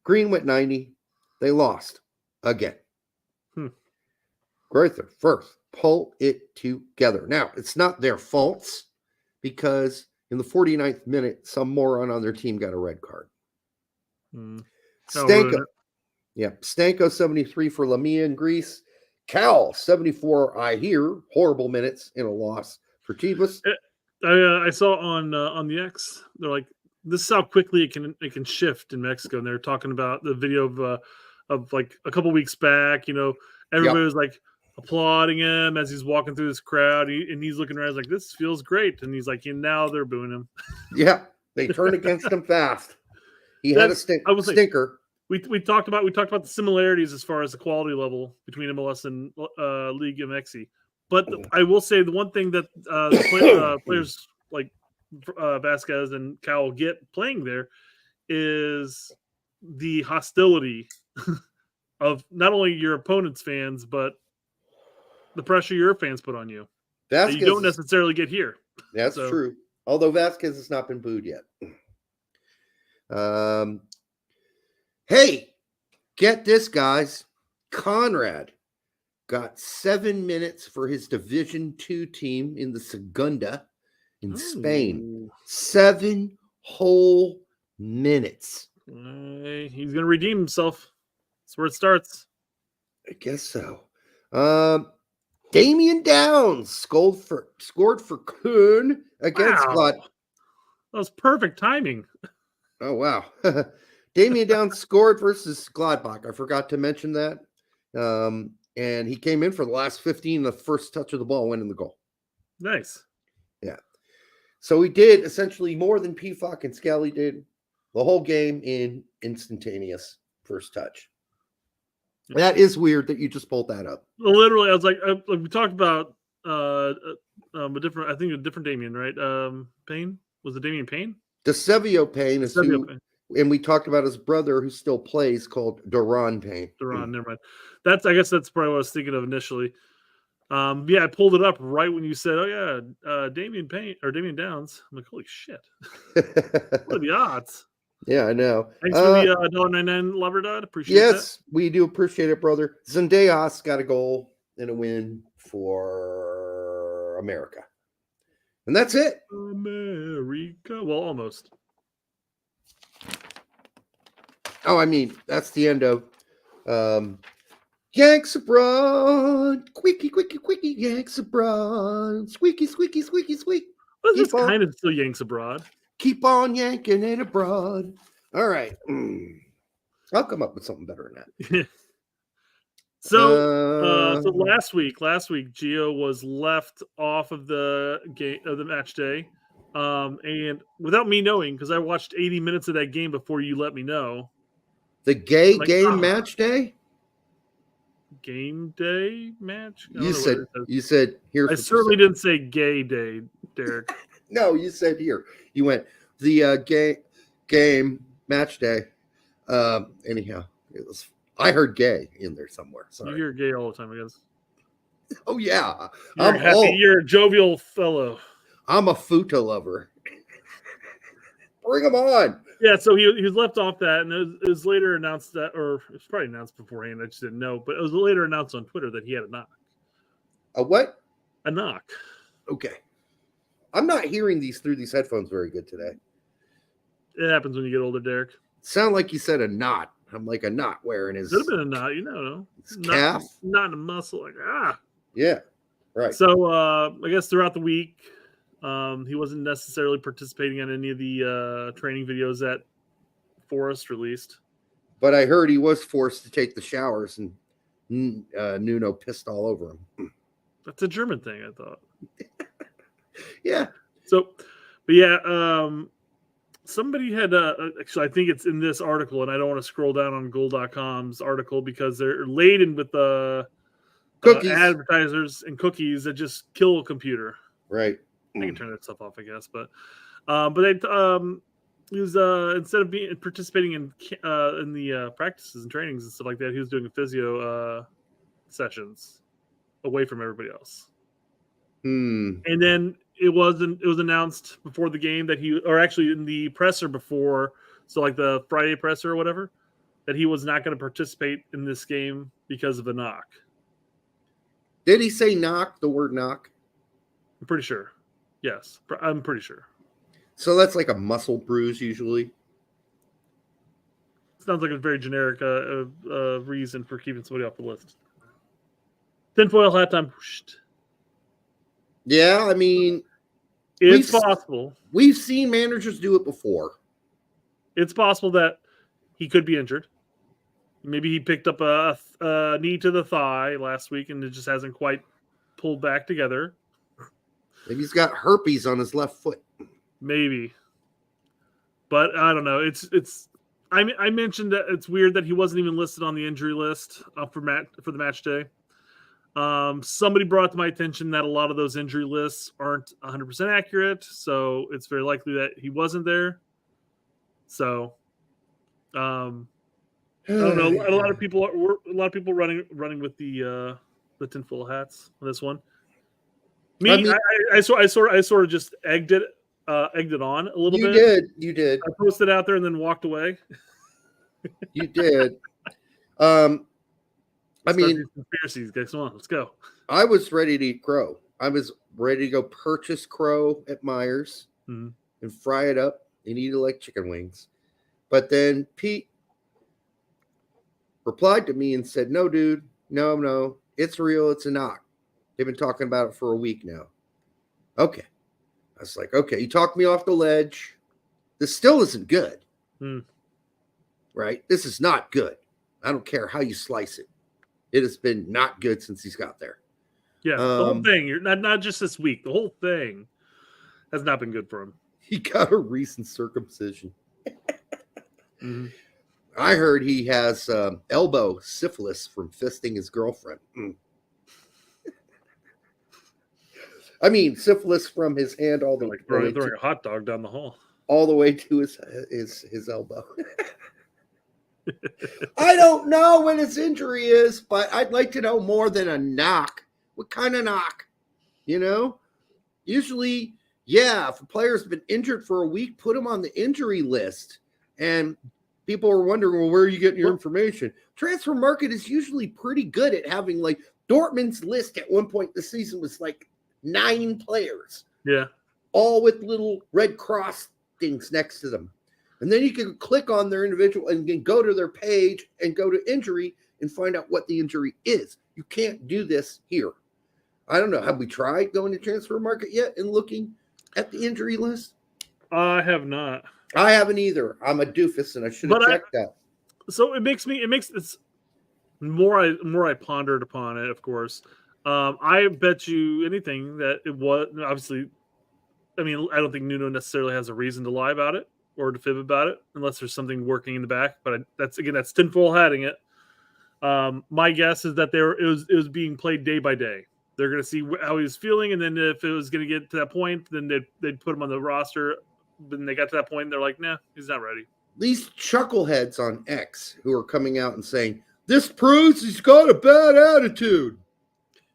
Green went 90. They lost again. Greuther, Firth, pull it together. Now, it's not their faults because in the 49th minute, some moron on their team got a red card. Stanko. Yeah, Stanko 73 for Lamia in Greece. Cal 74, I hear, horrible minutes in a loss for Chivas. I saw on the X, they're like, this is how quickly it can shift in Mexico. And they're talking about the video of like a couple weeks back, everybody was like applauding him as he's walking through this crowd, and he's looking around like, this feels great. And he's like, now they're booing him. Yeah, they turned against him fast. He had a stinker. We talked about the similarities as far as the quality level between MLS and League MX. But I will say the one thing that the players like Vazquez and Cowell get playing there is the hostility of not only your opponent's fans, but the pressure your fans put on you. That you don't necessarily get here. That's true. Although Vazquez has not been booed yet. Hey, get this, guys. Conrad got 7 minutes for his Division II team in the Segunda in Spain. 7 whole minutes. He's going to redeem himself. That's where it starts. I guess so. Damian Downs scored for Köln against Glad. That was perfect timing. Oh, wow. Damian Downs scored versus Gladbach. I forgot to mention that. And he came in for the last 15. The first touch of the ball went in the goal. Nice. Yeah. So he did essentially more than PFOC and Scally did the whole game in instantaneous first touch. That is weird that you just pulled that up. Literally, I was like we talked about a different Damien, right? Payne? Was it Damien Payne? DeSevio Payne is who, and we talked about his brother who still plays called Duran Payne. Duran, never mind. I guess that's probably what I was thinking of initially. Yeah, I pulled it up right when you said, "Oh yeah, Damian Payne or Damian Downs." I'm like, "Holy shit! What are the odds?" Yeah, I know. Thanks for the $1.99 Labrador. Appreciate that. Yes, we do appreciate it, brother. Zendejas got a goal and a win for America. And that's it. America. Well, almost. Oh, I mean, that's the end of Yanks Abroad. Quickie, Yanks Abroad. Squeaky, squeaky, squeaky, squeak. Well, this kind of still Yanks Abroad. Keep on yanking it abroad. All right. I'll come up with something better than that. So last week, Gio was left off of the game of the match day. And without me knowing, because I watched 80 minutes of that game before you let me know. The game match day? Game day match? You said here. I certainly didn't say gay day, Derek. No, you said here. You went the game match day. Anyhow, it was. I heard gay in there somewhere. Sorry. You hear gay all the time, I guess. Oh yeah, you're a jovial fellow. I'm a futa lover. Bring him on. Yeah, so he was left off that, and it was later announced that, or it was probably announced beforehand. I just didn't know, but it was later announced on Twitter that he had a knock. A what? A knock. Okay. I'm not hearing these through these headphones very good today. It happens when you get older, Derek. Sound like you said a knot. I'm like a knot wearing his. Could have been a knot, His calf. Not a muscle, Yeah, right. So I guess throughout the week, he wasn't necessarily participating on any of the training videos that Forrest released. But I heard he was forced to take the showers, and Nuno pissed all over him. That's a German thing, I thought. Yeah, So, but yeah, somebody had actually, I think it's in this article, and I don't want to scroll down on goal.com's article because they're laden with cookies, advertisers and cookies that just kill a computer. Right. I can turn that stuff off, I guess, but they he was instead of participating in the practices and trainings and stuff like that, he was doing physio sessions away from everybody else. And then it was announced before the game that or actually in the presser before, so like the Friday presser or whatever, that he was not going to participate in this game because of a knock. Did he say knock? The word knock? I'm pretty sure. Yes, I'm pretty sure. So that's like a muscle bruise usually. Sounds like a very generic reason for keeping somebody off the list. Tinfoil hat time. Yeah, I mean, it's possible. We've seen managers do it before. It's possible that he could be injured. Maybe he picked up a knee to the thigh last week and it just hasn't quite pulled back together. Maybe he's got herpes on his left foot. Maybe. But I don't know. I mentioned that it's weird that he wasn't even listed on the injury list for the match day. Somebody brought to my attention that a lot of those injury lists aren't 100% accurate, so it's very likely that he wasn't there. So, I don't know. A lot of people running with the tinfoil hats on this one. I sort of just egged it on a little bit. You did. I posted out there and then walked away. You did. I mean, conspiracies, guys. Come on, let's go. I was ready to eat crow. I was ready to go purchase crow at Myers and fry it up and eat it like chicken wings. But then Pete replied to me and said, "No, dude, no, it's real. It's a knock. They've been talking about it for a week now." Okay. I was like, okay, you talked me off the ledge. This still isn't good. Right? This is not good. I don't care how you slice it. It has been not good since he's got there. Yeah, the whole thing. You're not just this week. The whole thing has not been good for him. He got a recent circumcision. I heard he has elbow syphilis from fisting his girlfriend. I mean, syphilis from his hand all the way throwing a hot dog down the hall, all the way to his elbow. I don't know what his injury is, but I'd like to know more than a knock. What kind of knock? You know, usually, yeah, if a player's been injured for a week, put him on the injury list. And people are wondering, well, where are you getting your information? Transfer Market is usually pretty good at having, like, Dortmund's list at one point this season was like 9 players. Yeah. All with little red cross things next to them. And then you can click on their individual and then go to their page and go to injury and find out what the injury is. You can't do this here. I don't know. Have we tried going to Transfer Market yet and looking at the injury list? I have not. I haven't either. I'm a doofus and I should have checked that. So it makes it's more I pondered upon it, of course. I bet you anything that it was obviously. I mean, I don't think Nuno necessarily has a reason to lie about it or to fib about it, unless there's something working in the back. But that's tinfoil hatting it. My guess is that it was being played day by day. They're going to see how he was feeling, and then if it was going to get to that point, then they'd put him on the roster. Then they got to that point, and they're like, "Nah, he's not ready." These chuckleheads on X who are coming out and saying this proves he's got a bad attitude.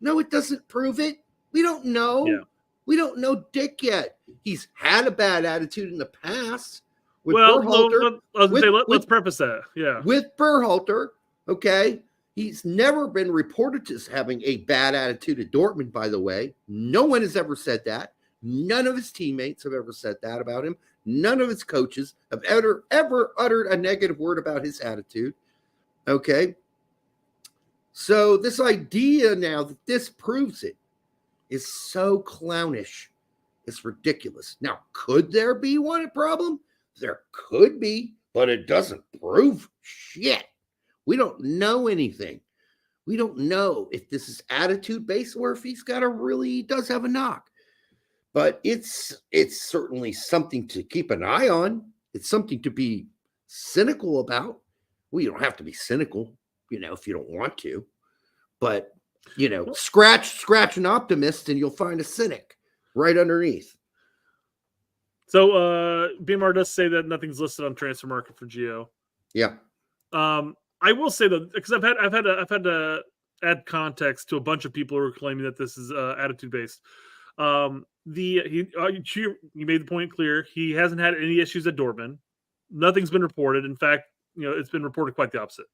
No, it doesn't prove it. We don't know. Yeah. We don't know dick yet. He's had a bad attitude in the past. With let's preface that. Yeah. With Berhalter, okay, he's never been reported as having a bad attitude at Dortmund, by the way. No one has ever said that. None of his teammates have ever said that about him. None of his coaches have ever uttered a negative word about his attitude. Okay. So this idea now that this proves it is so clownish. It's ridiculous. Now, could there be one problem? There could be, but it doesn't prove shit. We don't know anything. We don't know if this is attitude-based or if he does have a knock. but it's certainly something to keep an eye on. It's something to be cynical about. Well, you don't have to be cynical, if you don't want to, but scratch an optimist and you'll find a cynic right underneath. So BMR does say that nothing's listed on transfer market for Gio. Yeah. I will say though, because I've had to add context to a bunch of people who are claiming that this is attitude based. You made the point clear. He hasn't had any issues at Dortmund. Nothing's been reported. In fact, it's been reported quite the opposite.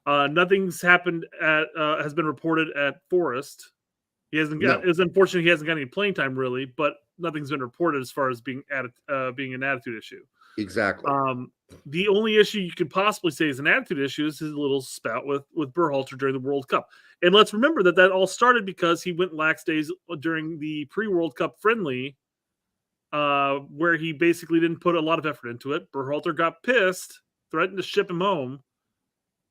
Nothing's happened has been reported at Forest. He hasn't got. It's unfortunate he hasn't got any playing time really, but nothing's been reported as far as being an attitude issue. Exactly. The only issue you could possibly say is an attitude issue is his little spout with Berhalter during the World Cup. And let's remember that all started because he went lax days during the pre-World Cup friendly, where he basically didn't put a lot of effort into it. Berhalter got pissed, threatened to ship him home,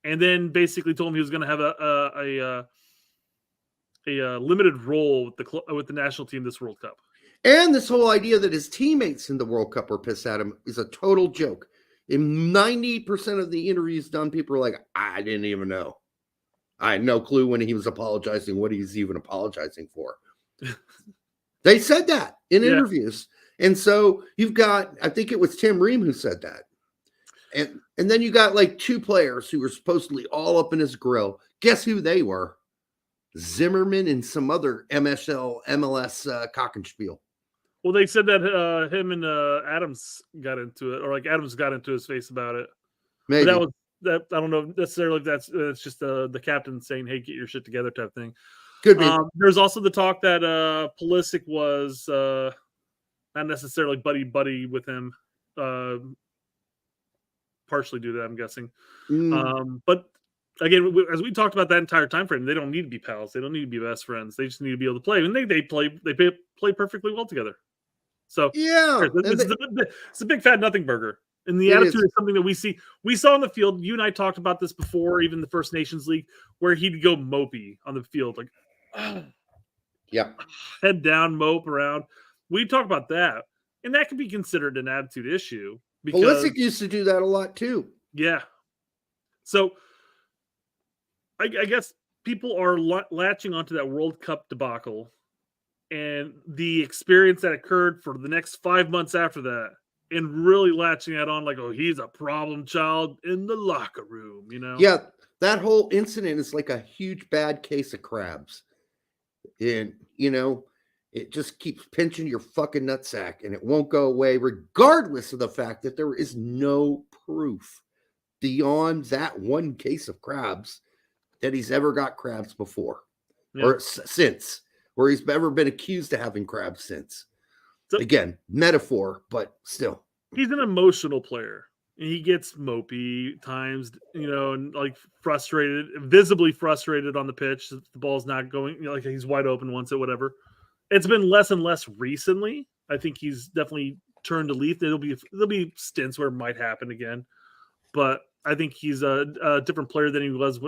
and then basically told him he was going to have a limited role with the national team this World Cup. And this whole idea that his teammates in the World Cup were pissed at him is a total joke. In 90% of the interviews done, people are like, I didn't even know. I had no clue when he was apologizing what he's even apologizing for. They said that in interviews. And so you've got, I think it was Tim Ream who said that. And then you got like two players who were supposedly all up in his grill. Guess who they were? Zimmerman and some other MLS cockenspiel. Well, they said that him and Adams got into it, or like Adams got into his face about it. Maybe. But I don't know necessarily if that's just the captain saying, "Hey, get your shit together," type thing. Could be. There's also the talk that Pulisic was not necessarily buddy with him, partially due to that, I'm guessing. But again, as we talked about that entire time frame, they don't need to be pals. They don't need to be best friends. They just need to be able to play, and they play perfectly well together. So yeah, it's a big fat nothing burger. And the attitude is something that we saw on the field. You and I talked about this before, even the First Nations League, where he'd go mopey on the field, like head down, mope around. We talked about that, and that could be considered an attitude issue. Because Pulisic used to do that a lot too. Yeah. So I guess people are latching onto that World Cup debacle and the experience that occurred for the next 5 months after that, and really latching that on like, oh, he's a problem child in the locker room, Yeah, that whole incident is like a huge bad case of crabs. And, it just keeps pinching your fucking nutsack and it won't go away, regardless of the fact that there is no proof beyond that one case of crabs that he's ever got crabs before or since, or he's ever been accused of having crabs since. So, again, metaphor, but still. He's an emotional player. He gets mopey times, and like frustrated, visibly frustrated on the pitch. The ball's not going, like he's wide open, wants it, whatever. It's been less and less recently. I think he's definitely turned a leaf. There'll be stints where it might happen again, but I think he's a different player than he was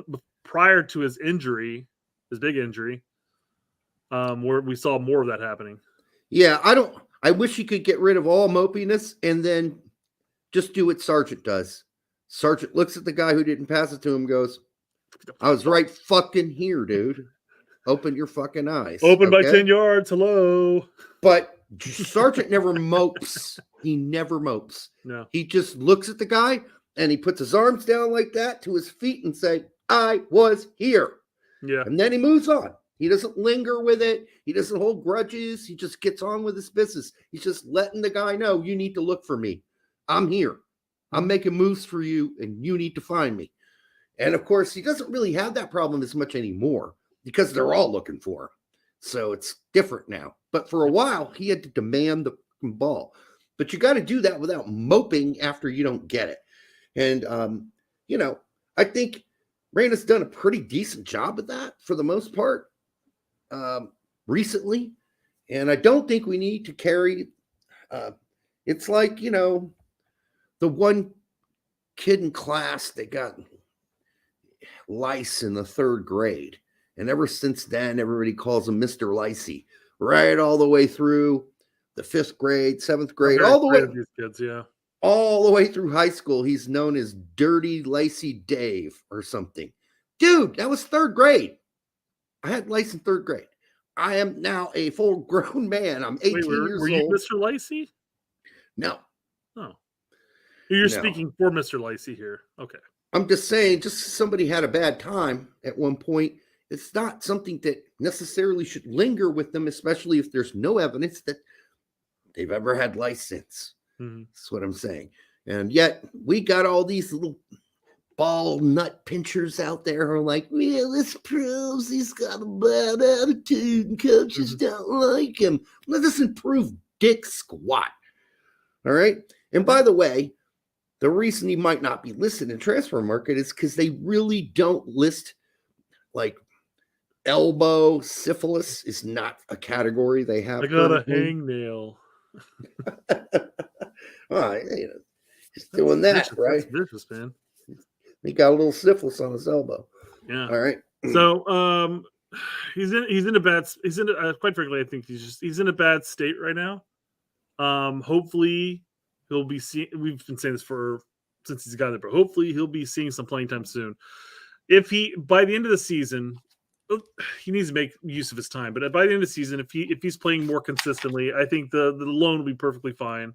prior to his injury, his big injury, where we saw more of that happening. Yeah, I wish he could get rid of all mopiness and then just do what Sargent does. Sargent looks at the guy who didn't pass it to him and goes, I was right fucking here, dude. Open your fucking eyes. Open by 10 yards. Hello. But Sargent never mopes. He never mopes. No. He just looks at the guy and he puts his arms down like that to his feet and say, I was here. Yeah. And then he moves on. He doesn't linger with it. He doesn't hold grudges. He just gets on with his business. He's just letting the guy know, you need to look for me. I'm here. I'm making moves for you and you need to find me. And of course, he doesn't really have that problem as much anymore because they're all looking for him. So it's different now. But for a while, he had to demand the ball. But you got to do that without moping after you don't get it. And, I think Reyna's done a pretty decent job of that for the most part recently. And I don't think we need to carry, it's like, the one kid in class that got lice in the 3rd grade. And ever since then, everybody calls him Mr. Licey, right all the way through. the 5th grade, 7th grade, Very all the way afraid of these kids, yeah. all the way through high school. He's known as Dirty Lacy Dave or something. Dude, that was 3rd grade. I had lice in 3rd grade. I am now a full-grown man. I'm 18 years were you old. Mr. Lacey? No. Oh. You're No. speaking for Mr. Lacey here. Okay. I'm just saying, just somebody had a bad time at one point. It's not something that necessarily should linger with them, especially if there's no evidence that they've ever had lice since. Mm-hmm. That's what I'm saying. And yet we got all these little ball nut pinchers out there who are like, well, this proves he's got a bad attitude and coaches don't like him. That doesn't prove dick squat. All right. And by the way, the reason he might not be listed in transfer market is because they really don't list, like, elbow syphilis is not a category they have. I got a hangnail. Just doing that, vicious, right? That's vicious, man. He got a little syphilis on his elbow. Yeah. All right. So, he's in a bad. Quite frankly, I think he's in a bad state right now. Hopefully, he'll be seeing. We've been saying this since he's got there, but hopefully, he'll be seeing some playing time soon. If he by the end of the season, he needs to make use of his time. But by the end of the season, if he's playing more consistently, I think the loan will be perfectly fine.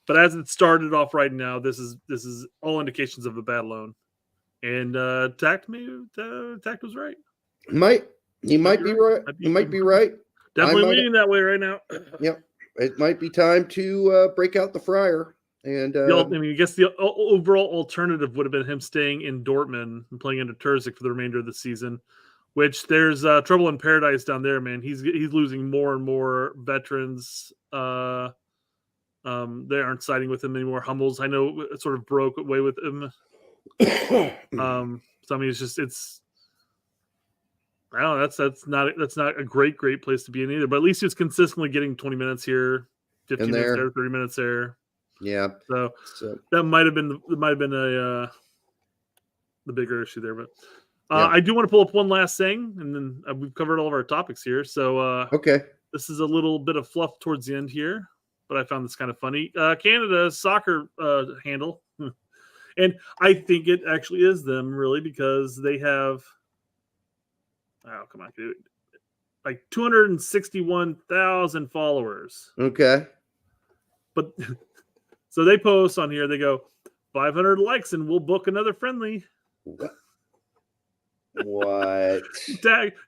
But as it started off right now, this is all indications of a bad loan. And Tact was right. He might be right. He might be right. Definitely leaning that way right now. Yep. It might be time to break out the fryer. And I guess the overall alternative would have been him staying in Dortmund and playing under Terzic for the remainder of the season. Which there's trouble in paradise down there, man. He's losing more and more veterans. They aren't siding with him anymore. Hummels, I know, it sort of broke away with him. So I mean, I don't know. That's not a great place to be in either. But at least he's consistently getting 20 minutes here, 15 minutes there, 30 minutes there. Yeah. So that might have been the bigger issue there, but. I do want to pull up one last thing, and then we've covered all of our topics here. So, okay, this is a little bit of fluff towards the end here, but I found this kind of funny. Canada's soccer handle, and I think it actually is them, really, because they have like 261,000 followers. Okay, but so they post on here. They go 500 likes, and we'll book another friendly. What?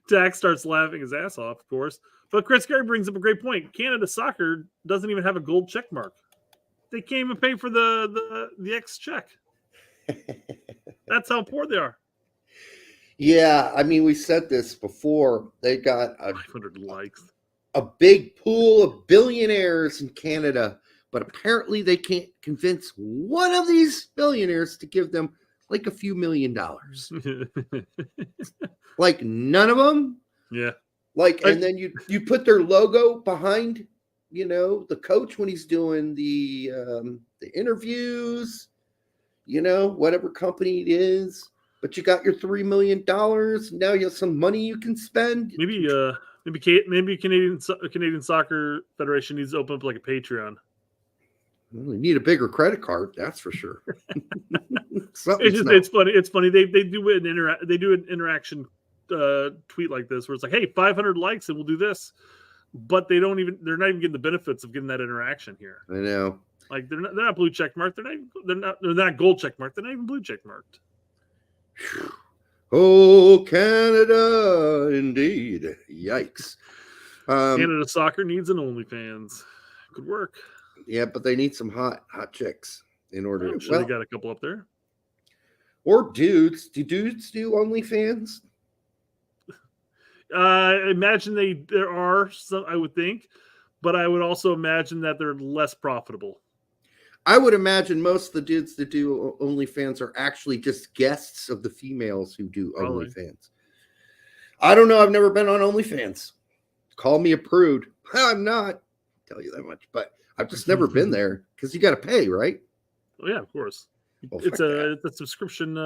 Dak starts laughing his ass off, of course. But Chris Gary brings up a great point. Canada soccer doesn't even have a gold check mark. They can't even pay for the X check. That's how poor they are. Yeah, I mean, we said this before. They got 500 likes. A big pool of billionaires in Canada, but apparently they can't convince one of these billionaires to give them like a few $1 million. Like none of them. Yeah. And then you put their logo behind, the coach when he's doing the interviews, whatever company it is. But you got your $3 million. Now you have some money you can spend. Maybe Canadian Soccer Federation needs to open up like a Patreon. Well, you need a bigger credit card, that's for sure. It's funny. It's funny. They do an interaction tweet like this where it's like, hey, 500 likes and we'll do this, but they're not even getting the benefits of getting that interaction here. I know. Like they're not blue check marked. They're not gold check marked. They're not even blue check marked. Oh, Canada, indeed. Yikes. Canada soccer needs an OnlyFans. Could work. Yeah, but they need some hot chicks in order. I'm sure they got a couple up there. Or dudes. Do dudes do OnlyFans? Imagine there are some, I would think, but I would also imagine that they're less profitable. I would imagine most of the dudes that do OnlyFans are actually just guests of the females who do OnlyFans. I don't know. I've never been on OnlyFans. Call me a prude. I'm not. I'll tell you that much, but I've just never been there because you got to pay, right? Oh yeah, of course. Well, it's a subscription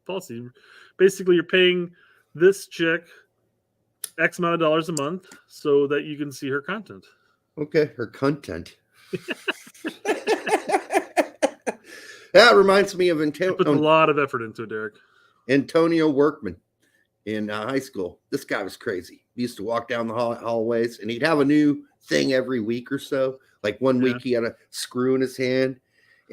policy. Basically, you're paying this chick X amount of dollars a month so that you can see her content. Okay, or content. That reminds me of Put a lot of effort into it, Derek. Antonio Workman in high school. This guy was crazy. He used to walk down the hallways, and he'd have a new thing every week or so. Like one week he had a screw in his hand,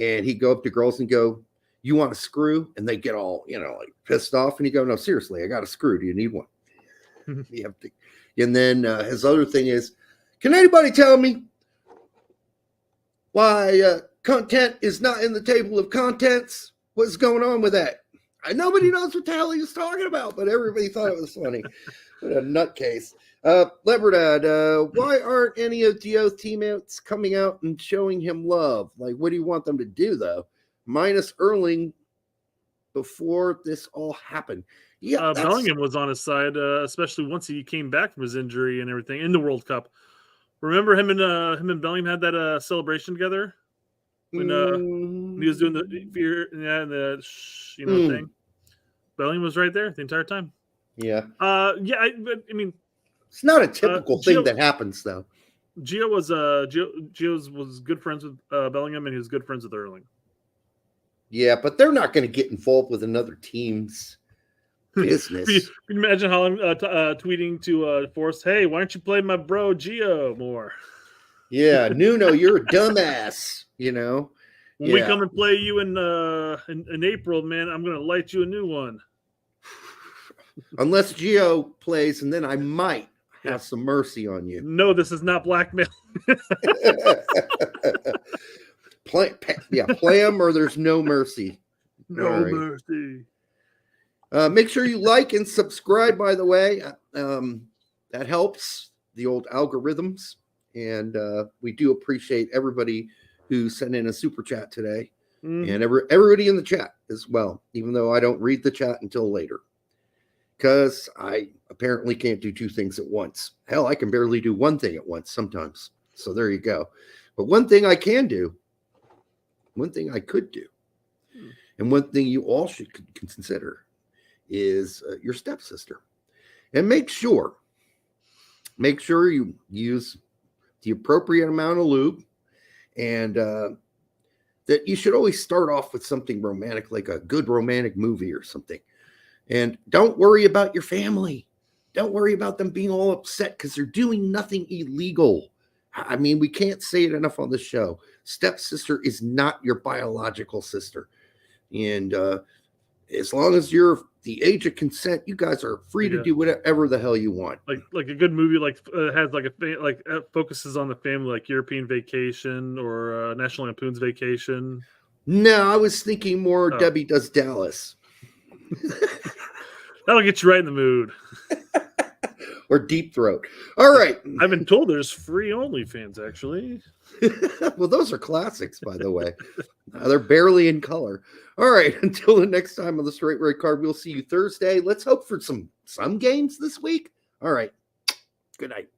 and he'd go up to girls and go, "You want a screw?" And they get all, like pissed off. And he'd go, "No, seriously, I got a screw. Do you need one?" You have to. And then his other thing is, can anybody tell me why content is not in the table of contents? What's going on with that? Nobody knows what the hell he was talking about, but everybody thought it was funny. What a nutcase. Leberdad, why aren't any of Gio's teammates coming out and showing him love? Like, what do you want them to do, though? Minus Erling before this all happened. Yeah, Bellingham was on his side, especially once he came back from his injury and everything in the World Cup. Remember him and Bellingham had that celebration together when he was doing the fear and the thing. Bellingham was right there the entire time. Yeah. I mean, it's not a typical thing that happens, though. Gio was good friends with Bellingham, and he was good friends with Erling. Yeah, but they're not going to get involved with another team's business. Can you imagine Holland tweeting to Forrest, "Hey, why don't you play my bro Gio more?" Yeah, Nuno, you're a dumbass. When we come and play you in April, man, I'm going to light you a new one. Unless Gio plays, and then I might have some mercy on you. No, this is not blackmail. Play him, or there's no mercy. No mercy. Make sure you like and subscribe, by the way. That helps the old algorithms. And we do appreciate everybody who sent in a super chat today. And everybody in the chat as well, even though I don't read the chat until later. Because I apparently can't do two things at once. Hell, I can barely do one thing at once sometimes. So there you go. But one thing I can do, one thing I could do, and one thing you all should consider is your stepsister. And make sure you use the appropriate amount of lube, and that you should always start off with something romantic, like a good romantic movie or something. And don't worry about your family. Don't worry about them being all upset because they're doing nothing illegal. I mean, we can't say it enough on the show. Stepsister is not your biological sister. And as long as you're the age of consent, you guys are free to do whatever the hell you want. Like a good movie, has focuses on the family, like European Vacation or National Lampoon's Vacation. No, I was thinking more Debbie Does Dallas. That'll get you right in the mood. Or Deep Throat. All right. I've been told there's free OnlyFans, actually. Well, those are classics, by the way. They're barely in color. All right. Until the next time on the Straight Red Card, we'll see you Thursday. Let's hope for some games this week. All right. Good night.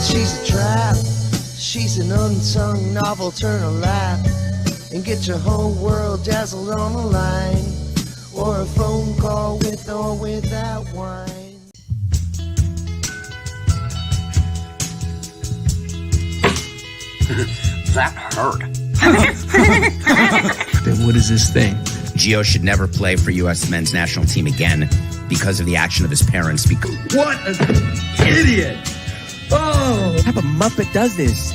She's a trap, she's an unsung novel, turn a lap and get your whole world dazzled on a line, or a phone call with or without wine. That hurt. Then what is this thing? Gio should never play for U.S. men's national team again because of the action of his parents. What an idiot! Oh! What type of muppet does this?